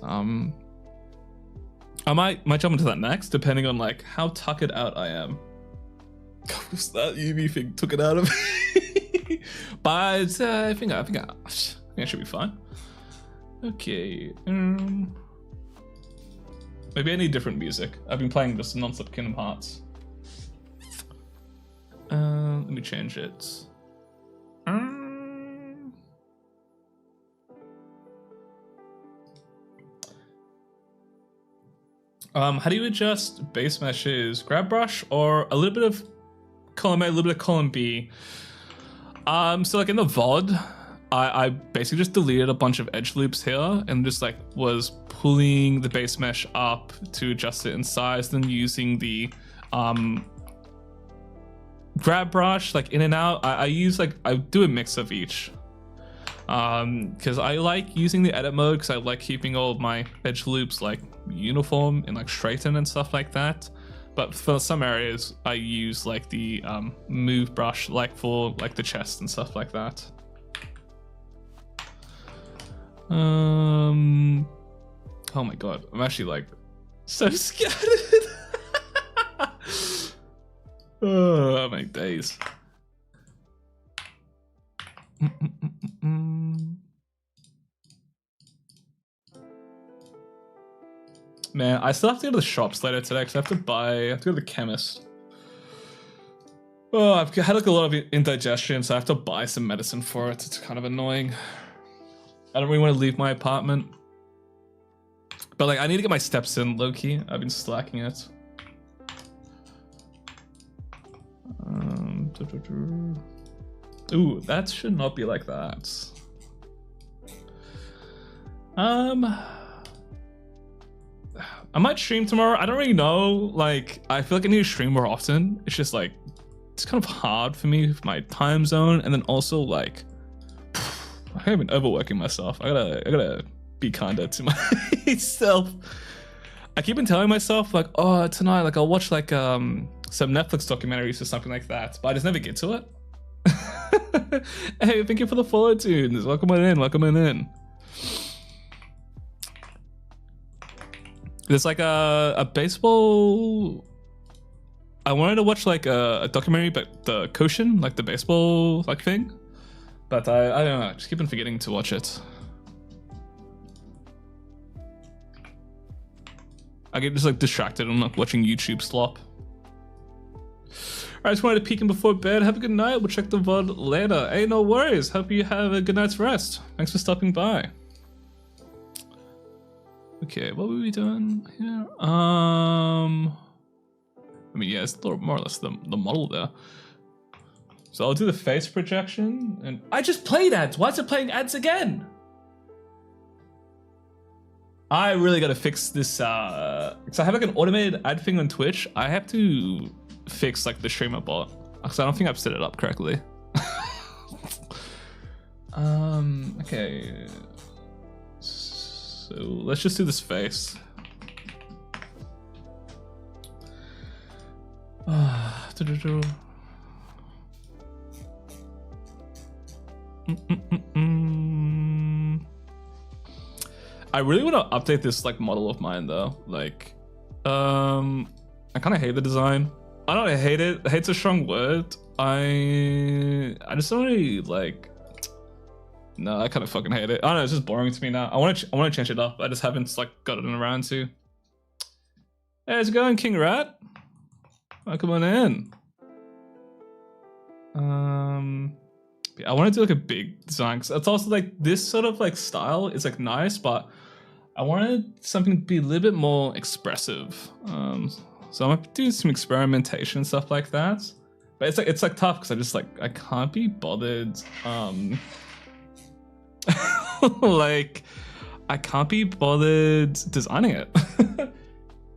I might jump into that next, depending on like how tuckered out I am. That UV thing took it out of me. But I think I should be fine. Okay. Maybe I need different music. I've been playing this non-stop Kingdom Hearts. Let me change it. How do you adjust base meshes? Grab brush or a little bit of column A, a little bit of column B? So like in the VOD, I basically just deleted a bunch of edge loops here and just like was pulling the base mesh up to adjust it in size, then using the grab brush like in and out. I do a mix of each because I like using the edit mode because I like keeping all of my edge loops like uniform and like straightened and stuff like that. But for some areas I use like the move brush like for like the chest and stuff like that. Oh my god, I'm actually like so scattered. Oh my days. Man, I still have to go to the shops later today because I have to go to the chemist. Oh, I've had like a lot of indigestion, so I have to buy some medicine for it. It's kind of annoying. I don't really want to leave my apartment. But like, I need to get my steps in, low-key. I've been slacking it. Ooh, that should not be like that. I might stream tomorrow. I don't really know. Like, I feel like I need to stream more often. It's just like, it's kind of hard for me with my time zone. And then also like, I have been overworking myself. I gotta be kinder to myself. I keep on telling myself like, oh, tonight, like I'll watch like some Netflix documentaries or something like that, but I just never get to it. Hey, thank you for the follow tunes. Welcome on in, welcome on in. There's like a baseball. I wanted to watch like a documentary, but the Koshin, like the baseball like thing. But I don't know, I just keep on forgetting to watch it. I get just like distracted. I'm like watching YouTube slop. I just wanted to peek in before bed. Have a good night. We'll check the VOD later. Hey, no worries. Hope you have a good night's rest. Thanks for stopping by. Okay, what were we doing here? I mean, yeah, it's more or less the model there. So I'll do the face projection, and I just played ads. Why is it playing ads again? I really gotta fix this, because I have like an automated ad thing on Twitch. I have to fix like the streamer bot, because I don't think I've set it up correctly. Okay. So let's just do this face. I really want to update this like model of mine though. Like, I kind of hate the design. I don't hate it. Hate's a strong word. I just don't really like. No, I kind of fucking hate it. I don't know. It's just boring to me now. I want to change it up. I just haven't like gotten around to. Hey, how's it going, King Rat? Welcome on in. Yeah, I want to do like a big design. Cause it's also like this sort of like style is like nice, but I wanted something to be a little bit more expressive. So I might do some experimentation and stuff like that. But it's like tough because I can't be bothered. Like I can't be bothered designing it.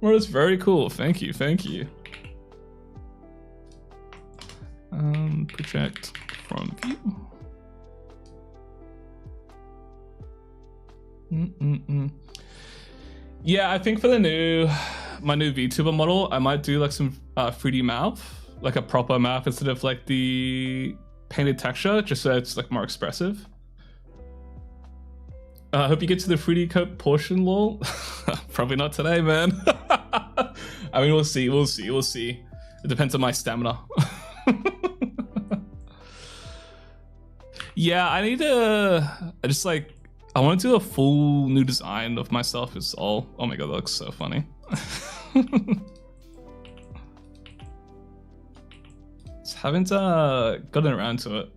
Well, it's very cool. Thank you, thank you. Project from view. Yeah, I think for my new VTuber model, I might do like some 3D mouth, like a proper mouth instead of like the painted texture, just so it's like more expressive. I hope you get to the 3D coat portion, lol. Probably not today, man. I mean, we'll see. It depends on my stamina. Yeah, I need to. I want to do a full new design of myself. Is all. Oh my god, that looks so funny. Just haven't gotten around to it.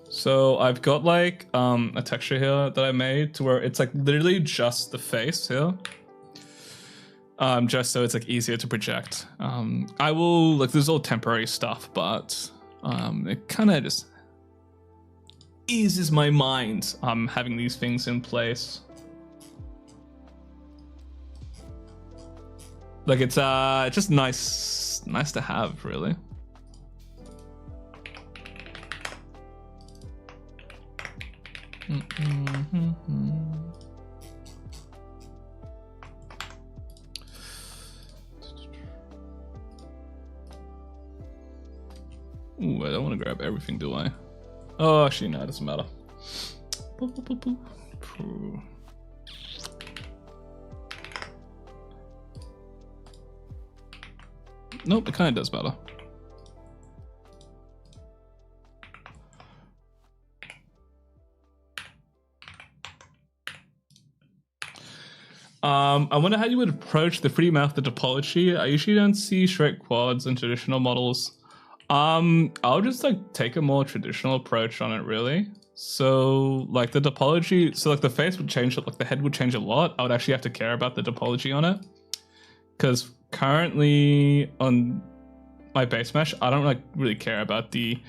So I've got like a texture here that I made to where it's like literally just the face here. Just so it's like easier to project. I will like, this is all temporary stuff, but it kind of just eases my mind having these things in place. Like it's just nice to have, really. Ooh, I don't want to grab everything, do I? Oh, actually, no, it doesn't matter. Nope, it kind of does matter. I wonder how you would approach the 3D mouth, the topology. I usually don't see straight quads in traditional models. I'll just like take a more traditional approach on it, really. So like the topology, so like the face would change, like the head would change a lot. I would actually have to care about the topology on it. Because currently on my base mesh, I don't like really care about the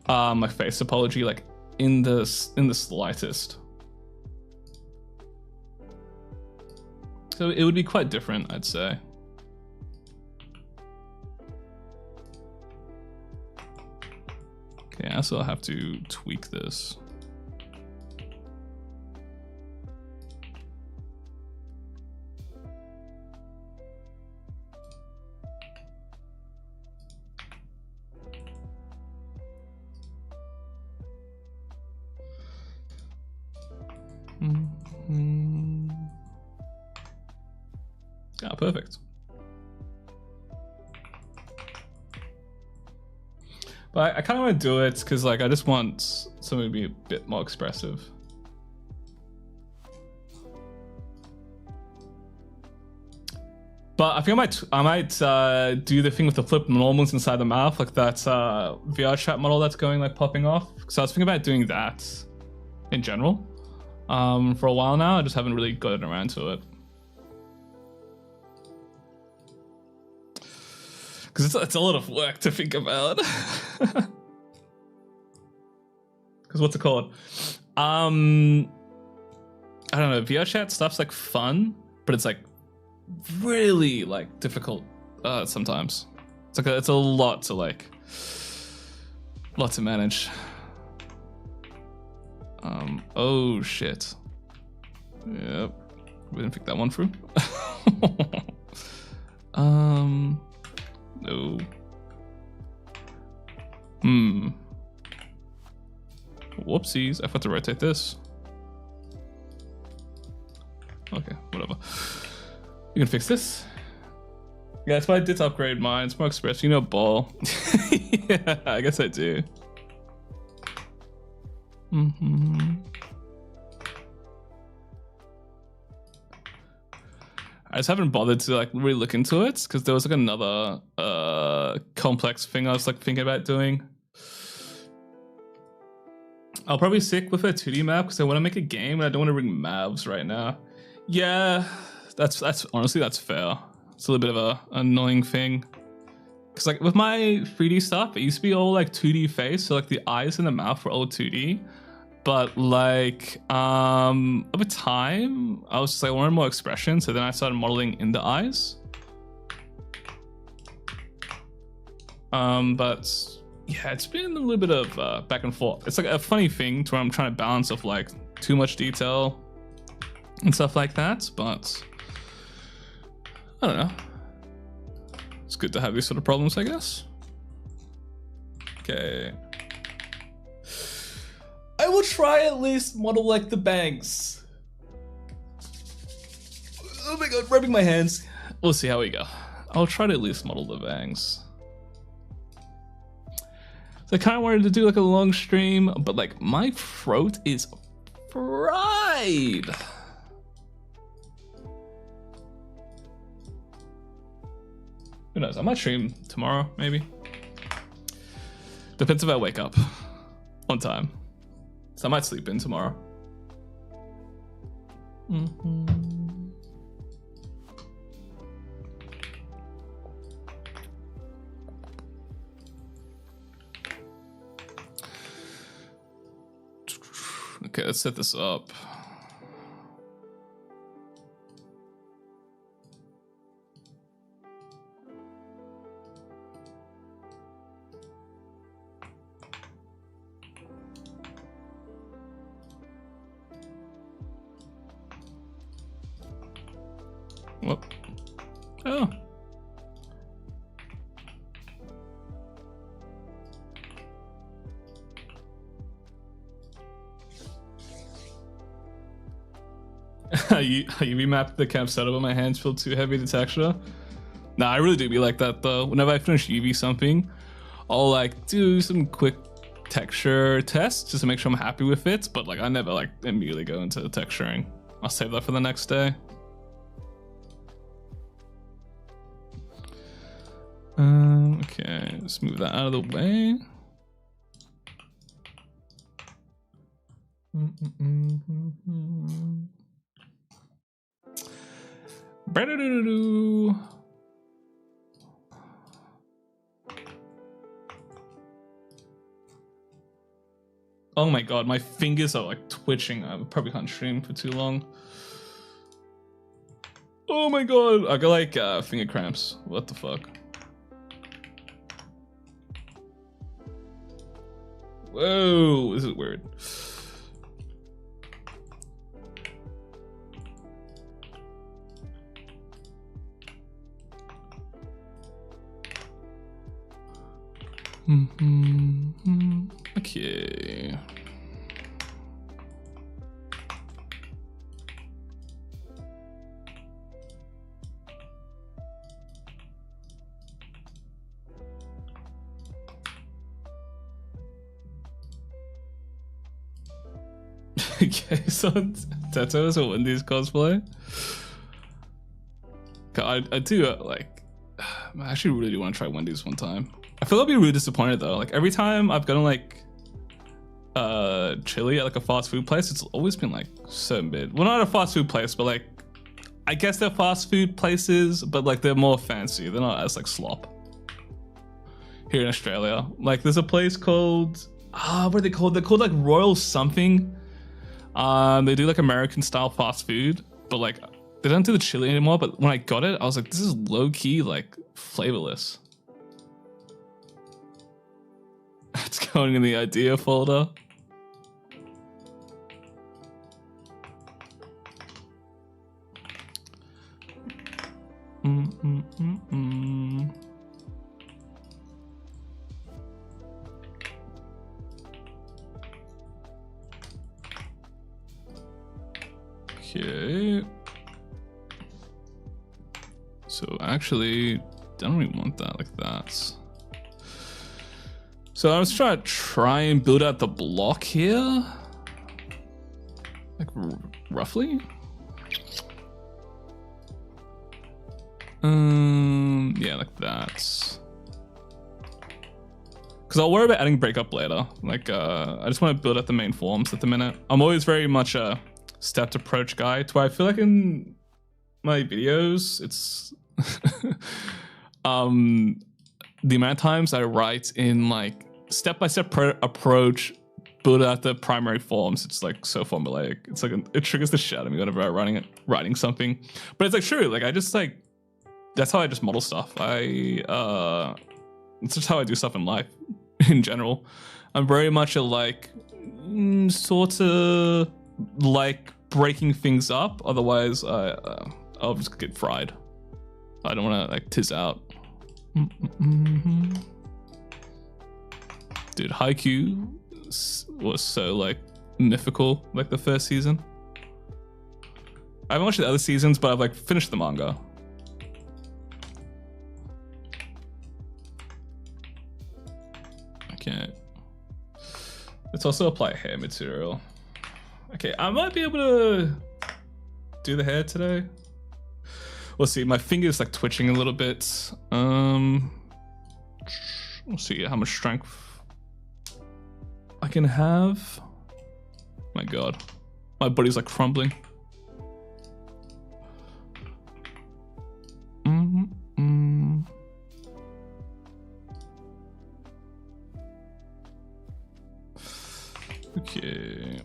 my face topology like in the slightest. So it would be quite different, I'd say. Okay, so I'll have to tweak this. Yeah, perfect. But I kind of want to do it because like I just want something to be a bit more expressive. But I think I might do the thing with the flip normals inside the mouth, like that VR chat model that's going like popping off. So I was thinking about doing that in general for a while now. I just haven't really gotten around to it. Because it's a lot of work to think about. Because what's it called? I don't know. VR chat stuff's like fun, but it's like really like difficult sometimes. It's like it's a lot to manage. Oh shit. Yep. We didn't pick that one through. No. Whoopsies, I forgot to rotate this. Okay, whatever. You can fix this. Yeah, that's why I did upgrade mine. It's more express. You know, ball. Yeah, I guess I do. I just haven't bothered to like really look into it because there was like another complex thing I was like thinking about doing. I'll probably stick with a 2D map because I want to make a game and I don't want to bring mavs right now. Yeah, that's honestly that's fair. It's a little bit of a annoying thing because like with my 3D stuff, it used to be all like 2D face, so like the eyes and the mouth were all 2D. But like over time, I was just like I wanted more expression, so then I started modeling in the eyes. But yeah, it's been a little bit of back and forth. It's like a funny thing to where I'm trying to balance of like too much detail and stuff like that, but I don't know. It's good to have these sort of problems, I guess. Okay. I will try at least model like the bangs. Oh my god, rubbing my hands. We'll see how we go. I'll try to at least model the bangs. So I kind of wanted to do like a long stream, but like my throat is fried. Who knows? I might stream tomorrow, maybe. Depends if I wake up on time. So I might sleep in tomorrow. Okay, let's set this up. Whoop. Oh. you remapped the camp setup, but my hands feel too heavy to texture. Nah, I really do be like that though. Whenever I finish UV something, I'll like do some quick texture tests just to make sure I'm happy with it. But like I never like immediately go into texturing. I'll save that for the next day. Okay, let's move that out of the way. Oh my god, my fingers are like twitching. I probably can't stream for too long. Oh my god, I got like finger cramps. What the fuck? Whoa, this is weird. Okay. Okay, so Teto is a Wendy's cosplay. I do like. I actually really do want to try Wendy's one time. I feel I'll be really disappointed though. Like every time I've gotten like chili at like a fast food place, it's always been like so mid. Well, not a fast food place, but like I guess they're fast food places, but like they're more fancy. They're not as like slop. Here in Australia, like there's a place called what are they called? They're called like Royal something. They do like American style fast food, but like they don't do the chili anymore. But when I got it, I was like, this is low key like flavorless. It's going in the idea folder. Okay. So actually, I don't really want that like that. So I was trying to and build out the block here, like roughly. Yeah, like that. Because I'll worry about adding breakup later. Like, I just want to build out the main forms at the minute. I'm always very much a stepped approach guy, to where I feel like in my videos, it's the amount of times I write in like step-by-step approach, build out the primary forms. It's like so formulaic. It's like it triggers the shit out of me whenever I'm writing something. But it's like true. Like I just like that's how I just model stuff. It's just how I do stuff in life in general. I'm very much a like sort of like breaking things up. Otherwise, I'll just get fried. I don't want to like tiz out. Dude, Haikyuu was so like mythical, like the first season. I haven't watched the other seasons, but I've like finished the manga. Okay. Let's also apply hair material. Okay, I might be able to do the hair today. We'll see. My finger's like twitching a little bit. We'll see how much strength I can have. My god, my body's like crumbling. Okay.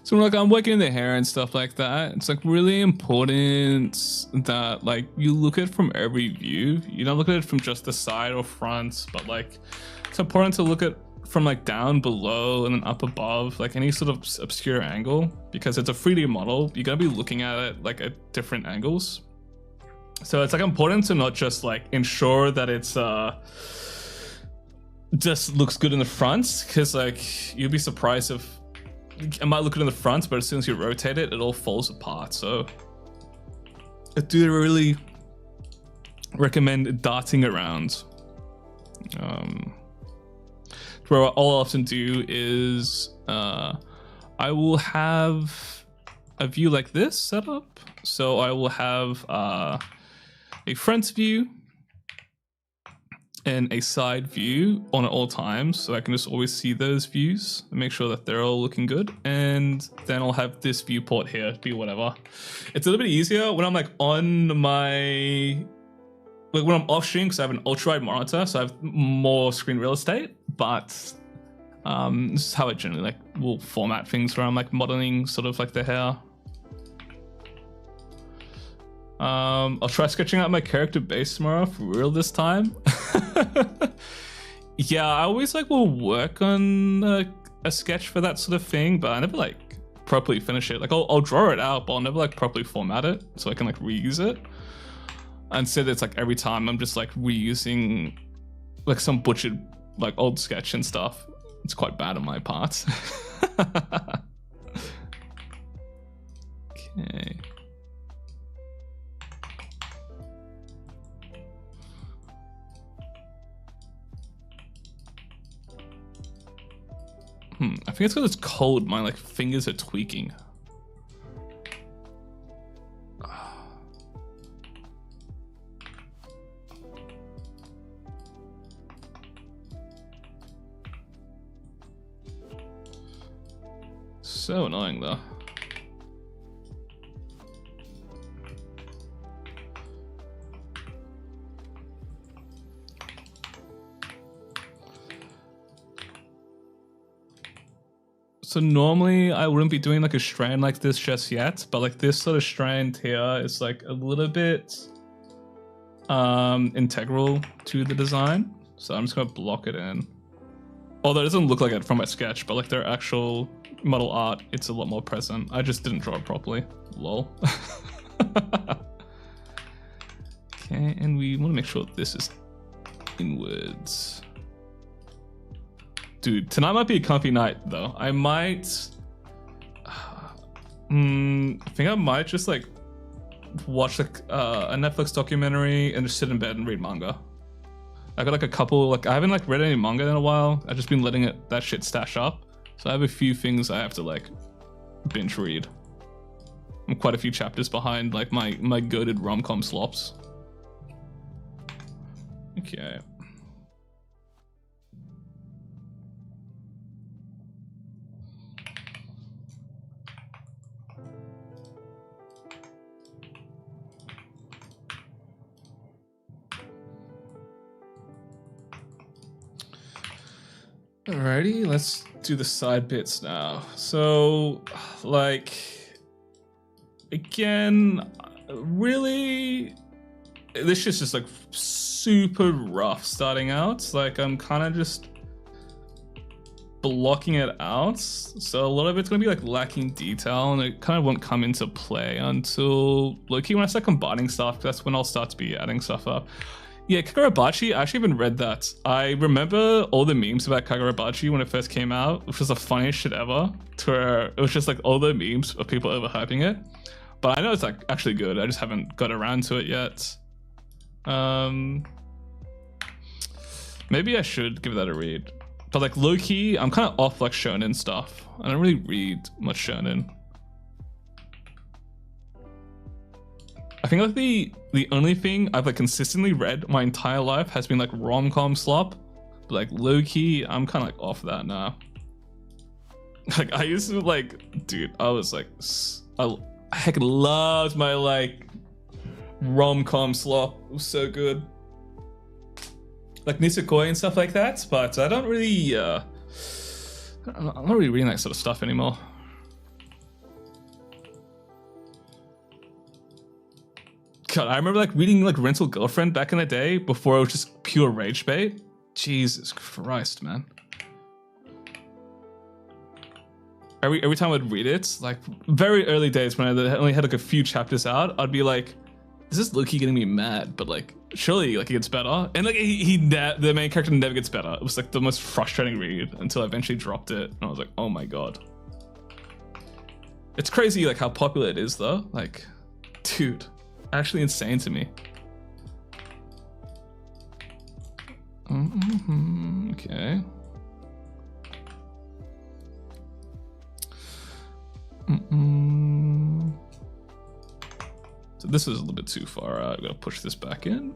So like I'm working in the hair and stuff like that. It's like really important that like you look at it from every view. You don't look at it from just the side or front, but like it's important to look at from like down below and then up above, like any sort of obscure angle, because it's a 3D model. You're gonna be looking at it like at different angles. So it's like important to not just like ensure that it's just looks good in the front, because like you'll be surprised if I might look good in the front, but as soon as you rotate it, it all falls apart. So I do really recommend darting around. What I'll often do is I will have a view like this set up. So I will have a front view and a side view on at all times, so I can just always see those views and make sure that they're all looking good. And then I'll have this viewport here be whatever. It's a little bit easier when I'm like on my, like when I'm off stream, because I have an ultra wide monitor, so I have more screen real estate. But this is how I generally like will format things where I'm like modeling sort of like the hair. I'll try sketching out my character base tomorrow for real this time. Yeah, I always like will work on a sketch for that sort of thing, but I never like properly finish it. Like I'll draw it out, but I'll never like properly format it so I can like reuse it. Instead, it's like every time I'm just like reusing like some butchered like old sketch and stuff. It's quite bad on my part. Okay. I think it's because it's cold. My like fingers are tweaking. So annoying though. So normally I wouldn't be doing like a strand like this just yet, but like this sort of strand here is like a little bit integral to the design. So I'm just gonna block it in. Although it doesn't look like it from my sketch, but like their actual model art, it's a lot more present. I just didn't draw it properly. Lol. Okay, and we want to make sure this is inwards. Dude, tonight might be a comfy night though. I might, I think I might just like watch like a Netflix documentary and just sit in bed and read manga. I got like a couple, like I haven't like read any manga in a while. I've just been letting that shit stash up. So I have a few things I have to like binge read. I'm quite a few chapters behind like my goated rom-com slops. Okay. Alrighty, let's do the side bits now. So, like, again, really, this is just like super rough starting out. Like, I'm kind of just blocking it out. So a lot of it's gonna be like lacking detail, and it kind of won't come into play until low-key when I start combining stuff. That's when I'll start to be adding stuff up. Yeah, Kagurabachi, I actually haven't read that. I remember all the memes about Kagurabachi when it first came out, which was the funniest shit ever, to where it was just like all the memes of people overhyping it. But I know it's like actually good, I just haven't got around to it yet. Maybe I should give that a read. But like low-key, I'm kind of off like shonen stuff. I don't really read much shonen. I think like the only thing I've like consistently read my entire life has been like rom-com slop, but like low-key, I'm kind of like off that now. Like I used to like, dude, I was like, I heck loved my like rom-com slop. It was so good. Like Nisekoi and stuff like that, but I don't really, I'm not really reading that sort of stuff anymore. God, I remember like reading like Rental Girlfriend back in the day before it was just pure rage bait. Jesus Christ, man. Every time I'd read it, like very early days when I only had like a few chapters out, I'd be like, this is low-key getting me mad, but like surely like it gets better. And like the main character never gets better. It was like the most frustrating read until I eventually dropped it, and I was like, oh my god. It's crazy like how popular it is though. Like, dude, actually insane to me. Okay. So this is a little bit too far out. I'm gonna push this back in.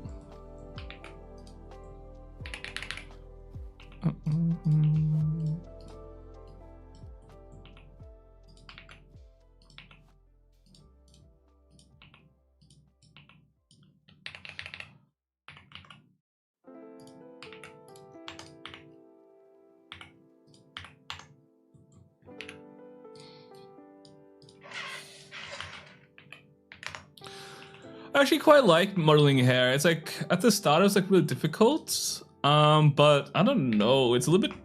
I actually quite like modeling hair. It's like at the start it was like really difficult, but I don't know. It's a little bit,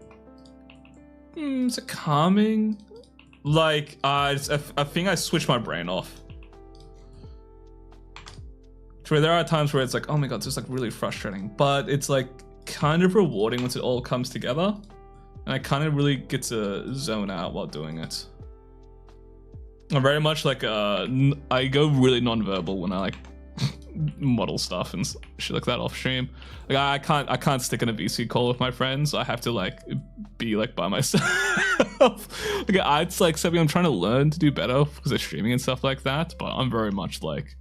it's like calming. Like I think I switch my brain off. Where there are times where it's like, oh my god, this is like really frustrating, but it's like kind of rewarding once it all comes together, and I kind of really get to zone out while doing it. I'm very much like I go really non-verbal when I like model stuff and shit like that off stream. Like I can't stick in a VC call with my friends. I have to like be like by myself. Like it's like something I'm trying to learn to do better because of streaming and stuff like that. But I'm very much like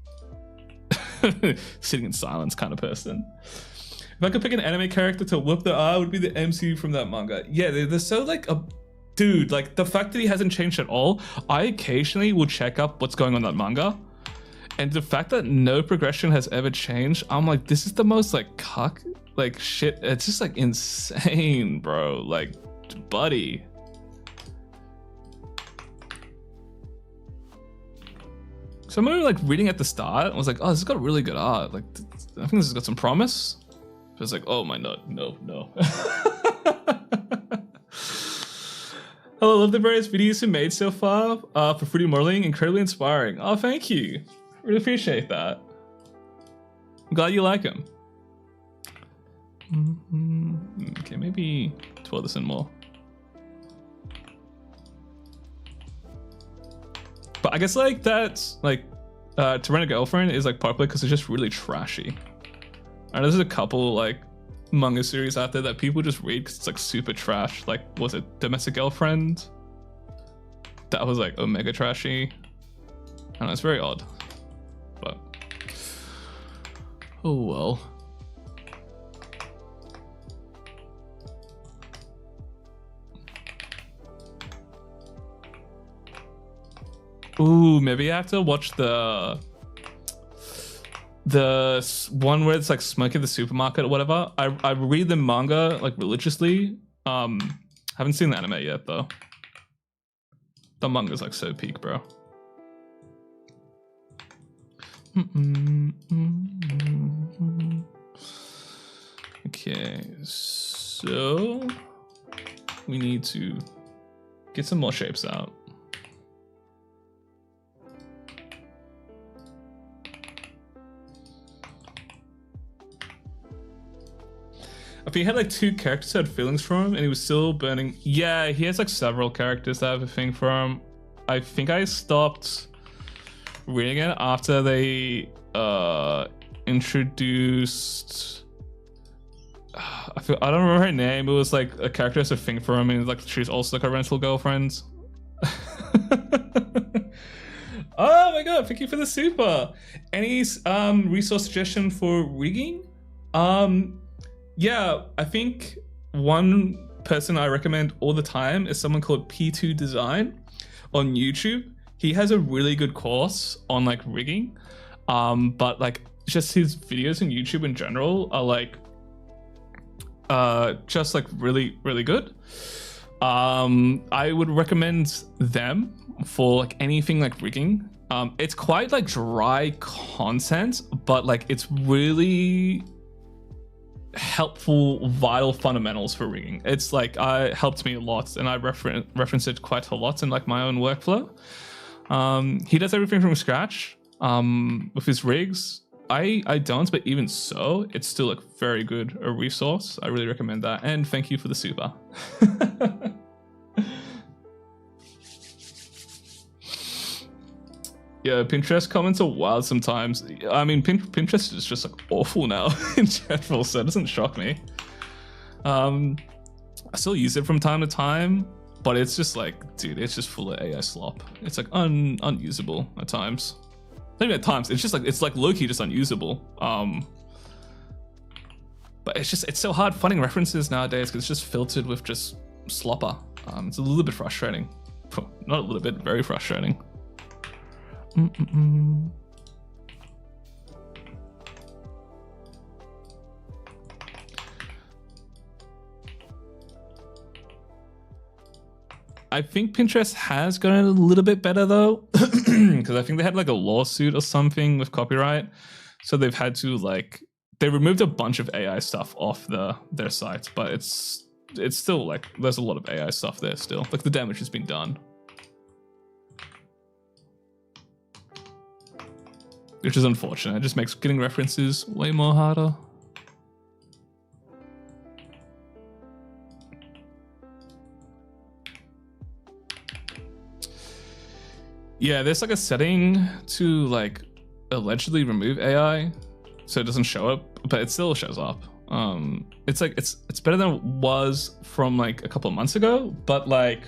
sitting in silence kind of person. If I could pick an anime character to whip the eye, it would be the MC from that manga. Yeah, they're so like a dude. Like the fact that he hasn't changed at all. I occasionally will check up what's going on in that manga. And the fact that no progression has ever changed, I'm like, this is the most like cuck, like shit. It's just like insane, bro. Like, buddy. So I remember like reading at the start, I was like, oh, this has got really good art. Like, I think this has got some promise. But it's like, oh my god, no. Hello, love the various videos you made so far for Fruity Modeling. Incredibly inspiring. Oh, thank you. Really appreciate that. I'm glad you like them. Okay, maybe twirl this in more. But I guess like that's like To Rent a Girlfriend is like popular because it's just really trashy. And there's a couple like manga series out there that people just read because it's like super trash. Like, was it Domestic Girlfriend? That was like omega trashy. I don't know, it's very odd. But oh well. Ooh, maybe I have to watch the one where it's like Smoke at the Supermarket or whatever. I read the manga like religiously. Haven't seen the anime yet though. The manga's like so peak, bro. Okay, so we need to get some more shapes out. If he had like 2 characters that had feelings for him and he was still burning. Yeah, he has like several characters that have a thing for him. I think I stopped reading it after they introduced I don't remember her name. It was like a character has a thing for him and like she's also like a rental girlfriend. Oh my god, thank you for the super. Any resource suggestion for rigging? Yeah, I think one person I recommend all the time is someone called P2 Design on YouTube. He has a really good course on like rigging, but like just his videos on YouTube in general are like just like really good. I would recommend them for like anything like rigging. It's quite like dry content, but like it's really helpful, vital fundamentals for rigging. It's like helped me a lot, and I reference it quite a lot in like my own workflow. He does everything from scratch with his rigs. I don't, but even so, it's still like very good a resource. I really recommend that, and thank you for the super. Yeah, Pinterest comments are wild sometimes. I mean, Pinterest is just like awful now in general, so it doesn't shock me. I still use it from time to time, but it's just like, dude, it's just full of AI slop. It's like unusable at times. Maybe at times it's just like it's like low-key just unusable. But it's so hard finding references nowadays because it's just filtered with just slopper. It's a little bit frustrating. Not a little bit, very frustrating. I think Pinterest has gotten a little bit better though, because I think they had like a lawsuit or something with copyright, so they've had to like they removed a bunch of AI stuff off their site, but it's still like there's a lot of AI stuff there still. Like the damage has been done, which is unfortunate. It just makes getting references way more harder. Yeah, there's like a setting to like allegedly remove AI so it doesn't show up, but it still shows up. It's like it's better than it was from like a couple of months ago, but like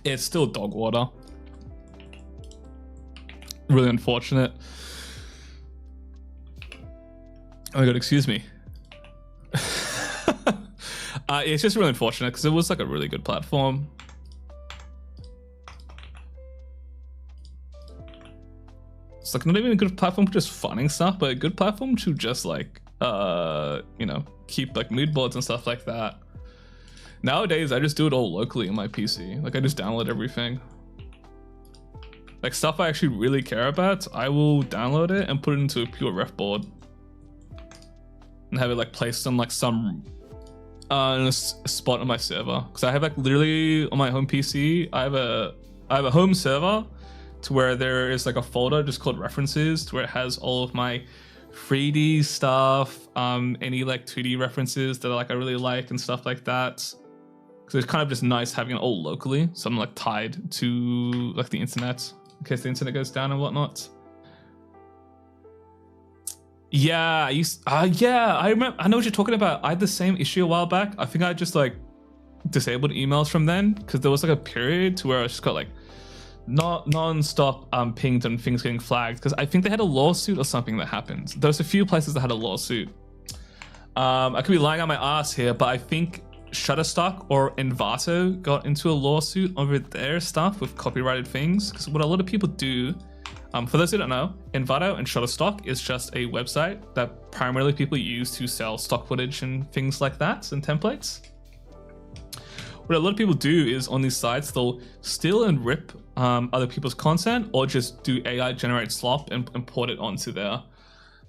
it's still dog water. Really unfortunate. Oh my god, excuse me. It's just really unfortunate because it was like a really good platform. It's like not even a good platform for just funding stuff, but a good platform to just like, you know, keep like mood boards and stuff like that. Nowadays, I just do it all locally on my PC. Like I just download everything. Like stuff I actually really care about, I will download it and put it into a pure ref board. And have it like placed on like some in a spot on my server. Because I have like literally on my home PC, I have a home server to where there is like a folder just called references, to where it has all of my 3D stuff, any like 2D references that like I really like and stuff like that. So it's kind of just nice having it all locally, so I'm like tied to like the internet in case the internet goes down and whatnot. Yeah, I remember. I know what you're talking about. I had the same issue a while back. I think I just like disabled emails from then because there was like a period to where I just got like non-stop pinged and things getting flagged because I think they had a lawsuit or something that happened. There's a few places that had a lawsuit. I could be lying on my ass here, but I think Shutterstock or Envato got into a lawsuit over their stuff with copyrighted things. Because what a lot of people do, for those who don't know, Envato and Shutterstock is just a website that primarily people use to sell stock footage and things like that and templates. What a lot of people do is on these sites, they'll steal and rip other people's content or just do AI generate slop and import it onto there.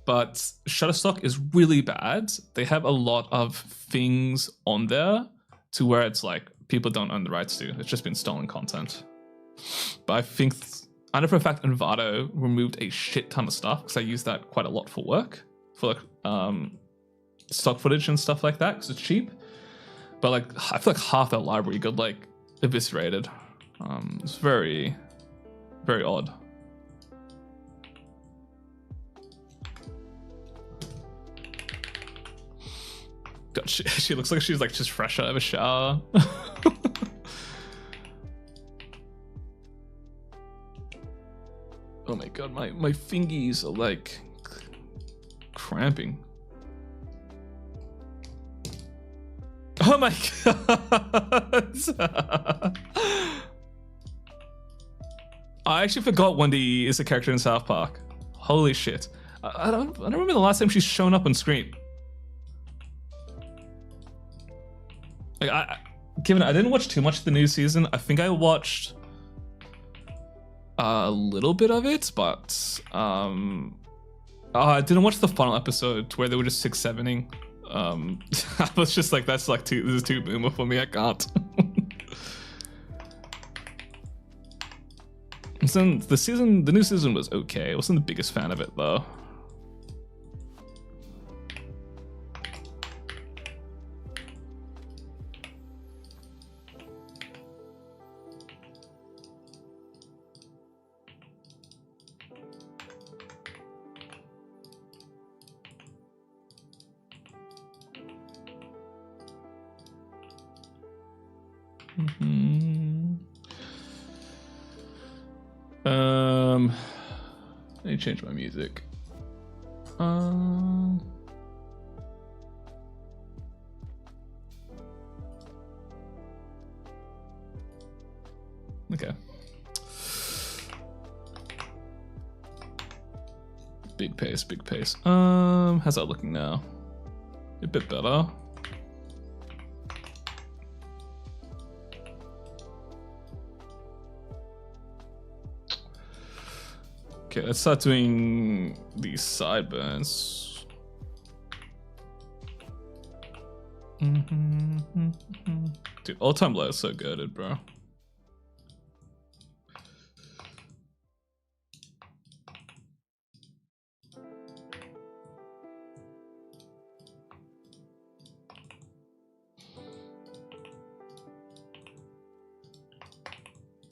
But Shutterstock is really bad. They have a lot of things on there to where it's like people don't own the rights to. It's just been stolen content. But I know for a fact Envato removed a shit ton of stuff because I use that quite a lot for work, for like stock footage and stuff like that because it's cheap. But like I feel like half that library got like eviscerated. It's very, very odd. God, she looks like she's like just fresh out of a shower. Oh my god, my fingies are like cramping. Oh my god! I actually forgot Wendy is a character in South Park. Holy shit! I don't remember the last time she's shown up on screen. Like I didn't watch too much of the new season. I think I watched a little bit of it, but I didn't watch the final episode where they were just 6-7ing. I was just like, that's like this is too boomer for me. I can't. So the new season was okay. I wasn't the biggest fan of it though. Let me change my music. Okay. Big pace, big pace. How's that looking now? A bit better. Okay, let's start doing these sideburns. Dude, all-time low is so goated, bro.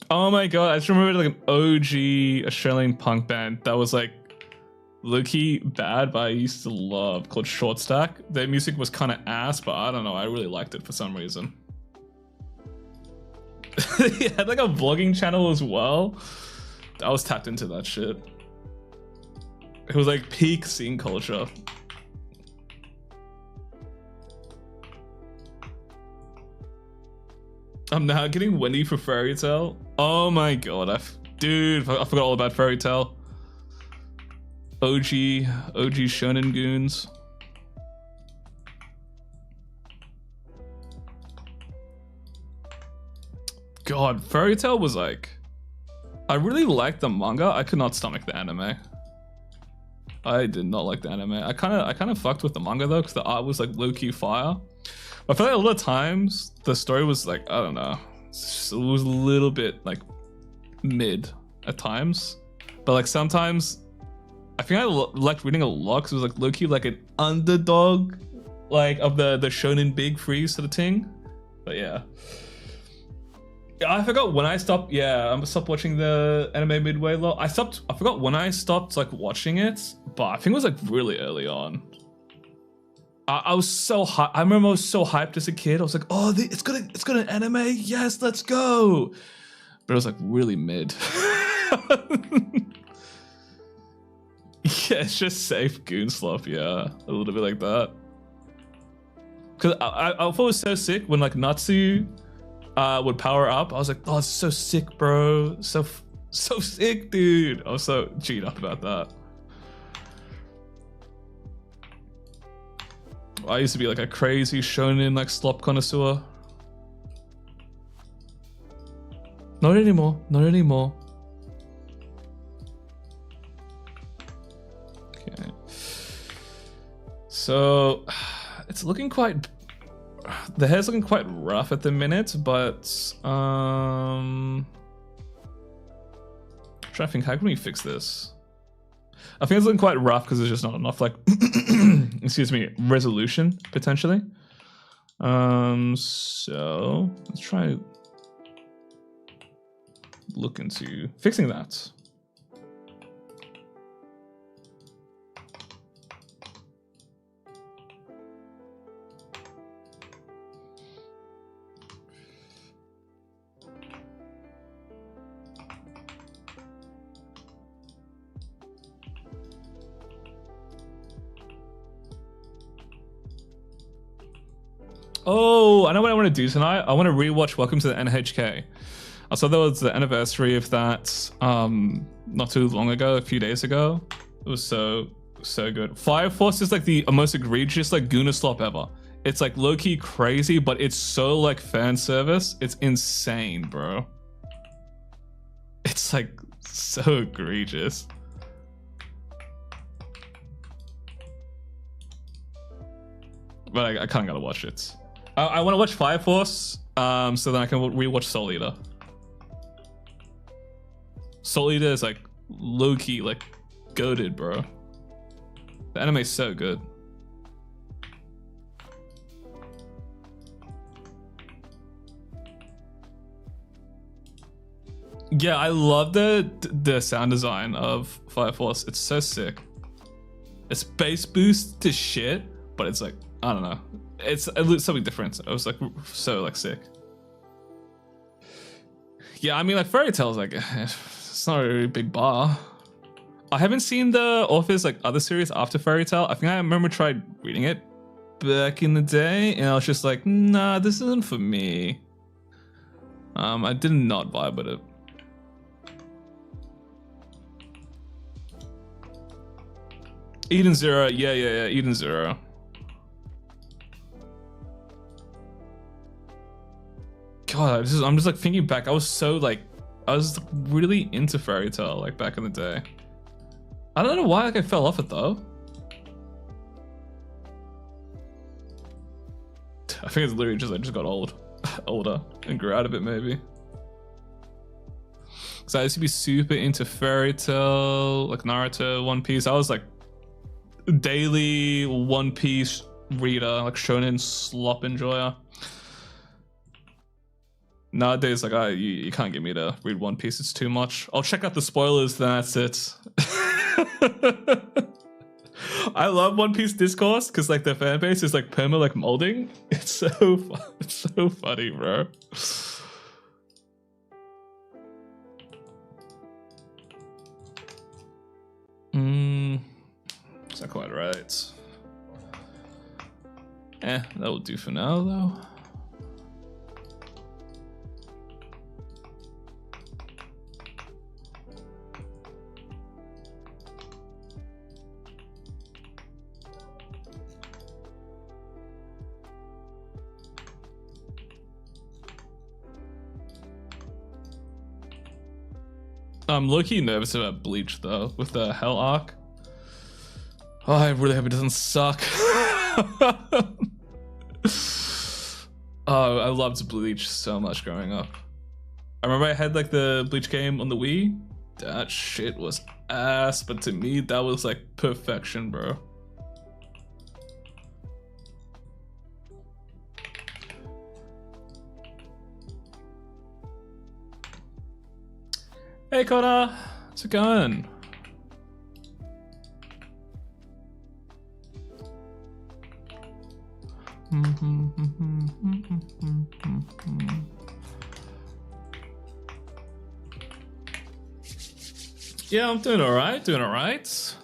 Oh my god, I just remembered like an OG Australian punk band that was like low-key bad, but I used to love, called Short Stack. Their music was kind of ass, but I don't know, I really liked it for some reason. He had like a vlogging channel as well. I was tapped into that shit. It was like peak scene culture. I'm now getting Wendy for Fairy Tail. Oh my god, dude, I forgot all about Fairy Tail. OG Shonen Goons. God, Fairy Tail was like, I really liked the manga. I could not stomach the anime. I did not like the anime. I kind of fucked with the manga though, because the art was like low-key fire. I feel like a lot of times the story was like, I don't know, it was a little bit like mid at times, but like sometimes I think I liked reading a lot because it was like low-key like an underdog, like of the shonen big three sort of thing. But yeah, I forgot when I stopped. Yeah, I stopped watching the anime midway. I forgot when I stopped like watching it, but I think it was like really early on. I was so hyped. I remember I was so hyped as a kid. I was like, "Oh, it's got an anime. Yes, let's go!" But it was like really mid. Yeah, it's just safe goon slop. Yeah, a little bit like that. Because I thought it was so sick when like Natsu would power up. I was like, "Oh, it's so sick, bro. So sick, dude." I was so G'd up about that. I used to be like a crazy shonen like slop connoisseur. Not anymore. Not anymore. Okay. So it's looking quite. The hair's looking quite rough at the minute, but I'm trying to think, how can we fix this? I think it's looking quite rough because there's just not enough like excuse me, resolution potentially. So let's try look into fixing that. Oh, I know what I want to do tonight. I want to rewatch Welcome to the NHK. I saw there was the anniversary of that not too long ago, a few days ago. It was so good. Fire Force is like the most egregious like Guna slop ever. It's like low-key crazy, but it's so like fan service. It's insane, bro. It's like so egregious. But I kind of gotta watch it. I want to watch Fire Force, so then I can rewatch Soul Eater. Soul Eater is like low-key, like goated, bro. The anime's so good. Yeah, I love the sound design of Fire Force. It's so sick. It's bass boost to shit, but it's like, I don't know. It's something different. I was like so like sick. Yeah, I mean like Fairy Tail's like it's not a really big bar. I haven't seen the author's like other series after Fairy Tail. I think I remember tried reading it back in the day, and I was just like, nah, this isn't for me. I did not vibe with it. Eden Zero, yeah, Eden Zero. God, I'm just like thinking back. I was really into Fairy Tail like back in the day. I don't know why like I fell off it though. I think it's literally just I just got older and grew out of it maybe. So I used to be super into Fairy Tail, like Naruto, One Piece. I was like daily One Piece reader, like shonen slop enjoyer. Nowadays, like you can't get me to read One Piece. It's too much. I'll check out the spoilers, then that's it. I love One Piece discourse because like the fan base is like perma like molding. It's so funny, bro. It's not quite right. That will do for now though. I'm low-key nervous about Bleach though, with the Hell arc. Oh, I really hope it doesn't suck. Oh, I loved Bleach so much growing up. I remember I had like the Bleach game on the Wii. That shit was ass, but to me that was like perfection, bro. Hey Connor, how's it going? Yeah, I'm doing alright, Just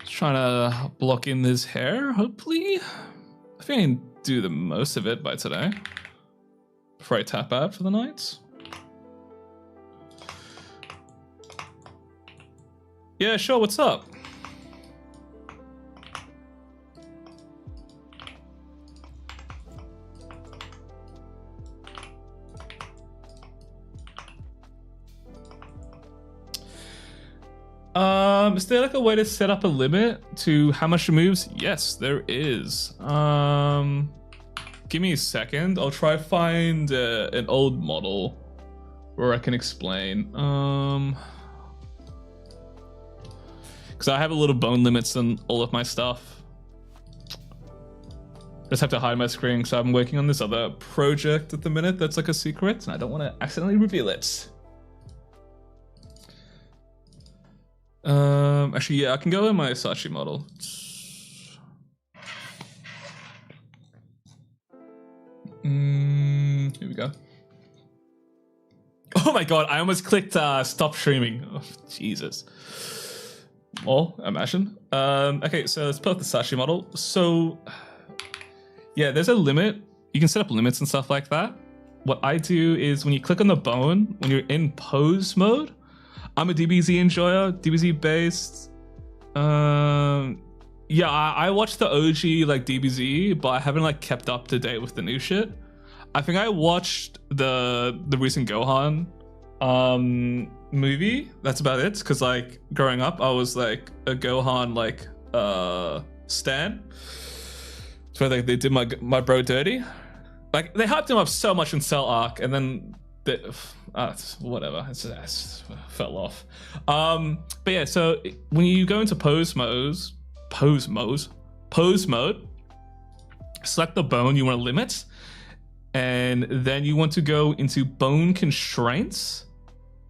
trying to block in this hair, hopefully. I think I can do the most of it by today. Before I tap out for the night. Yeah, sure, what's up? Is there like a way to set up a limit to how much it moves? Yes, there is. Give me a second. I'll try to find an old model where I can explain. Because I have a little bone limits on all of my stuff. I just have to hide my screen, so I'm working on this other project at the minute that's like a secret, and I don't want to accidentally reveal it. Actually, yeah, I can go in my Sachi model. Here we go. Oh my god, I almost clicked stop streaming. Oh, Jesus. Well, imagine. Okay, so let's put up the Sachi model. So, yeah, there's a limit. You can set up limits and stuff like that. What I do is when you click on the bone, when you're in pose mode, I'm a DBZ enjoyer, DBZ based. Yeah, I watched the OG like DBZ, but I haven't like kept up to date with the new shit. I think I watched the recent Gohan movie. That's about it. Cause like growing up, I was like a Gohan like stan. So like they did my bro dirty. Like they hyped him up so much in Cell Arc, and then whatever, it just fell off. But yeah, so when you go into pose mode, select the bone you want to limit, and then you want to go into bone constraints,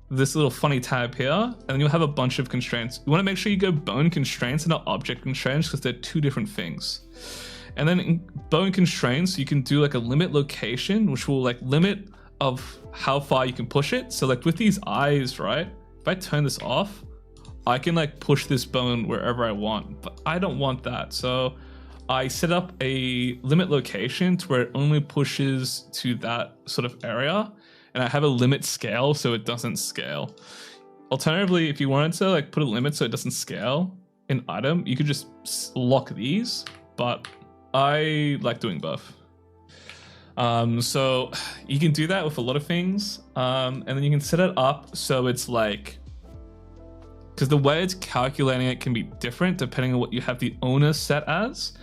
this little funny tab here, and then you'll have a bunch of constraints. You want to make sure you go bone constraints and not object constraints, because they're two different things. And then in bone constraints, you can do like a limit location, which will like limit of how far you can push it. So like with these eyes, right? If I turn this off, I can like push this bone wherever I want, but I don't want that. So I set up a limit location to where it only pushes to that sort of area, and I have a limit scale so it doesn't scale. Alternatively, if you wanted to like put a limit so it doesn't scale an item, you could just lock these, but I like doing both. So you can do that with a lot of things, and then you can set it up so it's like, because the way it's calculating it can be different depending on what you have the owner set as.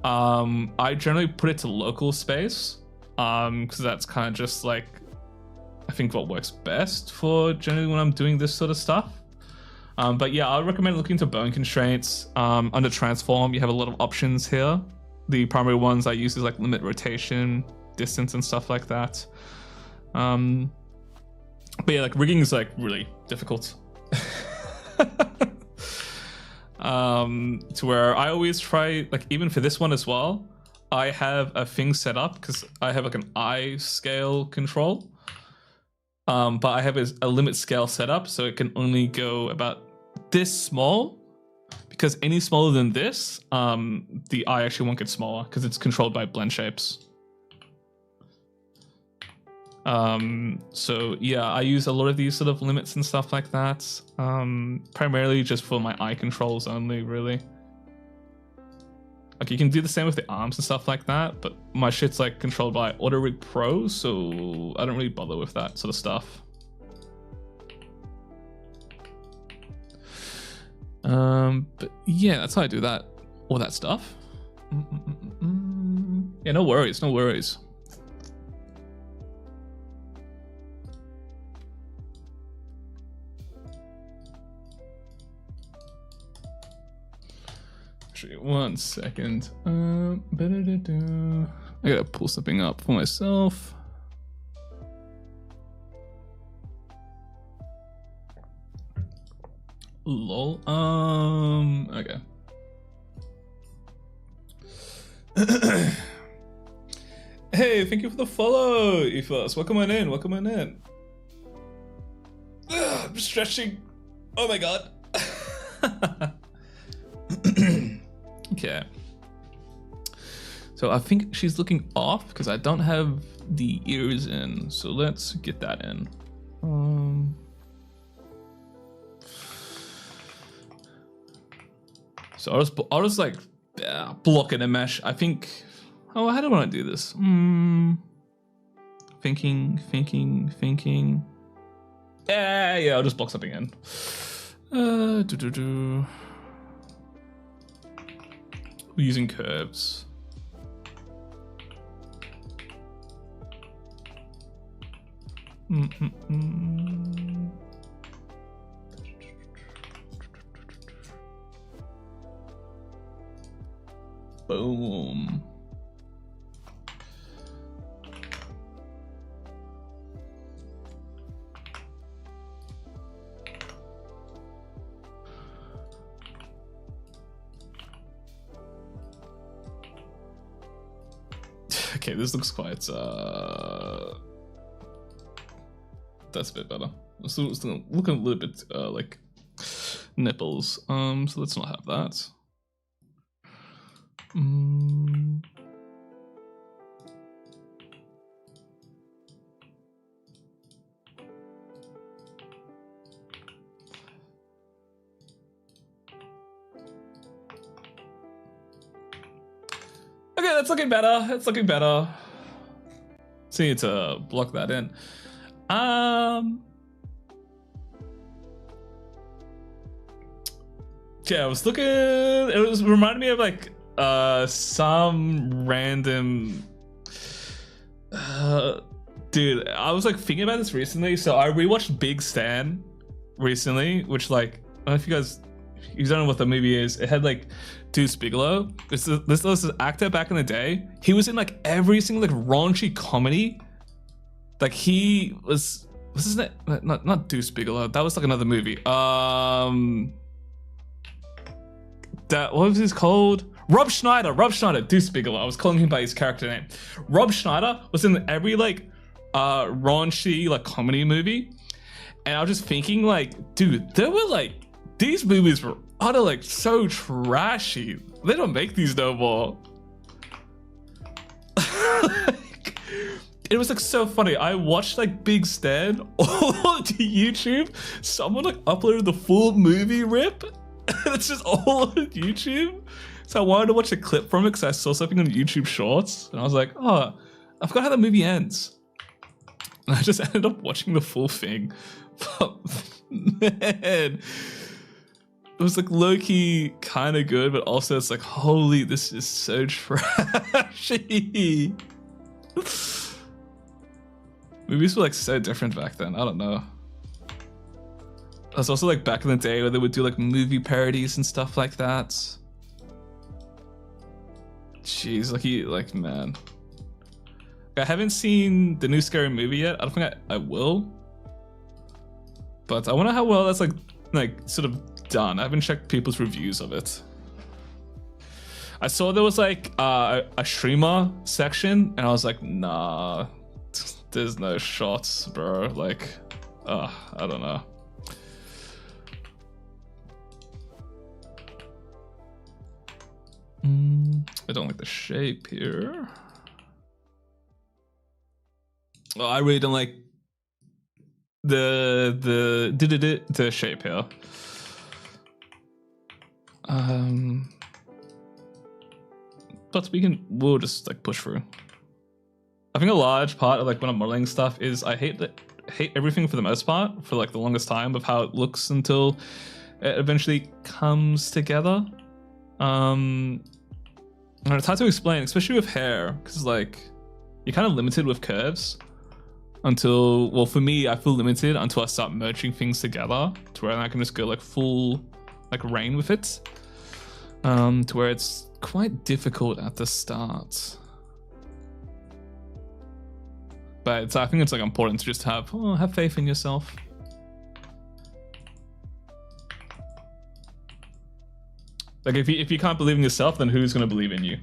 I generally put it to local space, because that's kind of just like, I think what works best for generally when I'm doing this sort of stuff. But yeah, I would recommend looking to bone constraints. Under transform, you have a lot of options here. The primary ones I use is like limit rotation, distance, and stuff like that. But yeah, like rigging is like really difficult. To where I always try, like even for this one as well, I have a thing set up because I have like an eye scale control. But I have a limit scale set up so it can only go about this small, because any smaller than this, the eye actually won't get smaller because it's controlled by blend shapes. So yeah, I use a lot of these sort of limits and stuff like that, primarily just for my eye controls only, really. Like you can do the same with the arms and stuff like that, but my shit's like controlled by AutoRig Pro, so I don't really bother with that sort of stuff. But yeah, that's how I do that, all that stuff. Yeah, no worries, no worries. Actually, 1 second. I gotta pull something up for myself. Lol. Okay. Hey, thank you for the follow, Ethos. Welcome on in. Welcome on in. Ugh, I'm stretching. Oh my god. Okay. So I think she's looking off because I don't have the ears in. So let's get that in. So I'll just like block in a mesh. I think. Oh, how do I want to do this? Thinking. Yeah. I'll just block something in. We're using curves. Boom. Okay, this looks quite that's a bit better. It's still looking a little bit like nipples. So let's not have that. Okay, that's looking better. It's looking better. So you need to block that in. Yeah, I was looking. It was reminding me of like some random. Dude, I was like thinking about this recently. So I rewatched Big Stan recently, which like I don't know if you guys don't know what the movie is. It had like Deuce Bigelow. This was an actor back in the day. He was in like every single like raunchy comedy. Like he was his name? Not Deuce Bigelow. That was like another movie. What was his called? Rob Schneider, Deuce Bigelow. I was calling him by his character name. Rob Schneider was in every like raunchy like comedy movie. And I was just thinking like, dude, there these movies were utter like so trashy. They don't make these no more. Like, it was like so funny. I watched like Big Stan onto YouTube. Someone like uploaded the full movie rip. And it's just all on YouTube. So I wanted to watch a clip from it because I saw something on YouTube Shorts. And I was like, oh, I forgot how the movie ends. And I just ended up watching the full thing. But man, it was like low-key kind of good, but also it's like, holy, this is so trashy. Movies were like so different back then. I don't know. It was also like back in the day where they would do like movie parodies and stuff like that. Jeez, like man. I haven't seen the new Scary Movie yet. I don't think I will. But I wonder how well that's like sort of done. I haven't checked people's reviews of it. I saw there was like a streamer section, and I was like, nah, there's no shots, bro. Like, I don't know. I don't like the shape here. Oh, I really don't like the shape here. But we'll just like push through. I think a large part of like when I'm modeling stuff is I hate everything for the most part for like the longest time of how it looks until it eventually comes together. And it's hard to explain, especially with hair, because like you're kind of limited with curves until, well, for me, I feel limited until I start merging things together to where I can just go like full like rain with it, to where it's quite difficult at the start. But I think it's like important to just have faith in yourself. Like if you can't believe in yourself, then who's gonna believe in you?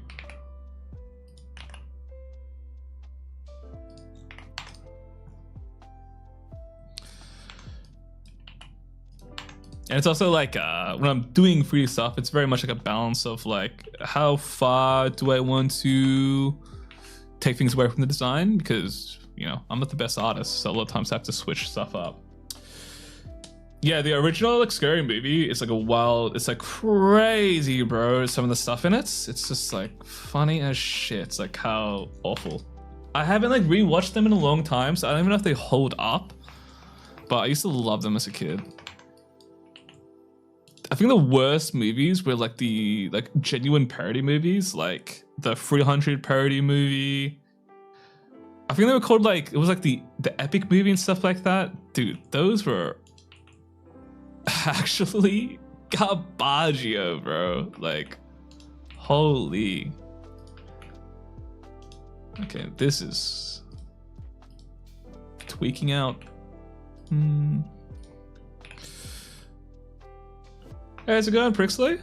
And it's also like when I'm doing 3D stuff, it's very much like a balance of like how far do I want to take things away from the design, because you know I'm not the best artist, so a lot of times I have to switch stuff up. Yeah, the original like Scary Movie is like it's like crazy, bro. Some of the stuff in it's just like funny as shit. It's like how awful. I haven't like rewatched them in a long time, so I don't even know if they hold up. But I used to love them as a kid. I think the worst movies were like the genuine parody movies, like the 300 parody movie. I think they were called like, it was like the epic movie and stuff like that. Dude, those were actually garbaggio, bro. Like, holy. Okay, this is tweaking out. Hey, how's it going, Prixley?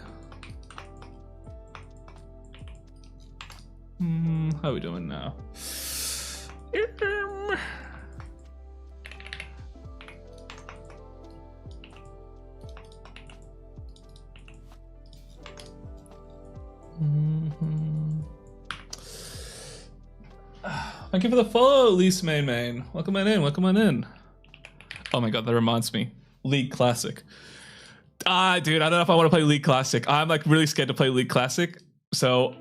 How are we doing now? Thank you for the follow, Lise Main. Welcome on in, welcome on in. Oh my god, that reminds me. League Classic. Dude, I don't know if I want to play League Classic. I'm like really scared to play League Classic. So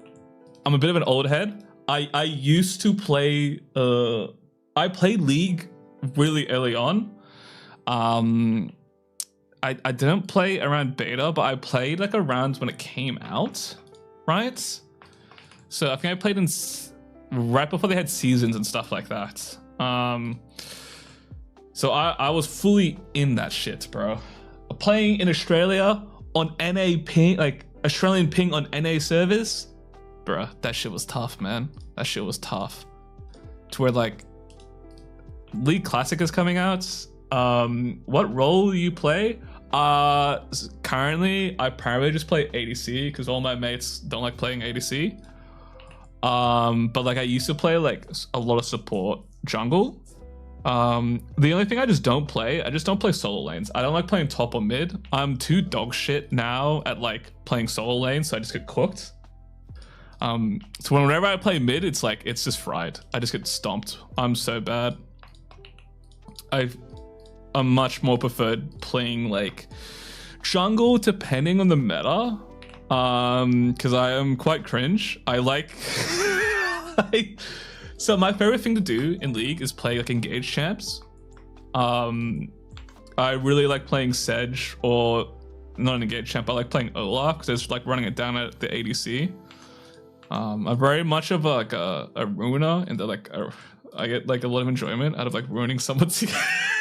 I'm a bit of an old head. I used to play, I played League really early on. I didn't play around beta, but I played like around when it came out, right? So I think I played in right before they had seasons and stuff like that. So I was fully in that shit, bro. Playing in Australia on NA ping, like Australian ping on NA servers, bruh, that shit was tough, man. That shit was tough. To where like League Classic is coming out. What role do you play? Currently, I primarily just play ADC because all my mates don't like playing ADC. But like I used to play like a lot of support jungle. The only thing I just don't play solo lanes. I don't like playing top or mid. I'm too dog shit now at like playing solo lanes, so I just get cooked. So whenever I play mid, it's just fried. I just get stomped. I'm so bad. I'm much more preferred playing like jungle depending on the meta. Because I am quite cringe. I like so my favorite thing to do in League is play like engaged champs. I really like playing Sedge, or not an engaged champ, I like playing Olaf because it's like running it down at the ADC. I'm very much of like a ruiner, and I get like a lot of enjoyment out of like ruining someone's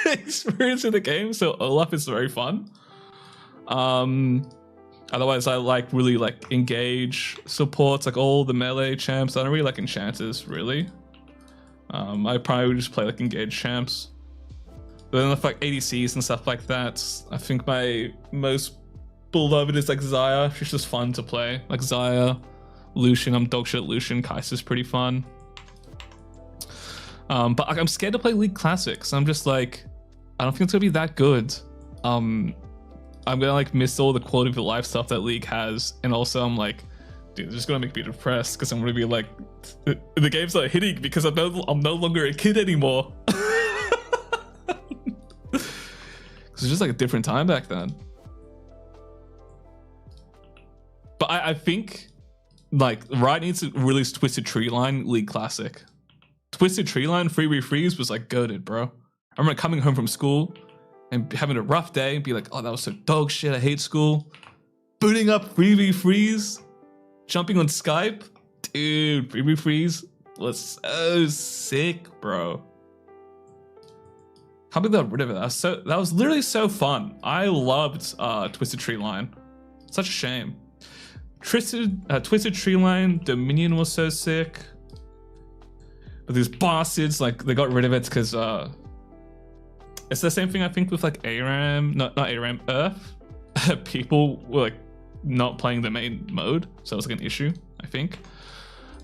experience in the game. So Olaf is very fun. Otherwise, I like really like engage supports, like all the melee champs. I don't really like enchanters, really. I probably would just play like engage champs. But then with like ADCs and stuff like that, I think my most beloved is like Xayah. She's just fun to play. Like Xayah, Lucian, I'm dog shit at Lucian. Kai'Sa's pretty fun. But like, I'm scared to play League Classics. I'm just like, I don't think it's gonna be that good. I'm gonna like miss all the quality of life stuff that League has, and also I'm like, dude, it's just gonna make me depressed because I'm gonna be like, the game's not hitting because I'm no longer a kid anymore. Because it's just like a different time back then. But I think like Riot needs to release Twisted Treeline League Classic. Twisted Treeline 3v3s was like goated, bro. I remember coming home from school and having a rough day and be like, oh, that was so dog shit, I hate school. Booting up 3v3s, jumping on Skype. Dude, 3v3s was so sick, bro. Can't believe they got rid of it. That was literally so fun. I loved Twisted Treeline. Such a shame. Twisted Treeline Dominion was so sick. But these bastards, like, they got rid of it because it's the same thing I think with like ARAM, not ARAM, Earth. People were like not playing the main mode, so it was like an issue, I think.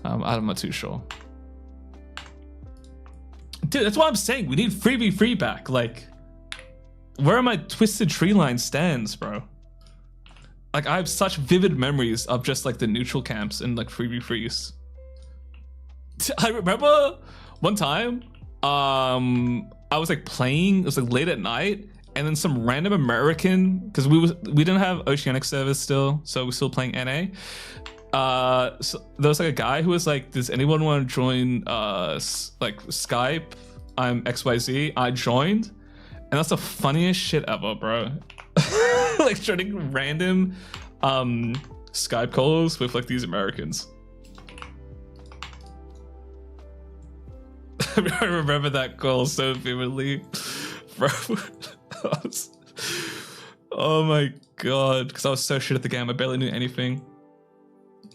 I'm not too sure. Dude, that's what I'm saying. We need 3v3 back. Like, where are my Twisted Treeline stands, bro? Like, I have such vivid memories of just like the neutral camps and like 3v3s. I remember one time, I was like playing, it was like late at night, and then some random American, because we didn't have Oceanic service still, so we're still playing NA. So there was like a guy who was like, does anyone want to join like Skype? I'm XYZ. I joined, and that's the funniest shit ever, bro. Like joining random Skype calls with like these Americans. I remember that call so vividly, bro. Oh my god, because I was so shit at the game, I barely knew anything.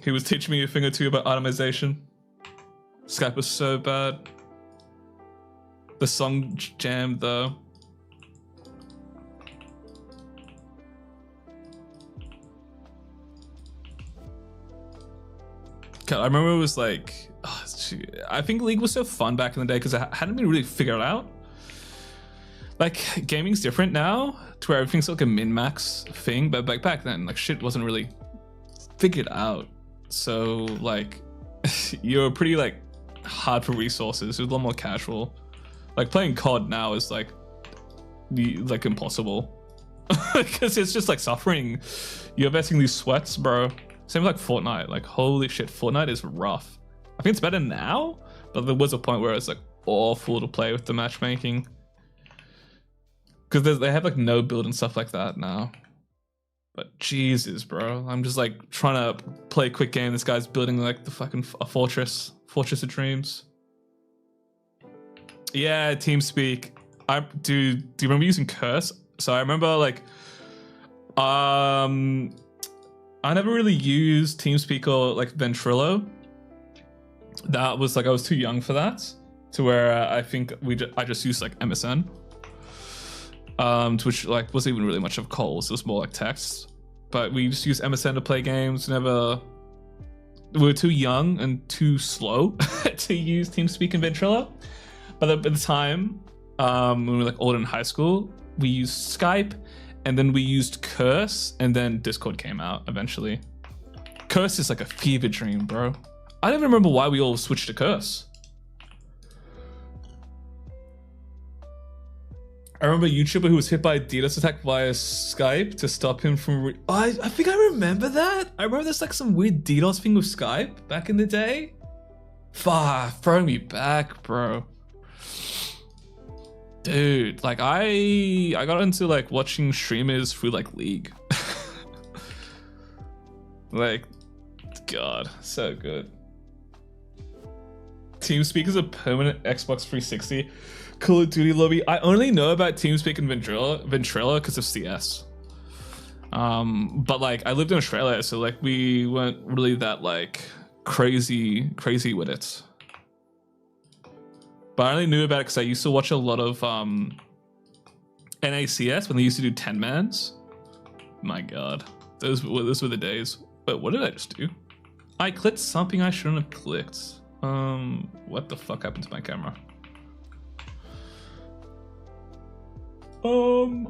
He was teaching me a thing or two about automation. Skype was so bad. The song jammed though. God, I remember it was like, oh, I think League was so fun back in the day because I hadn't been really figured out. Like, gaming's different now to where everything's like a min-max thing, but like back then, like shit wasn't really figured out. So like, you're pretty like hard for resources. It was a lot more casual. Like playing COD now is like impossible because it's just like suffering. You're investing these sweats, bro. Same with like Fortnite. Like holy shit, Fortnite is rough. I think it's better now, but there was a point where it's like awful to play with the matchmaking because they have like no build and stuff like that now. But Jesus, bro, I'm just like trying to play a quick game. This guy's building like the fucking fortress of dreams. Yeah, TeamSpeak. Do you remember using Curse? So I remember like, I never really used TeamSpeak or like Ventrilo. That was like, I was too young for that. To where I think I just used like MSN. Which like wasn't even really much of calls. It was more like text. But we just used MSN to play games. We were too young and too slow to use TeamSpeak and Ventrilo. But at the time, when we were like all in high school. We used Skype, and then we used Curse, and then Discord came out eventually. Curse is like a fever dream, bro. I don't even remember why we all switched to Curse. I remember a YouTuber who was hit by a DDoS attack via Skype to stop him from I think I remember that. I remember there's like some weird DDoS thing with Skype back in the day. Throw me back, bro. Dude, like I got into like watching streamers through like League. Like, God, so good. TeamSpeak is a permanent Xbox 360 Call of Duty lobby. I only know about TeamSpeak and Ventrilo because of CS. But like I lived in Australia, so like we weren't really that like crazy with it. But I only knew about it because I used to watch a lot of NACS when they used to do 10-mans. My God, those were the days. Wait, what did I just do? I clicked something I shouldn't have clicked. What the fuck happened to my camera? Okay,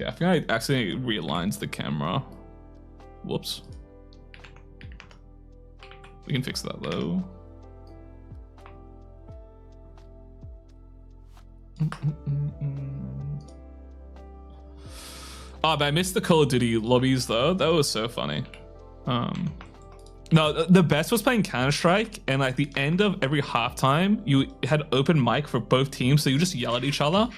I think I accidentally realigned the camera. Whoops. We can fix that though. Oh, but I missed the Call of Duty lobbies though. That was so funny. No, the best was playing Counter-Strike, and like the end of every halftime, you had open mic for both teams, so you just yell at each other.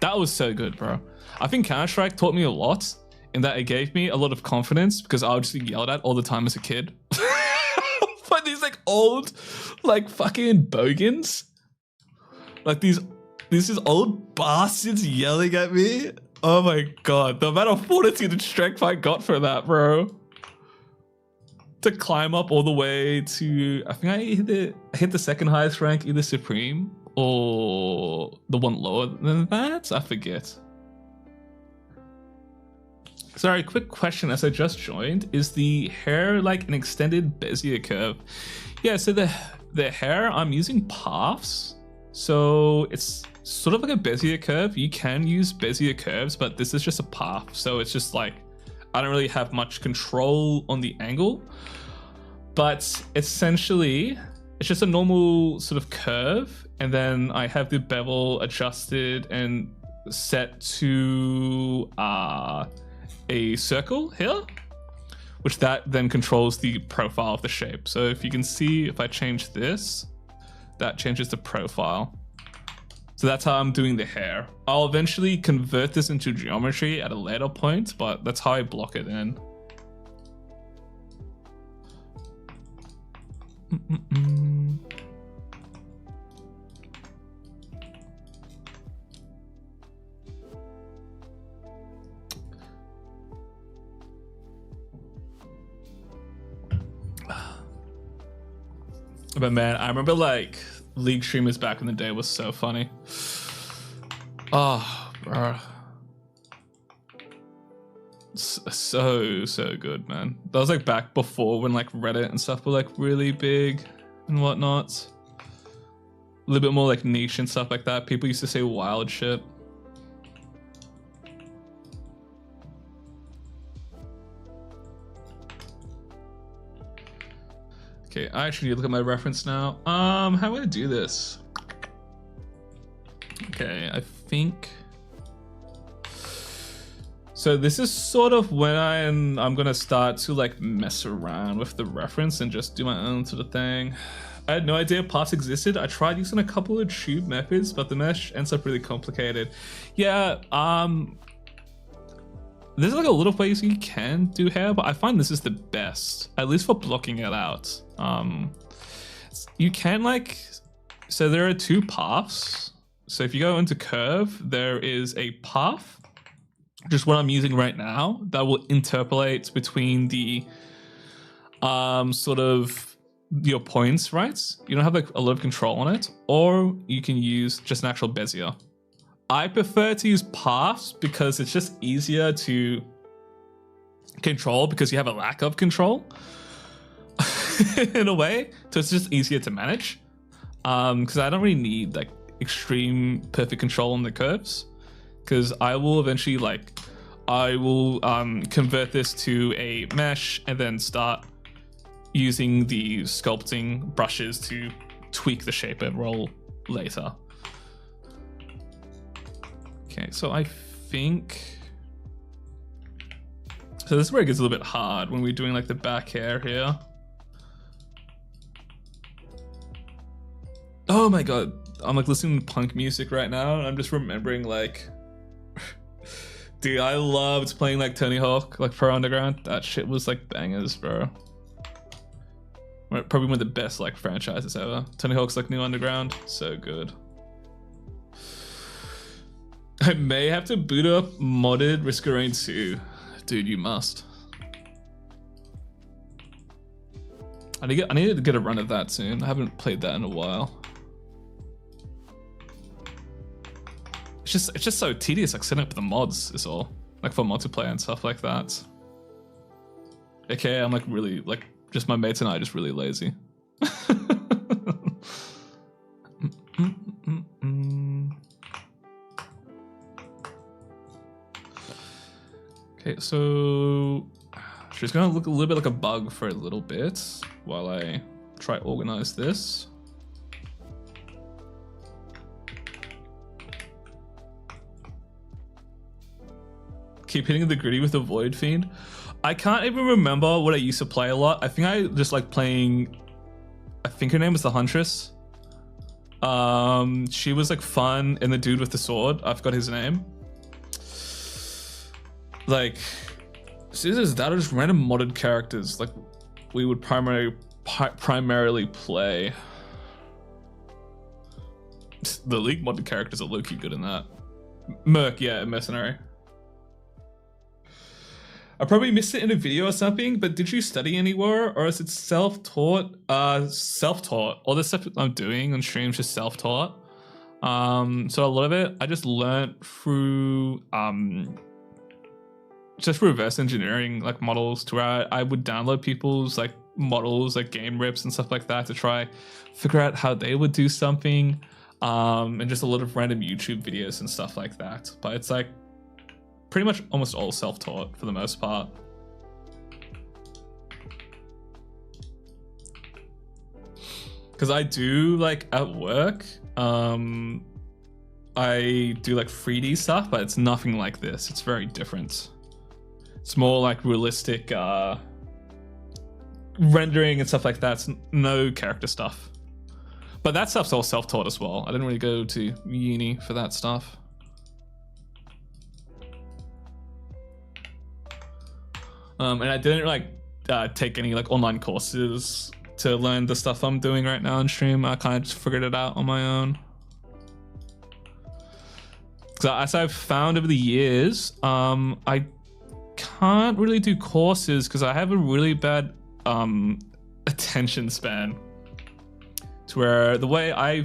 That was so good, bro. I think Counter-Strike taught me a lot in that it gave me a lot of confidence because I would just get yelled at all the time as a kid. By these like old, like fucking bogans. Like these old bastards yelling at me. Oh my God, the amount of fortitude and strength I got for that, bro. To climb up all the way to, I think I hit the second highest rank, either Supreme or the one lower than that. I forget. Sorry, quick question as I just joined. Is the hair like an extended Bezier curve? Yeah, so the hair, I'm using paths. So it's sort of like a Bezier curve. You can use Bezier curves, but this is just a path. So it's just like, I don't really have much control on the angle, but essentially it's just a normal sort of curve. And then I have the bevel adjusted and set to a circle here, which that then controls the profile of the shape. So if you can see, if I change this, that changes the profile. So that's how I'm doing the hair. I'll eventually convert this into geometry at a later point, but that's how I block it in. But man, I remember like League streamers back in the day was so funny. Oh, bro. So good, man. That was like back before when like Reddit and stuff were like really big and whatnot. A little bit more like niche and stuff like that. People used to say wild shit. Okay, I actually need to look at my reference now. How am I gonna do this? Okay, I think. So this is sort of when I'm gonna start to like mess around with the reference and just do my own sort of thing. I had no idea paths existed. I tried using a couple of tube methods, but the mesh ends up really complicated. Yeah, there's like a lot of ways you can do hair, but I find this is the best, at least for blocking it out. You can like, so there are two paths. So if you go into curve, there is a path, just what I'm using right now, that will interpolate between the sort of your points, right? You don't have like a lot of control on it, or you can use just an actual Bezier. I prefer to use paths because it's just easier to control because you have a lack of control in a way. So it's just easier to manage because I don't really need like extreme perfect control on the curves, because I will eventually convert this to a mesh and then start using the sculpting brushes to tweak the shape and roll later. Okay, so I think, so this is where it gets a little bit hard when we're doing like the back hair here. Oh my god, I'm like listening to punk music right now and I'm just remembering like, dude, I loved playing like Tony Hawk, like Pro Underground. That shit was like bangers, bro. Probably one of the best like franchises ever. Tony Hawk's like New Underground, so good. I may have to boot up modded Risk of Rain 2. Dude, you must. I need to get a run of that soon. I haven't played that in a while. It's just so tedious, like setting up the mods is all. Like for multiplayer and stuff like that. Okay, I'm like really, like, just my mates and I are just really lazy. Okay, so she's gonna look a little bit like a bug for a little bit while I try organize this. Keep hitting the gritty with the Void Fiend. I can't even remember what I used to play a lot. I think I just like playing, I think her name was the Huntress. She was like fun, and the dude with the sword, I forgot his name. Like, scissors, that are just random modded characters like we would primarily play. The League modded characters are low-key good in that. Merc, yeah, Mercenary. I probably missed it in a video or something, but did you study anywhere, or is it self-taught? Self-taught. All the stuff I'm doing on stream is just self-taught. So a lot of it I just learned through just reverse engineering like models, to where I would download people's like models, like game rips and stuff like that, to try figure out how they would do something, and just a lot of random YouTube videos and stuff like that. But it's like pretty much almost all self-taught for the most part. Because I do like at work, I do like 3D stuff, but it's nothing like this. It's very different. It's more like realistic rendering and stuff like that. It's no character stuff. But that stuff's all self-taught as well. I didn't really go to uni for that stuff. And I didn't like take any like online courses to learn the stuff I'm doing right now on stream. I kind of just figured it out on my own. So as I've found over the years, I can't really do courses because I have a really bad attention span. To where the way I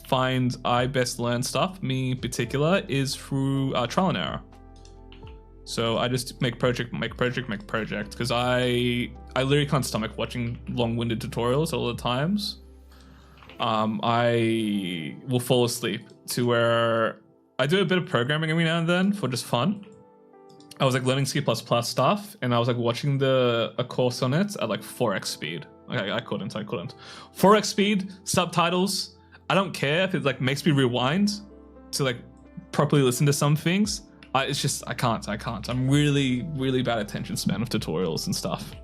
find I best learn stuff, me in particular, is through trial and error. So I just make project, because I literally can't stomach watching long-winded tutorials all the times. I will fall asleep, to where I do a bit of programming every now and then for just fun. I was like learning C++ stuff, and I was like watching a course on it at like 4x speed. Okay, I couldn't. 4x speed, subtitles. I don't care if it like makes me rewind to like properly listen to some things. It's just, I can't. I'm really, really bad attention span of tutorials and stuff.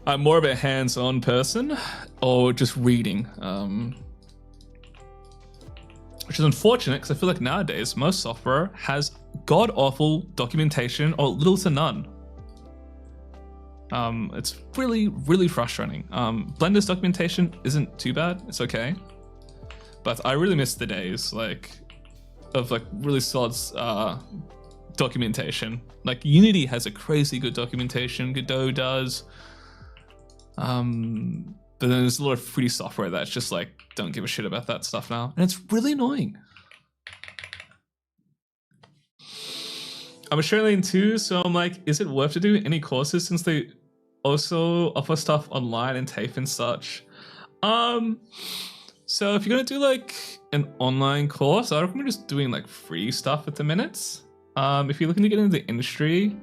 I'm more of a hands-on person, or just reading. Which is unfortunate, because I feel like nowadays most software has god-awful documentation or little to none. It's really, really frustrating. Blender's documentation isn't too bad. It's okay. But I really miss the days of really solid documentation. Like Unity has a crazy good documentation. Godot does. But then there's a lot of free software that's just like, don't give a shit about that stuff now. And it's really annoying. I'm Australian too, so I'm like, is it worth to do any courses since they also offer stuff online and TAFE and such? So if you're gonna do like an online course, I recommend just doing like free stuff at the minute. If you're looking to get into the industry,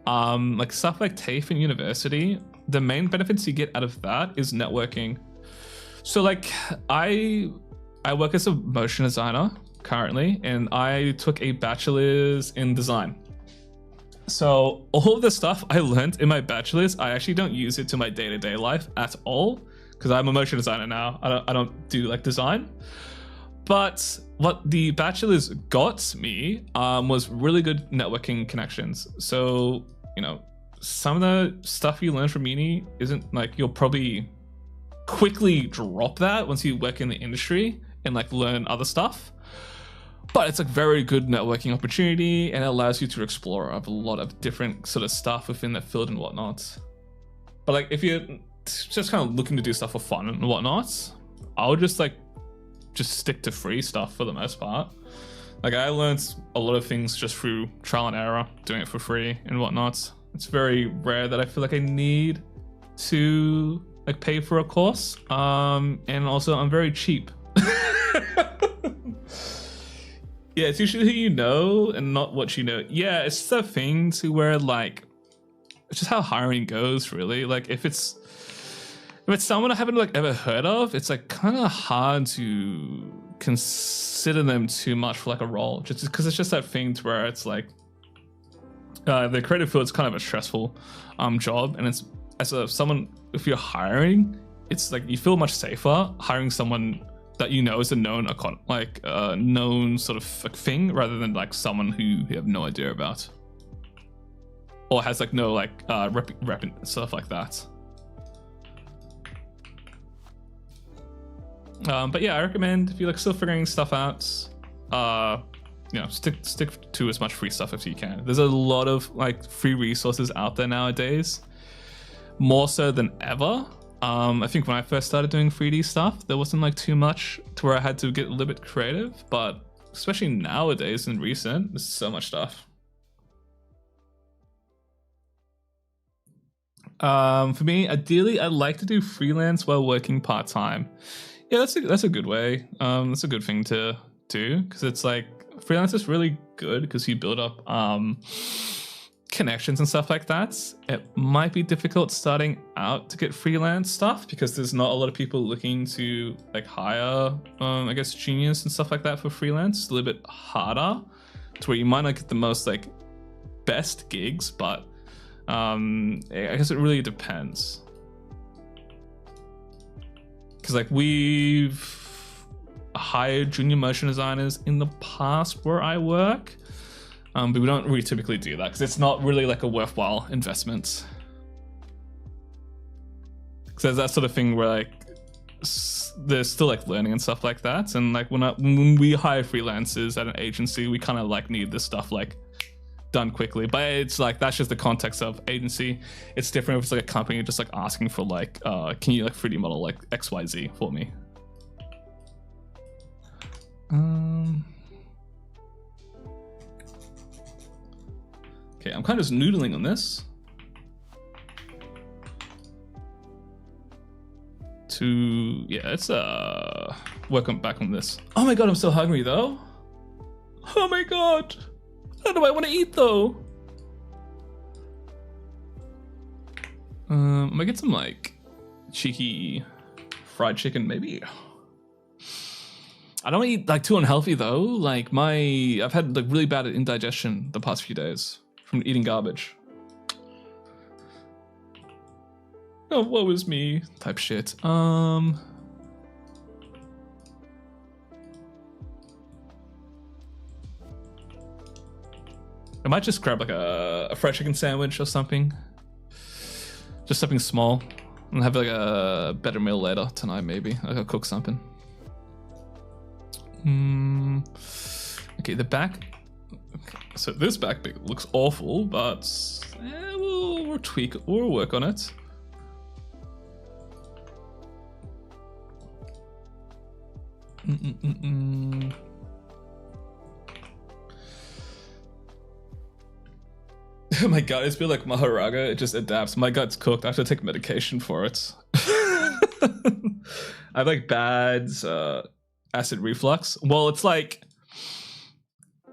like stuff like TAFE and university, the main benefits you get out of that is networking. So like I work as a motion designer currently, and I took a bachelor's in design. So all of the stuff I learned in my bachelor's, I actually don't use it to my day-to-day life at all, because I'm a motion designer now. I don't do like design. But what the bachelor's got me was really good networking connections. So, you know, some of the stuff you learn from uni isn't like, you'll probably quickly drop that once you work in the industry and like learn other stuff. But it's a very good networking opportunity, and it allows you to explore a lot of different sort of stuff within the field and whatnot. But like if you're just kind of looking to do stuff for fun and whatnot, I would just stick to free stuff for the most part. Like I learned a lot of things just through trial and error, doing it for free and whatnot. It's very rare that I feel like I need to like pay for a course. And also I'm very cheap. Yeah, it's usually who you know and not what you know. Yeah, it's the thing to where like, it's just how hiring goes really. Like if it's someone I haven't like ever heard of, it's like kind of hard to consider them too much for like a role, just because it's just that thing to where it's like the creative field is kind of a stressful job, and it's someone, if you're hiring, it's like you feel much safer hiring someone that you know is a known known sort of like thing, rather than like someone who you have no idea about or has like no like rep stuff like that. But yeah, I recommend if you're like still figuring stuff out, you know, stick to as much free stuff as you can. There's a lot of like free resources out there nowadays, more so than ever. I think when I first started doing 3D stuff, there wasn't like too much to where I had to get a little bit creative, but especially nowadays and recent, there's so much stuff. For me, ideally, I'd like to do freelance while working part-time. Yeah, that's a good way. That's a good thing to do, because it's like freelance is really good because you build up connections and stuff like that. It might be difficult starting out to get freelance stuff because there's not a lot of people looking to like hire I guess juniors and stuff like that for freelance. It's a little bit harder to where you might not get the most like best gigs, but I guess it really depends. Because like we've hired junior motion designers in the past where I work, but we don't really typically do that because it's not really like a worthwhile investment. Because there's that sort of thing where like there's still like learning and stuff like that, and like when we hire freelancers at an agency, we kind of like need this stuff like done quickly. But it's like that's just the context of agency. It's different if it's like a company just like asking for like can you like 3D model like XYZ for me. Okay, I'm kind of just noodling on this let's work on back on this. Oh my god, I'm so hungry though. Oh my god, how do I want to eat though? I might get some like cheeky fried chicken maybe. I don't want to eat like too unhealthy though. Like I've had like really bad indigestion the past few days from eating garbage. Oh, woe is me type shit. I might just grab like a fried chicken sandwich or something. Just something small. And have like a better meal later tonight maybe. I'll cook something. Okay, the back. Okay, so this back bit looks awful, but we'll tweak it. We'll work on it. Oh my god, it's been like Maharaga, it just adapts. My gut's cooked, I have to take medication for it. I have like bad acid reflux. Well, it's like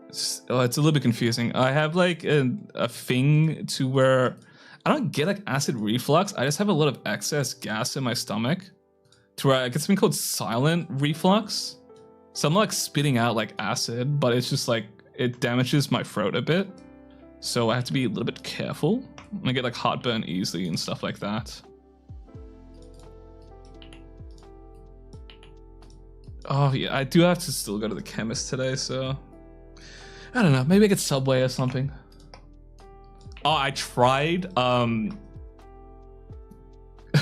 it's a little bit confusing. I have like a thing to where I don't get like acid reflux. I just have a lot of excess gas in my stomach to where I get something called silent reflux. So I'm like spitting out like acid, but it's just like it damages my throat a bit. So I have to be a little bit careful. I get like heartburn easily and stuff like that. Oh yeah, I do have to still go to the chemist today, so I don't know, maybe I get Subway or something. Oh, I tried,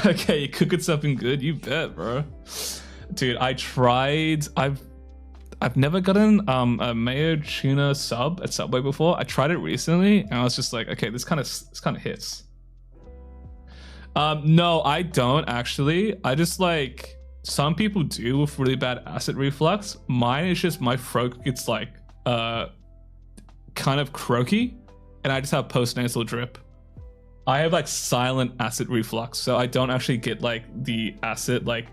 okay, you cooking something good? You bet, bro. Dude, I tried, I've never gotten a mayo tuna sub at Subway before. I tried it recently and I was just like, okay, this kind of hits. No, I don't actually. I just like, some people do with really bad acid reflux. Mine is just my throat gets like kind of croaky and I just have postnasal drip. I have like silent acid reflux, so I don't actually get like the acid like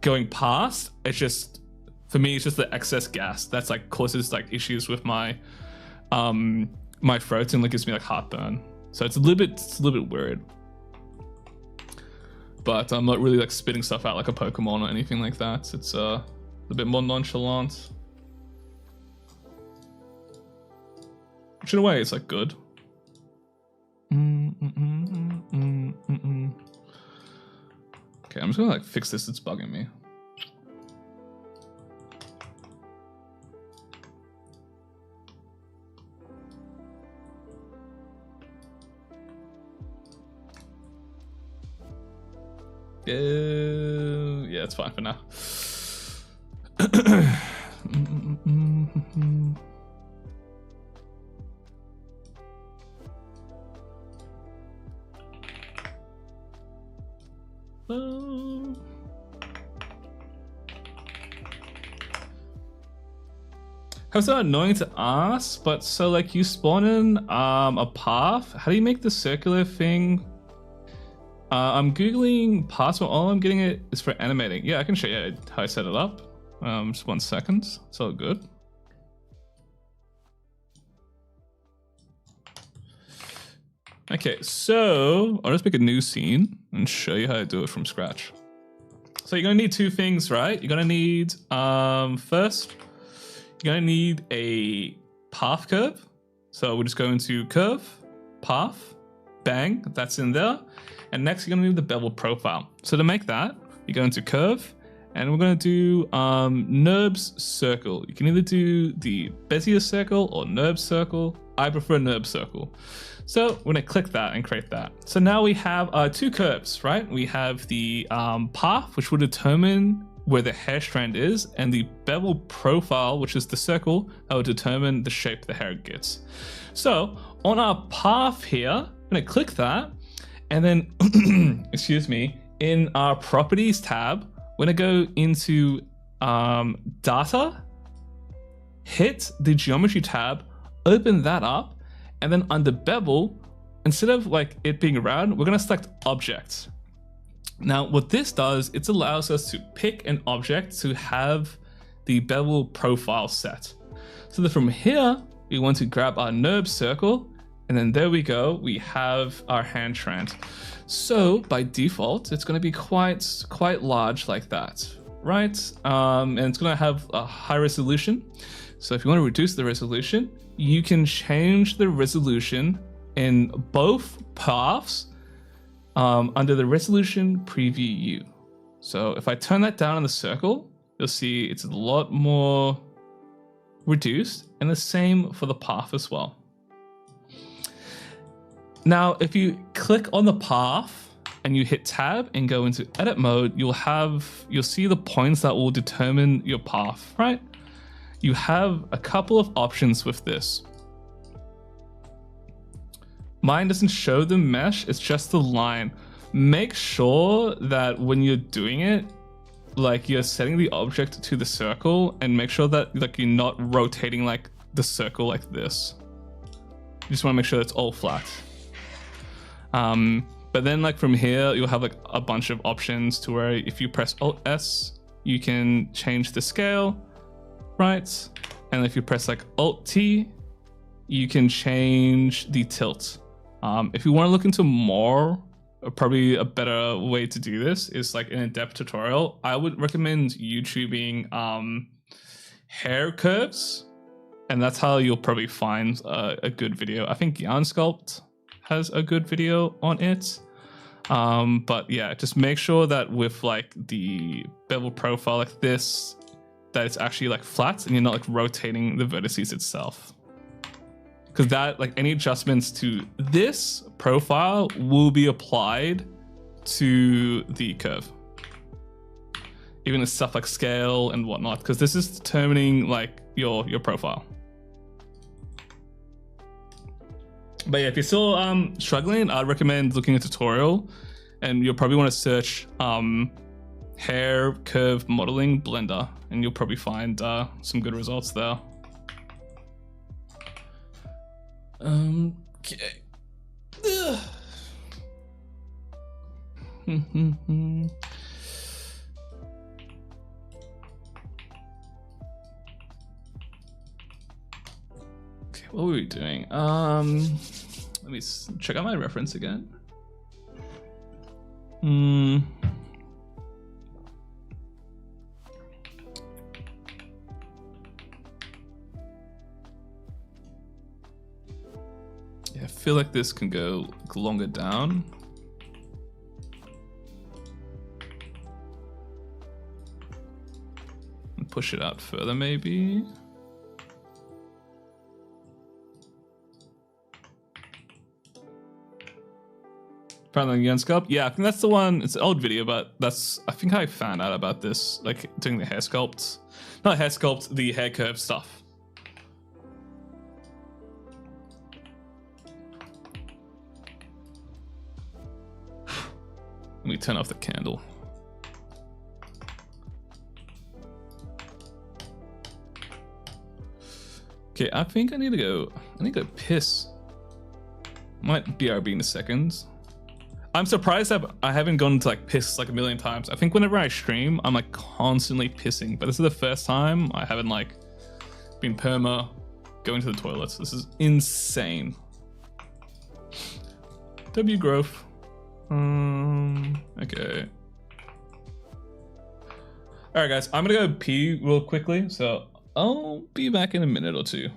going past. It's just, for me, it's just the excess gas that's like causes like issues with my my throat and like gives me like heartburn. So it's a little bit weird. But I'm not really like spitting stuff out like a Pokemon or anything like that. It's a bit more nonchalant. Which in a way, it's like good. Okay, I'm just gonna like fix this. It's bugging me. Yeah, it's fine for now. How is that annoying to ask? But so like you spawn in a path. How do you make the circular thing? I'm googling paths, but all I'm getting it is for animating. Yeah, I can show you how I set it up. Just 1 second. It's all good. Okay, so I'll just make a new scene and show you how to do it from scratch. So you're gonna need two things, right? You're gonna need first, you're gonna need a path curve. So we'll just go into curve, path, bang, that's in there. And next you're gonna need the bevel profile. So to make that, you go into curve and we're gonna do NURBS circle. You can either do the Bezier circle or NURBS circle. I prefer NURBS circle. So we're gonna click that and create that. So now we have two curves, right? We have the path, which will determine where the hair strand is, and the bevel profile, which is the circle, that will determine the shape the hair gets. So on our path here, I'm gonna click that, and then, excuse me, in our properties tab, we're gonna go into data, hit the geometry tab, open that up, and then under bevel, instead of like it being round, we're gonna select object. Now what this does, it allows us to pick an object to have the bevel profile set. So then from here, we want to grab our NURBS circle, and then there we go, we have our hand strand. So by default, it's gonna be quite large like that, right? And it's gonna have a high resolution. So if you wanna reduce the resolution, you can change the resolution in both paths under the resolution preview. So if I turn that down on the circle, you'll see it's a lot more reduced, and the same for the path as well. Now, if you click on the path and you hit tab and go into edit mode, you'll see the points that will determine your path, right? You have a couple of options with this. Mine doesn't show the mesh, it's just the line. Make sure that when you're doing it, like you're setting the object to the circle, and make sure that like you're not rotating like the circle like this. You just want to make sure it's all flat. But then like from here, you'll have like a bunch of options to where if you press Alt S, you can change the scale, right? And if you press like Alt T, you can change the tilt. If you want to look into more, probably a better way to do this is like an in-depth tutorial. I would recommend YouTubing hair curves, and that's how you'll probably find a good video. I think Yarn Sculpt has a good video on it. But yeah, just make sure that with like the bevel profile like this, that it's actually like flat and you're not like rotating the vertices itself. Because that, like any adjustments to this profile will be applied to the curve. Even the stuff like scale and whatnot, because this is determining like your profile. But yeah, if you're still struggling, I'd recommend looking at a tutorial, and you'll probably want to search hair curve modeling blender, and you'll probably find some good results there. Okay. Okay, what were we doing? Let me check out my reference again. Yeah, I feel like this can go longer down. And push it out further, maybe. Found on Yarn Sculpt? Yeah, I think that's the one. It's an old video, but that's, I think I found out about this, like doing the hair sculpt. Not hair sculpt, the hair curve stuff. Let me turn off the candle. Okay, I think I need to go piss. Might BRB in a second. I'm surprised that I haven't gone to like piss like a million times. I think whenever I stream, I'm like constantly pissing, but this is the first time I haven't like been perma going to the toilets. This is insane. W growth. Okay. All right, guys, I'm gonna go pee real quickly, so I'll be back in a minute or two.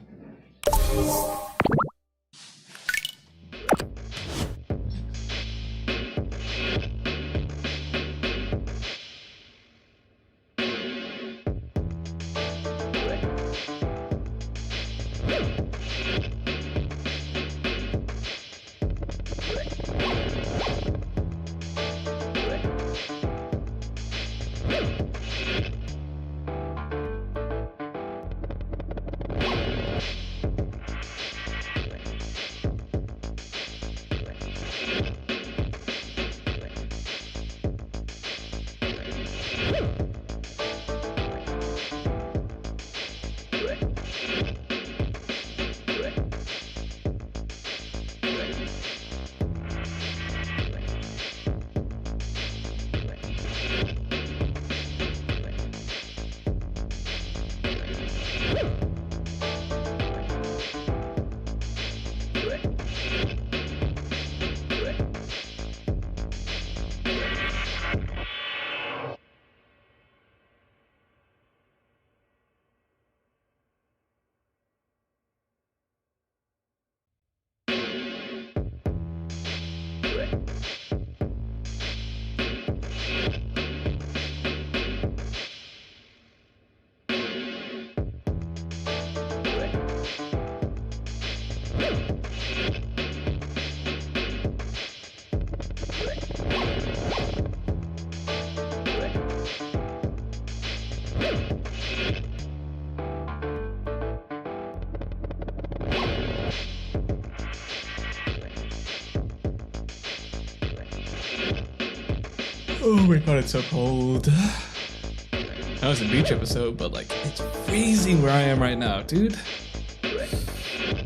Oh my god, it's so cold. That was a beach episode, but like, it's freezing where I am right now, dude.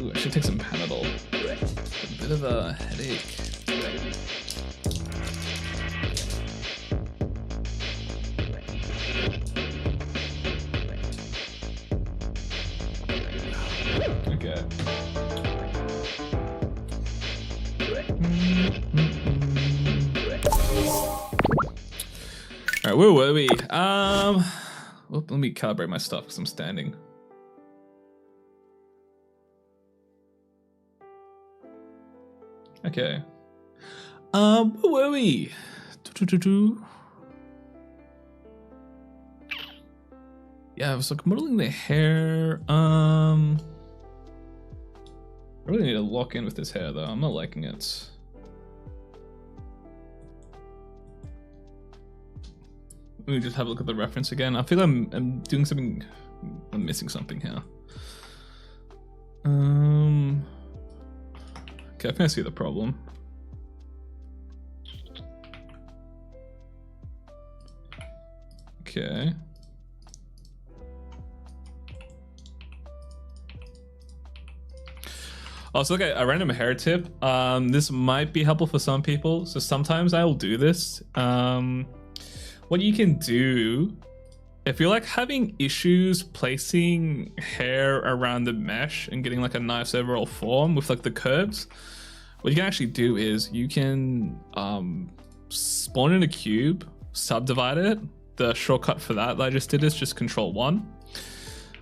Ooh, I should take some Panadol. A bit of a headache. right, where were we? Let me calibrate my stuff because I'm standing. Okay. Where were we? Yeah, I was like modeling the hair. I really need to lock in with this hair though. I'm not liking it. Let me just have a look at the reference again. I feel I'm doing something. I'm missing something here. Okay, I think I see the problem. Okay. Also, look at a random hair tip. This might be helpful for some people. So sometimes I will do this. What you can do, if you're like having issues placing hair around the mesh and getting like a nice overall form with like the curves, what you can actually do is you can spawn in a cube, subdivide it. The shortcut for that I just did is just Control 1.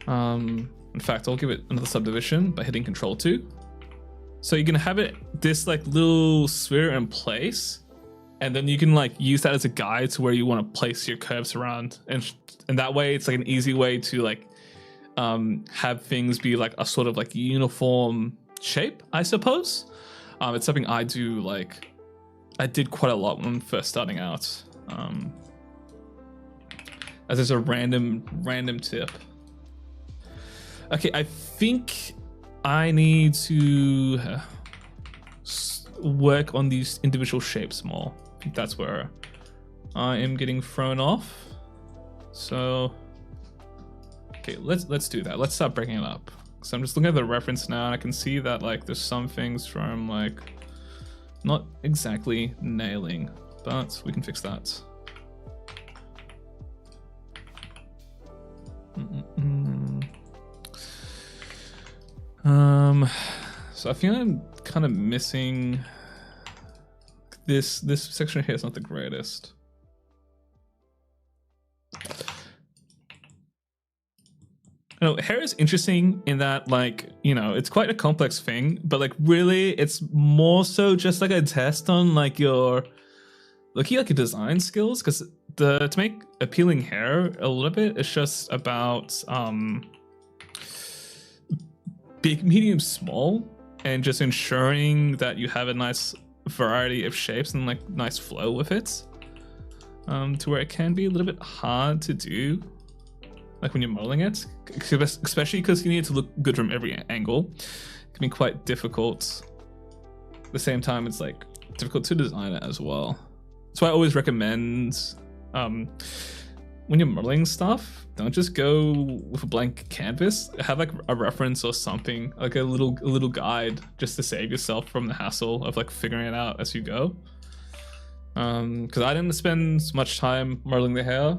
In fact, I'll give it another subdivision by hitting Control 2. So you can have it this like little sphere in place, and then you can like use that as a guide to where you want to place your curves around, and that way it's like an easy way to like have things be like a sort of like uniform shape, I suppose. It's something I do, like I did quite a lot when first starting out. As there's a random tip. Okay, I think I need to work on these individual shapes more. I think that's where I am getting thrown off. So, okay, let's do that. Let's start breaking it up. So I'm just looking at the reference now, and I can see that like there's some things from like not exactly nailing, but we can fix that. So I feel I'm kind of missing this section here is not the greatest. You know, hair is interesting in that, like, you know, it's quite a complex thing, but like really it's more so just like a test on like your looking like your design skills, because to make appealing hair a little bit, it's just about big, medium, small, and just ensuring that you have a nice variety of shapes and like nice flow with it, to where it can be a little bit hard to do, like when you're modeling it, especially because you need it to look good from every angle. It can be quite difficult. At the same time, it's like difficult to design it as well. So I always recommend, when you're modeling stuff, don't just go with a blank canvas. Have like a reference or something, like a little guide, just to save yourself from the hassle of like figuring it out as you go. Because I didn't spend much time modeling the hair.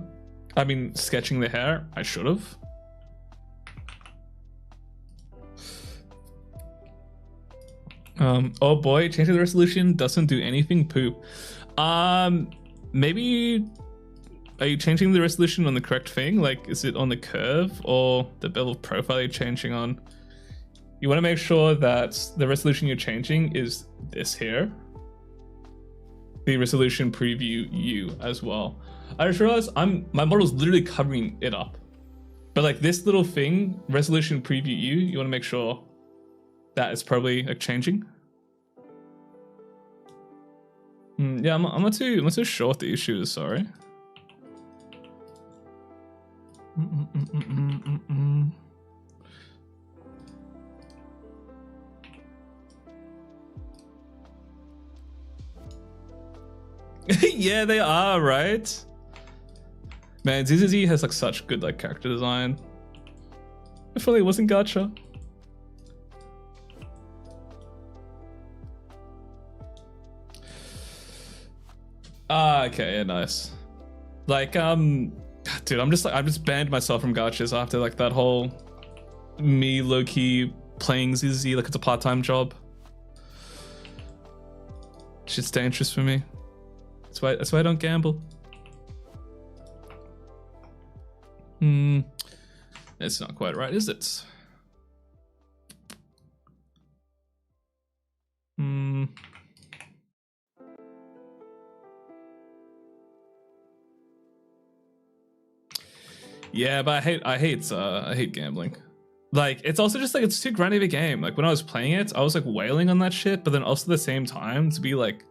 I mean, sketching the hair. I should have. Oh boy, changing the resolution doesn't do anything. Poop. Maybe. Are you changing the resolution on the correct thing? Like, is it on the curve or the bevel profile you're changing on? You want to make sure that the resolution you're changing is this here. The resolution preview U as well. I just realized my model's literally covering it up. But like this little thing, resolution preview U, you want to make sure that is probably like changing. Yeah, I'm not too sure what the issue is, sorry. Yeah, they are, right? Man, ZZZ has like such good like character design. If only it wasn't gacha. Okay, yeah, nice. Like, dude, I've just banned myself from gachas after like that whole me low-key playing ZZZ like it's a part-time job. Shit's dangerous for me. That's why I don't gamble. It's not quite right, is it? Yeah, but I hate gambling. Like, it's also just like, it's too grindy of a game. Like, when I was playing it, I was like wailing on that shit, but then also at the same time, to be like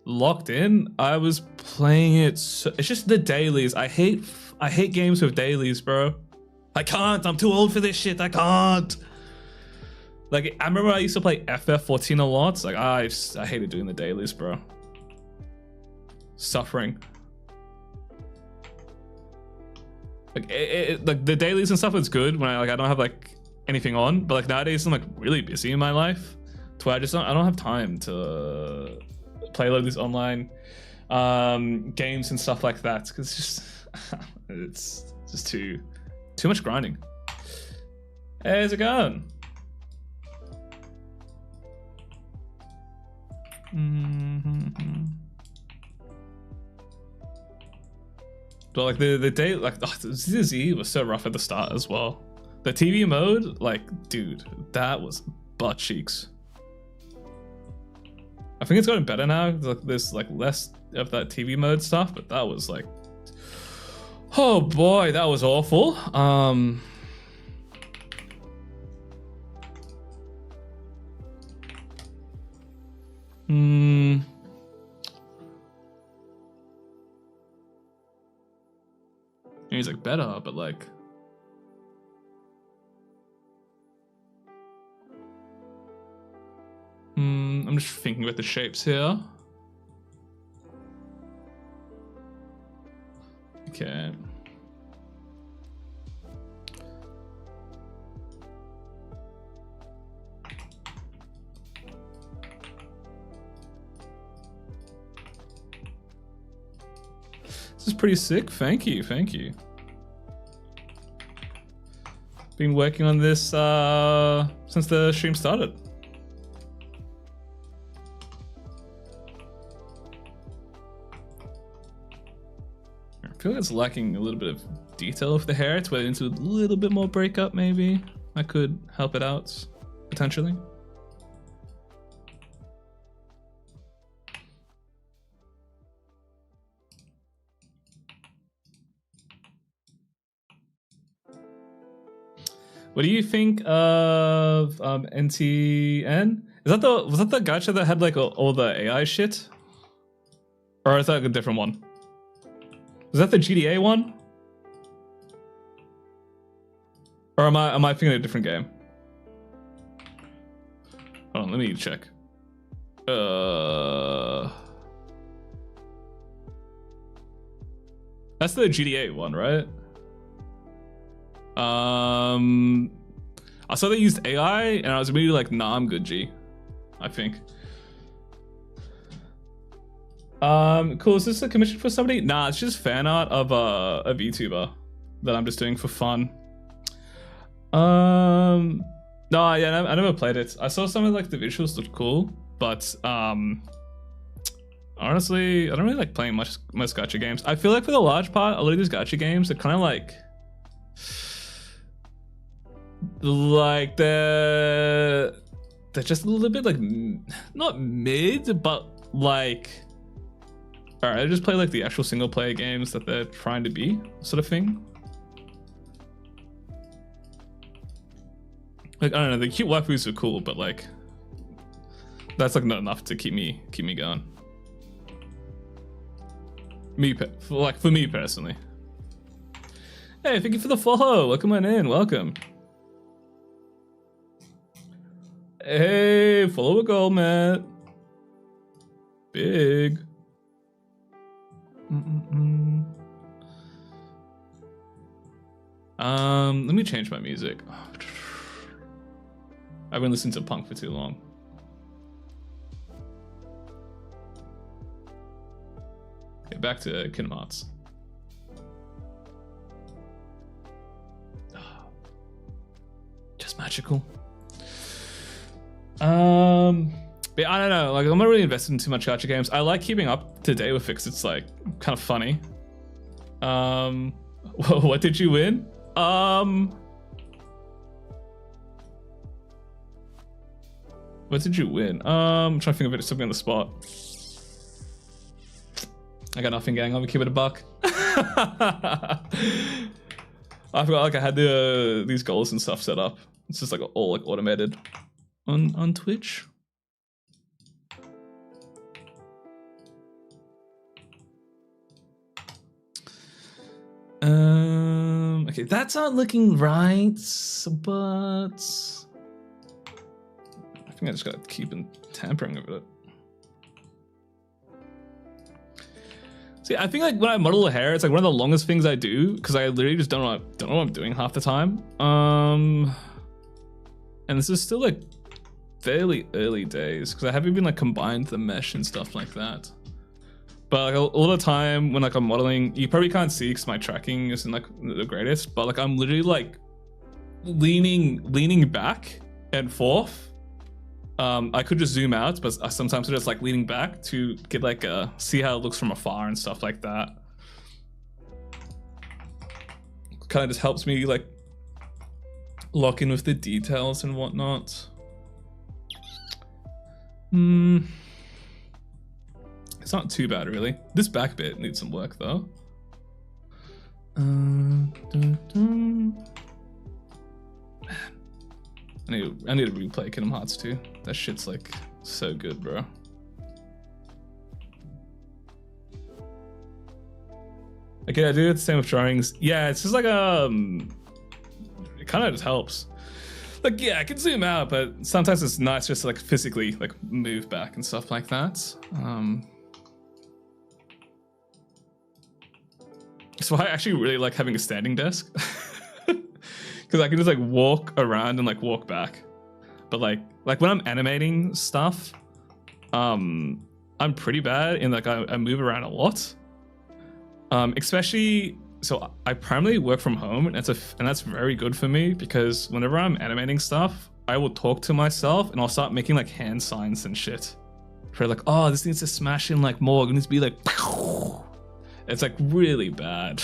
locked in, I was playing it. So, it's just the dailies. I hate games with dailies, bro. I can't. I'm too old for this shit. I can't. Like, I remember I used to play FF14 a lot. Like, I hated doing the dailies, bro. Suffering. Like, like the dailies and stuff is good when I don't have like anything on, but like nowadays I'm like really busy in my life, to where I don't have time to play a lot of these online games and stuff like that, because it's just too much grinding. Hey, how's it going? But like the day, like Z was so rough at the start as well. The TV mode, like, dude, that was butt cheeks. I think it's gotten better now. Like, there's like less of that TV mode stuff, but that was like, oh boy, that was awful. He's like better, but like, I'm just thinking about the shapes here. Okay. This is pretty sick. Thank you, thank you. Been working on this since the stream started. I feel like it's lacking a little bit of detail of the hair. It's went into a little bit more breakup, maybe. I could help it out, potentially. What do you think of NTN? Was that the gacha that had like all the AI shit? Or is that a different one? Was that the GDA one? Or am I thinking of a different game? Hold on, let me check. That's the GDA one, right? I saw they used AI and I was immediately like, nah, I'm good, G. I think. Cool, is this a commission for somebody? Nah, it's just fan art of a VTuber that I'm just doing for fun. No, yeah, I never played it. I saw some of like the visuals looked cool, but honestly, I don't really like playing most gacha games. I feel like for the large part, a lot of these gacha games are kind of like they're just a little bit like not mid, but like, all right, I just play like the actual single player games that they're trying to be, sort of thing. Like, I don't know, the cute waifus are cool, but like that's like not enough to keep me going. For me personally. Hey, thank you for the follow. Welcome on in. Welcome. Hey, follow a goal, Matt. Big. Let me change my music. I've been listening to punk for too long. Okay, back to Kingdom Hearts. Just magical. But I don't know, like I'm not really invested in too much gacha games. I like keeping up to date with it 'cause it's like kind of funny. I What did you win? What did you win? I'm trying to think of it, something on the spot. I got nothing, gang. I'm gonna keep it a buck. I forgot, like, I had these goals and stuff set up. It's just like all like automated on Twitch. Okay, that's not looking right, but I think I just gotta keep tampering with it. See, I think like when I model hair, it's like one of the longest things I do because I literally just don't know what I'm doing half the time. And this is still like fairly early days because I haven't even like combined the mesh and stuff like that. But like all the time when like I'm modeling, you probably can't see because my tracking isn't like the greatest. But like I'm literally like leaning back and forth. I could just zoom out, but sometimes I'm just like leaning back to get like see how it looks from afar and stuff like that. Kind of just helps me like lock in with the details and whatnot. It's not too bad really. This back bit needs some work though. Man. I need to replay Kingdom Hearts 2. That shit's like so good, bro. Okay, I do the same with drawings. Yeah, it's just like it kind of just helps. Like, yeah, I can zoom out, but sometimes it's nice just to like physically like move back and stuff like that. So I actually really like having a standing desk. Because I can just like walk around and like walk back. But like when I'm animating stuff, I'm pretty bad in like I move around a lot. Especially, so I primarily work from home, and that's very good for me because whenever I'm animating stuff, I will talk to myself and I'll start making like hand signs and shit. For like, oh, this needs to smash in like more. It needs to be like, it's like really bad.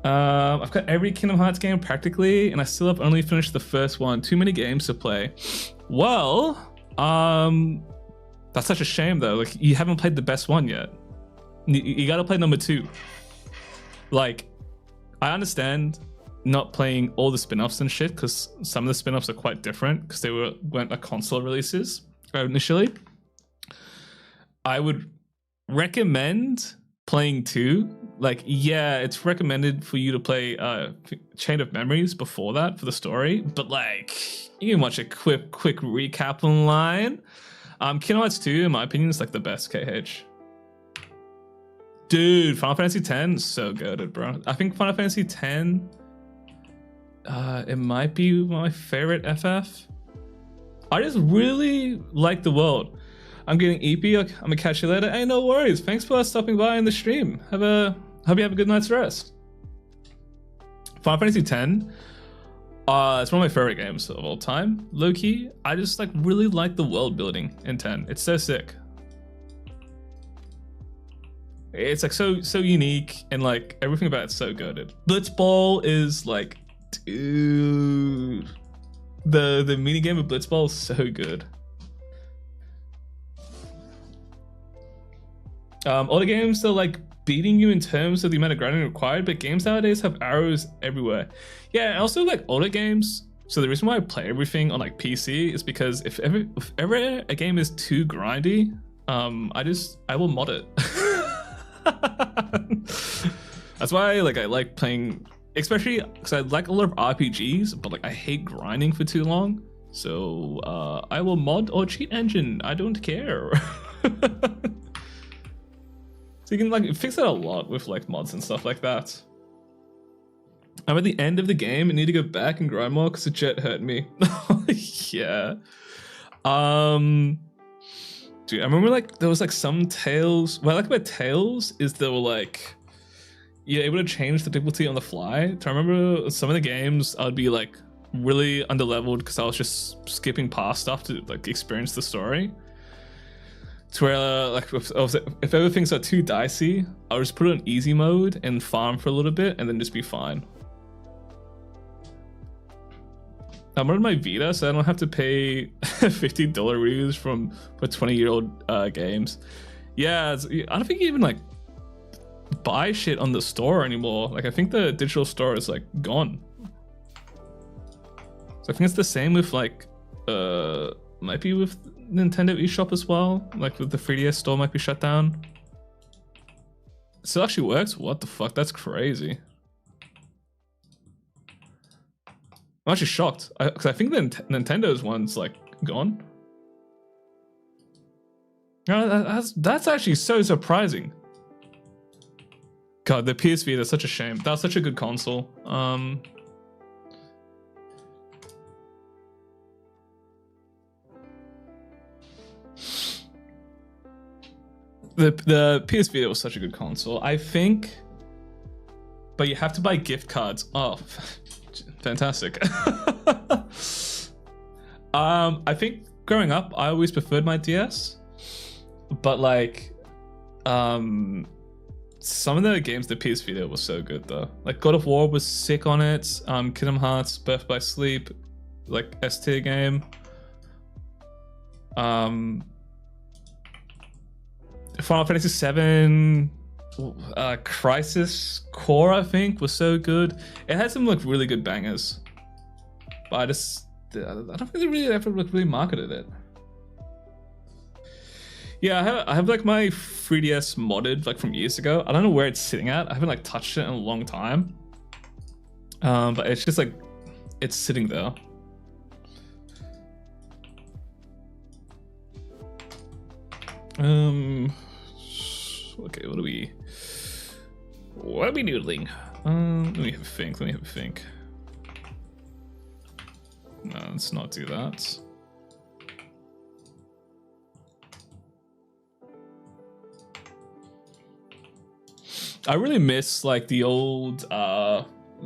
I've got every Kingdom Hearts game practically, and I still have only finished the first one. Too many games to play. Well, that's such a shame though. Like, you haven't played the best one yet. You gotta play number 2. Like, I understand not playing all the spin-offs and shit, because some of the spin-offs are quite different, because they weren't like console releases initially. I would recommend playing 2. Like, yeah, it's recommended for you to play Chain of Memories before that for the story, but like, you can watch a quick recap online. Kingdom Hearts 2, in my opinion, is like the best KH. Dude, Final Fantasy X, so goated, bro. I think Final Fantasy X, it might be my favorite FF. I just really like the world. I'm getting EP. I'm gonna catch you later. Hey, no worries. Thanks for stopping by in the stream. Hope you have a good night's rest. Final Fantasy X. It's one of my favorite games of all time. Low key, I just like really like the world building in 10. It's so sick. It's like so unique, and like everything about it's so good. Blitzball is like, dude, the mini game of Blitzball is so good. All the games are like beating you in terms of the amount of grinding required, but games nowadays have arrows everywhere. Yeah, and also like older games. So the reason why I play everything on like PC is because if ever a game is too grindy, I will mod it. That's why like I like playing, especially because I like a lot of RPGs, but like I hate grinding for too long. So I will mod or cheat engine. I don't care. So you can like fix it a lot with like mods and stuff like that. I'm at the end of the game and need to go back and grind more because the jet hurt me. Yeah. Dude, I remember like there was like some Tales. What I like about Tales is they were like, you're able to change the difficulty on the fly. So I remember some of the games I'd be like really underleveled because I was just skipping past stuff to like experience the story. To where like if everything's are too dicey, I'll just put it on easy mode and farm for a little bit and then just be fine. I'm on my Vita, so I don't have to pay $50 reviews for 20-year-old games. Yeah, I don't think you even like buy shit on the store anymore. Like I think the digital store is like gone. So I think it's the same with like might be with Nintendo eShop as well. Like with the 3DS store might be shut down. It still actually works? What the fuck? That's crazy. I'm actually shocked because I think the Nintendo's one's like gone. No, that's actually so surprising. God, the PSV, that's such a shame. That was such a good console. The PS Vita was such a good console, I think. But you have to buy gift cards. Oh, fantastic. I think growing up, I always preferred my DS. But like, some of the games the PS Vita was so good though. Like God of War was sick on it. Kingdom Hearts, Birth by Sleep, like S tier game. Final Fantasy VII, Crisis Core, I think, was so good. It had some like really good bangers, but I don't think they really ever like really marketed it. Yeah, I have like my 3DS modded like from years ago. I don't know where it's sitting at. I haven't like touched it in a long time. But it's just like it's sitting there. Okay, what are we noodling? Let me have a think. No, let's not do that. I really miss like the old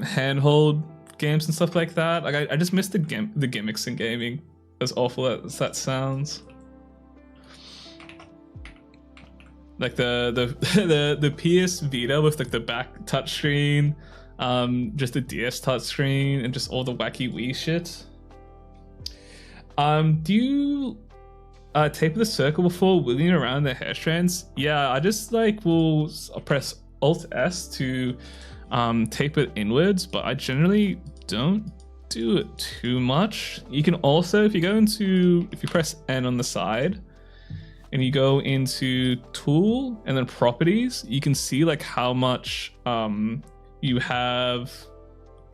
handhold games and stuff like that. Like I just miss the gimmicks in gaming, as awful as that sounds. Like the PS Vita with like the back touchscreen, just the DS touchscreen, and just all the wacky Wii shit. Do you taper the circle before wheeling around the hair strands? Yeah, I just like will press Alt S to taper it inwards, but I generally don't do it too much. You can also, if you press N on the side, and you go into tool and then properties, you can see like how much you have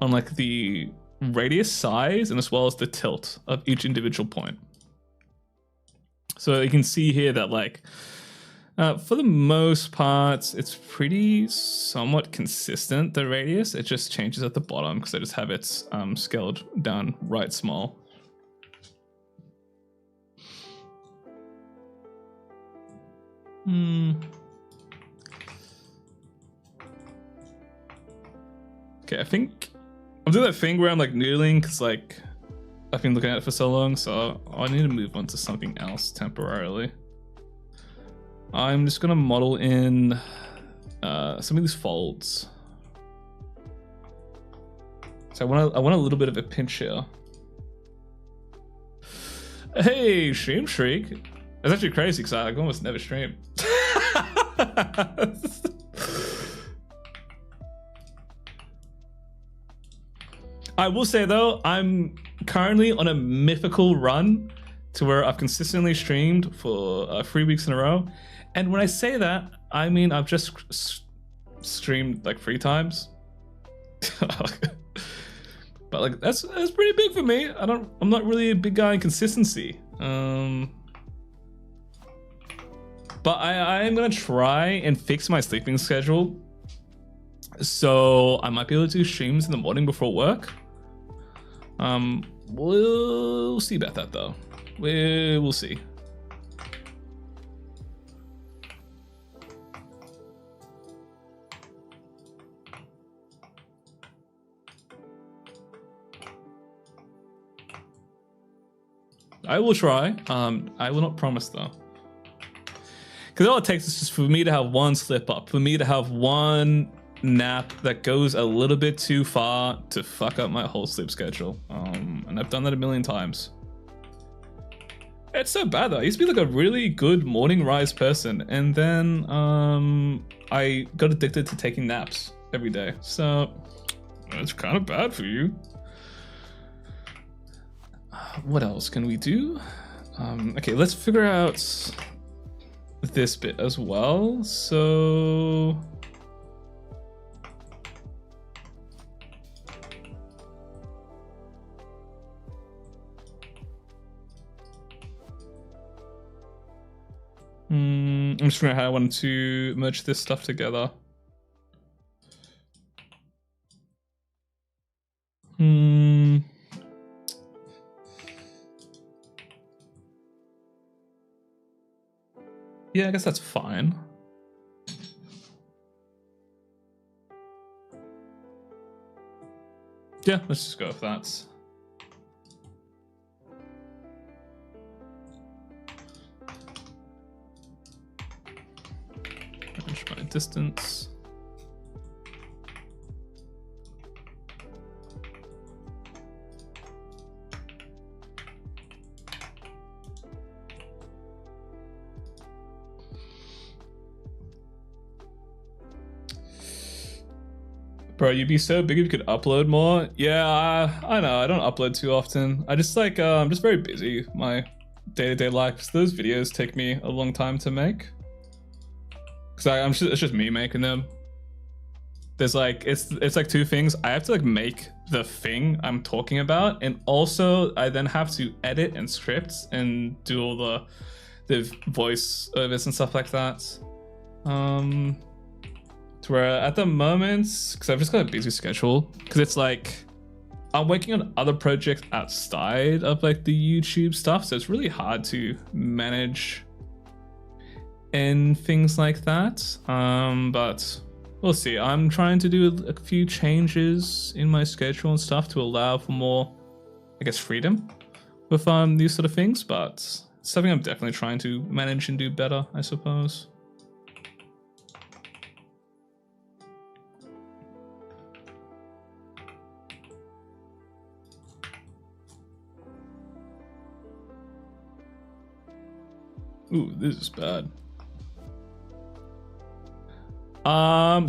on like the radius size and as well as the tilt of each individual point. So you can see here that like for the most part, it's pretty somewhat consistent, the radius. It just changes at the bottom because I just have it scaled down right small. Okay, I think I'm doing that thing where I'm like noodling because like I've been looking at it for so long, so I need to move on to something else temporarily. I'm just gonna model in some of these folds. So I want a little bit of a pinch here. Hey, Stream Shriek. That's actually crazy because I almost never stream. I will say though, I'm currently on a mythical run to where I've consistently streamed for 3 weeks in a row. And when I say that, I mean I've just streamed like 3 times. But like that's pretty big for me. I'm not really a big guy in consistency. But I am gonna try and fix my sleeping schedule, so I might be able to do streams in the morning before work. We'll see about that though. We'll see. I will try. I will not promise though. Because all it takes is just for me to have one slip up, for me to have one nap that goes a little bit too far to fuck up my whole sleep schedule. And I've done that a million times. It's so bad though. I used to be like a really good morning rise person, and then I got addicted to taking naps every day. So it's kind of bad for you. What else can we do? Okay, let's figure out this bit as well. So I'm just figuring out how I want to merge this stuff together. Yeah, I guess that's fine. Yeah, let's just go with that. Manage my distance. Bro, you'd be so big if you could upload more. Yeah, I know. I don't upload too often. I just like, I'm just very busy. My day-to-day life. So those videos take me a long time to make. Cause it's just me making them. There's like, it's like two things. I have to like make the thing I'm talking about, and also I then have to edit and script and do all the voice overs and stuff like that. To where at the moment, because I've just got a busy schedule, because it's like I'm working on other projects outside of like the YouTube stuff, so it's really hard to manage and things like that. But we'll see. I'm trying to do a few changes in my schedule and stuff to allow for more, I guess, freedom with these sort of things, but it's something I'm definitely trying to manage and do better, I suppose. Ooh, this is bad.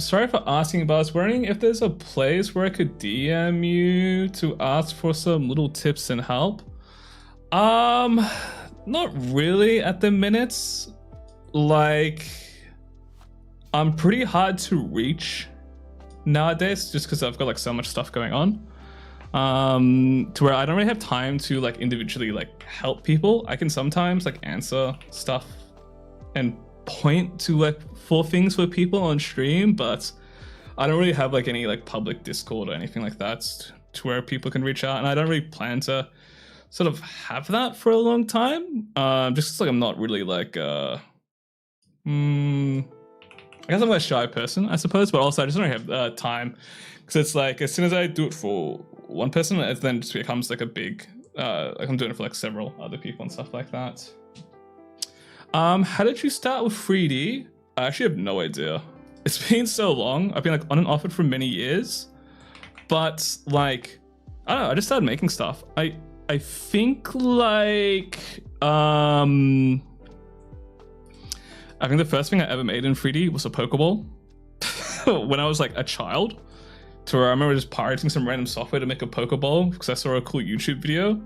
Sorry for asking, but I was wondering if there's a place where I could DM you to ask for some little tips and help. Not really at the minute. Like, I'm pretty hard to reach nowadays just because I've got like so much stuff going on. To where I don't really have time to like individually like help people. I can sometimes like answer stuff and point to like for things for people on stream, but I don't really have like any like public Discord or anything like that to where people can reach out, and I don't really plan to sort of have that for a long time. Just like I'm not really like I guess I'm a shy person, I suppose, but also I just don't have time, because it's like as soon as I do it for one person, it then just becomes like a big like I'm doing it for like several other people and stuff like that. How did you start with 3D? I actually have no idea. It's been so long. I've been like on and off it for many years, but like I don't know, I just started making stuff. I think like I think the first thing I ever made in 3D was a Pokeball when I was like a child. To where I remember just pirating some random software to make a Pokeball because I saw a cool YouTube video.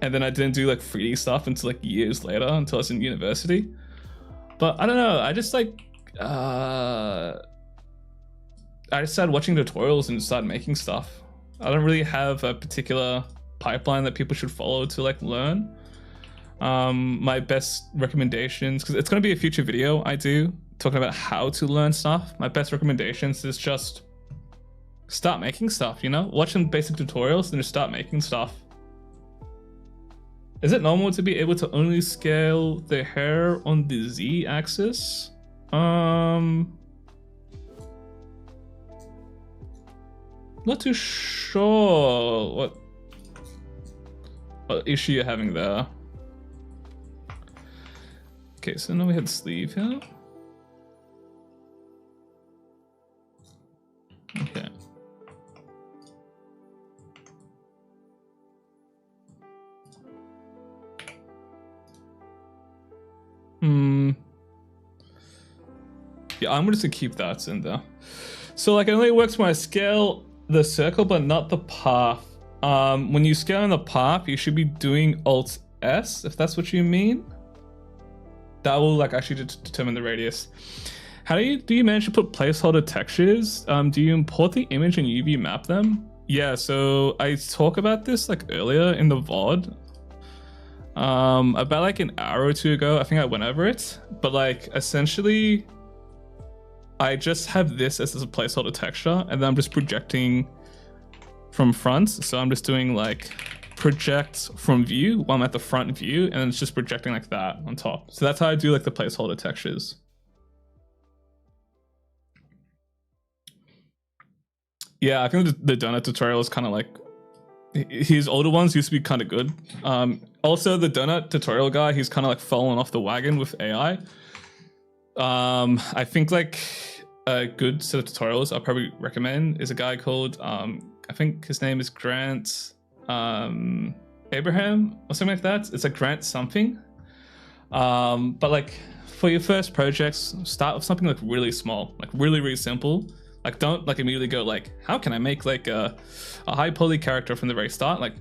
And then I didn't do like 3D stuff until like years later, until I was in university. But I don't know, I just like, I just started watching tutorials and started making stuff. I don't really have a particular pipeline that people should follow to like learn. My best recommendations, because it's going to be a future video I do talking about how to learn stuff. My best recommendations is just start making stuff, you know? Watch some basic tutorials and just start making stuff. Is it normal to be able to only scale the hair on the Z axis? Not too sure what issue you're having there. Okay, so now we had sleeve here. Okay. Yeah, I'm just gonna keep that in there. So like it only works when I scale the circle, but not the path. When you scale in the path, you should be doing Alt S, if that's what you mean. That will like actually determine the radius. How do you manage to put placeholder textures? Do you import the image and UV map them? Yeah, so I talk about this like earlier in the VOD. About like an hour or two ago, I think I went over it. But like essentially, I just have this as a placeholder texture, and then I'm just projecting from front. So I'm just doing like project from view while I'm at the front view, and it's just projecting like that on top. So that's how I do like the placeholder textures. Yeah, I think the donut tutorial is kind of like, his older ones used to be kind of good. Also, the donut tutorial guy, he's kind of like fallen off the wagon with AI. I think like a good set of tutorials I'll probably recommend is a guy called, I think his name is Grant Abraham or something like that. It's like Grant something. But like for your first projects, start with something like really small, like really simple. Like don't like immediately go like, how can I make like a high poly character from the very start? Like,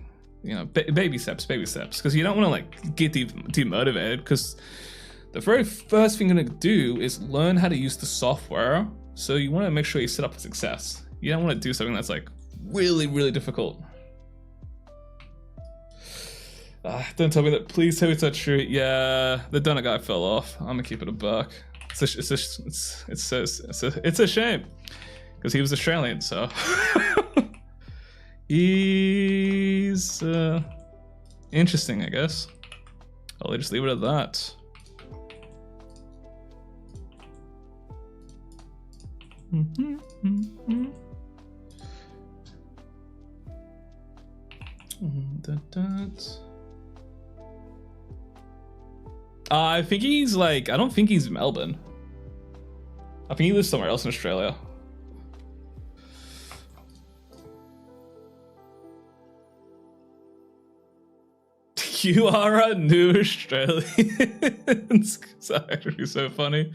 you know, baby steps, because you don't want to like get demotivated, because the very first thing you're gonna do is learn how to use the software. So you want to make sure you set up for success. You don't want to do something that's like really difficult. Don't tell me that. Please tell me it's not true. Yeah, the donut guy fell off. I'm gonna keep it a buck. It's a shame because he was Australian, so he's interesting, I guess. I'll just leave it at that. I think he's like, I don't think he's Melbourne. I think he lives somewhere else in Australia. You are a new Australian. It's actually so funny.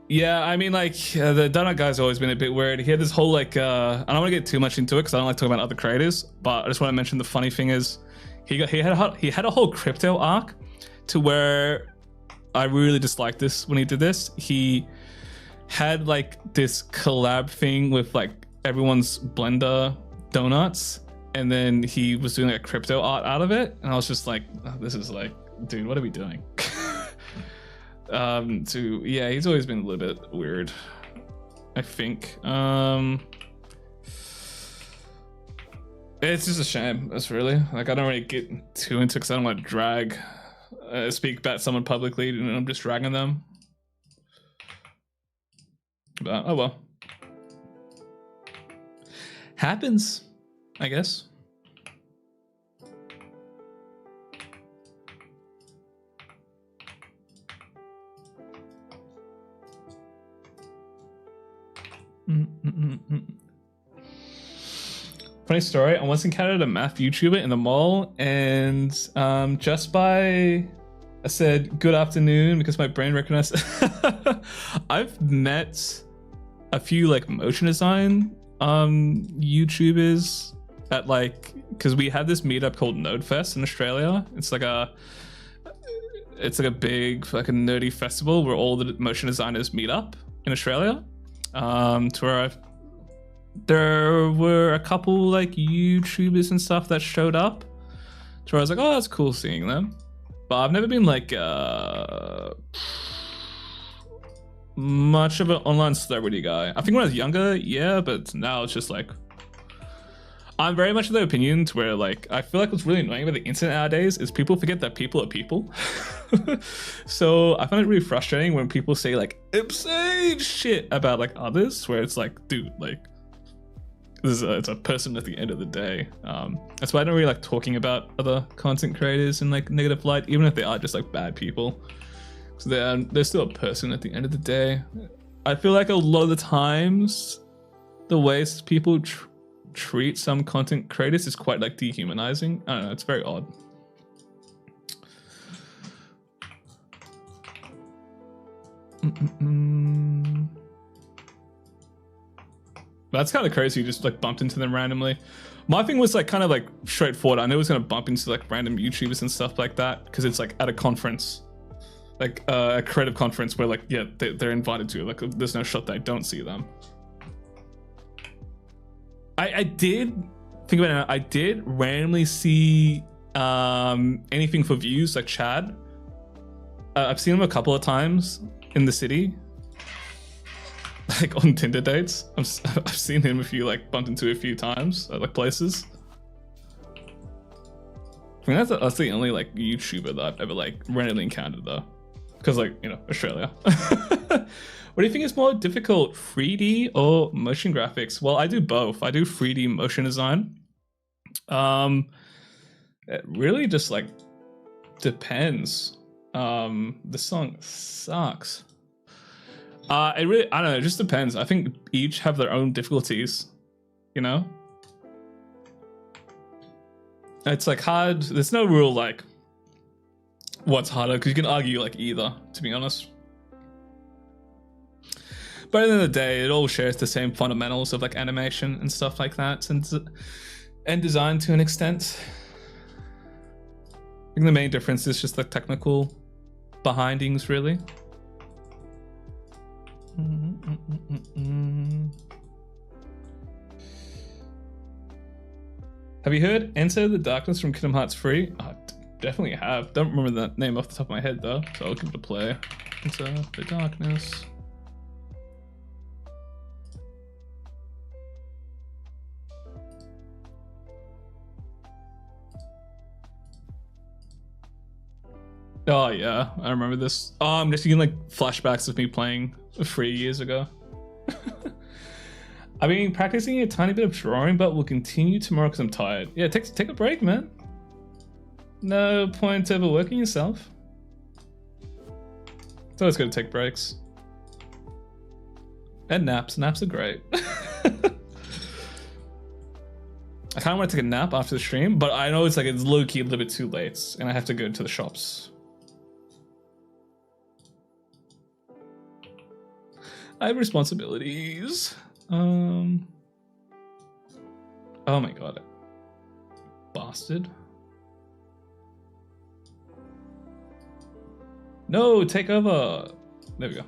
Yeah, I mean, like, the donut guy's always been a bit weird. He had this whole, like, I don't want to get too much into it because I don't like talking about other creators, but I just want to mention the funny thing is he had a whole crypto arc to where I really disliked this when he did this. He had, like, this collab thing with, like, everyone's Blender donuts, and then he was doing, like, crypto art out of it, and I was just like, oh, this is, like, dude, what are we doing? Yeah, he's always been a little bit weird, I think. It's just a shame. It's really like, I don't really get too into it because I don't want to drag speak about someone publicly and I'm just dragging them, but oh well, happens, I guess. Funny story, I once encountered a math YouTuber in the mall, and just by, I said good afternoon because my brain recognized. I've met a few like motion design YouTubers at like, because we had this meetup called NodeFest in Australia. It's like a big like a nerdy festival where all the motion designers meet up in Australia. To where there were a couple like YouTubers and stuff that showed up, to where I was like, oh, that's cool seeing them. But I've never been like much of an online celebrity guy. I think when I was younger, yeah, but now it's just like, I'm very much of the opinion to where like, I feel like what's really annoying about the internet nowadays is people forget that people are people. So I find it really frustrating when people say like insane shit about like others, where it's like, dude, like it's a person at the end of the day. That's why I don't really like talking about other content creators in like negative light, even if they are just like bad people. So they're still a person at the end of the day. I feel like a lot of the times the ways people treat some content creators is quite like dehumanizing. I don't know, it's very odd. That's kind of crazy. You just like bumped into them randomly. My thing was like kind of like straightforward. I knew I was gonna bump into like random YouTubers and stuff like that because it's like at a conference, like a creative conference where like, yeah, they're invited to. Like there's no shot that I don't see them. I did think about it. I did randomly see anything for views like Chad. I've seen him a couple of times in the city, like on Tinder dates. I've seen him bumped into a few times at like places. I mean, that's the only like YouTuber that I've ever like randomly encountered though, because like, you know, Australia. What do you think is more difficult, 3D or motion graphics? Well, I do both. I do 3D motion design. It really just like depends. This song sucks. I don't know, it just depends. I think each have their own difficulties, you know? It's like hard. There's no rule like what's harder, because you can argue like either, to be honest. But at the end of the day, it all shares the same fundamentals of like animation and stuff like that, and design to an extent. I think the main difference is just the technical behindings, really. Have you heard Enter the Darkness from Kingdom Hearts 3? I definitely have. Don't remember that name off the top of my head though, so I'll give it a play. Enter the Darkness. Oh yeah, I remember this. Oh, I'm just getting like flashbacks of me playing 3 years ago. I've been practicing a tiny bit of drawing, but will continue tomorrow because I'm tired. Yeah, take a break, man. No point overworking yourself. It's always good to take breaks. And naps. Naps are great. I kind of want to take a nap after the stream, but I know it's low-key a little bit too late, and I have to go to the shops. I have responsibilities. Oh my god. Bastard. No, take over. There we go.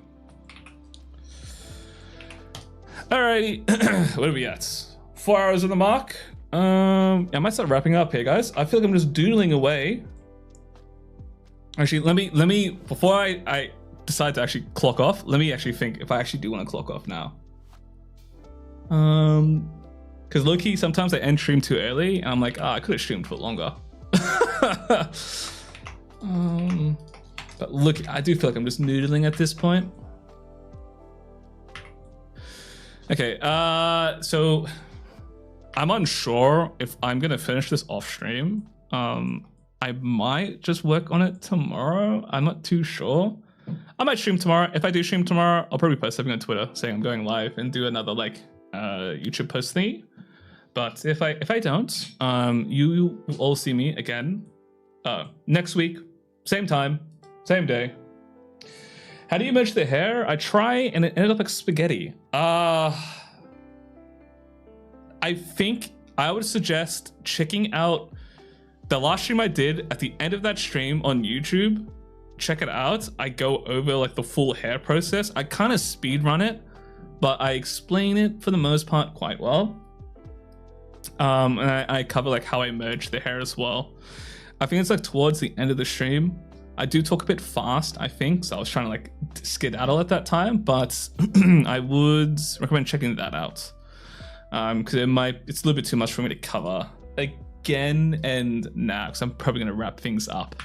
Alrighty. What are we at? 4 hours on the mark. I might start wrapping up here, guys. I feel like I'm just doodling away. Actually, let me before I decide to actually clock off, let me actually think if I actually do want to clock off now. Because low-key, sometimes I end stream too early, and I'm like, I could have streamed for longer. But look, I do feel like I'm just noodling at this point. Okay, so I'm unsure if I'm gonna finish this off stream. I might just work on it tomorrow. I'm not too sure. I might stream tomorrow. If I do stream tomorrow, I'll probably post something on Twitter saying I'm going live and do another YouTube post thingy. But if I don't, you will all see me again next week, same time, same day. How do you measure the hair? I try and it ended up like spaghetti. I think I would suggest checking out the last stream I did at the end of that stream on YouTube. Check it out. I go over like the full hair process. I kind of speed run it, but I explain it for the most part quite well. And I cover like how I merge the hair as well. I think it's like towards the end of the stream. I do talk a bit fast, I think, so I was trying to like skedaddle at that time, but I would recommend checking that out. Because it's a little bit too much for me to cover again and now, because I'm probably going to wrap things up.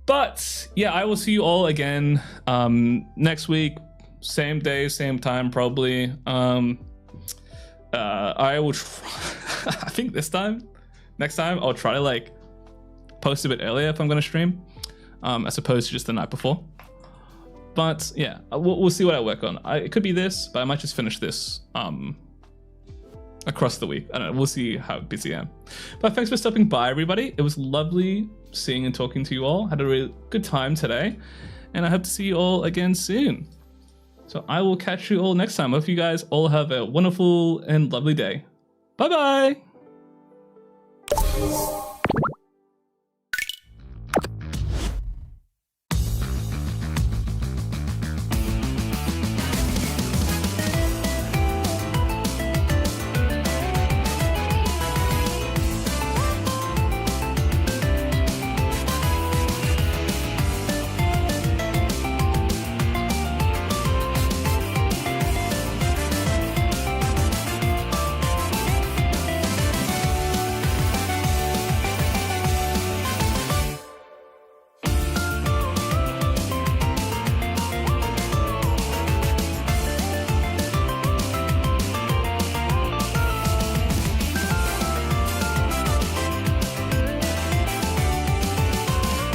But yeah, I will see you all again next week, same day, same time, probably. I will. I think next time, I'll try to like post a bit earlier if I'm gonna stream, as opposed to just the night before. But yeah, we'll see what I work on. It could be this, but I might just finish this across the week. I don't know. We'll see how busy I am. But thanks for stopping by, everybody. It was lovely seeing and talking to you all. Had a really good time today, and I hope to see you all again soon. So I will catch you all next time. I hope you guys all have a wonderful and lovely day. Bye bye.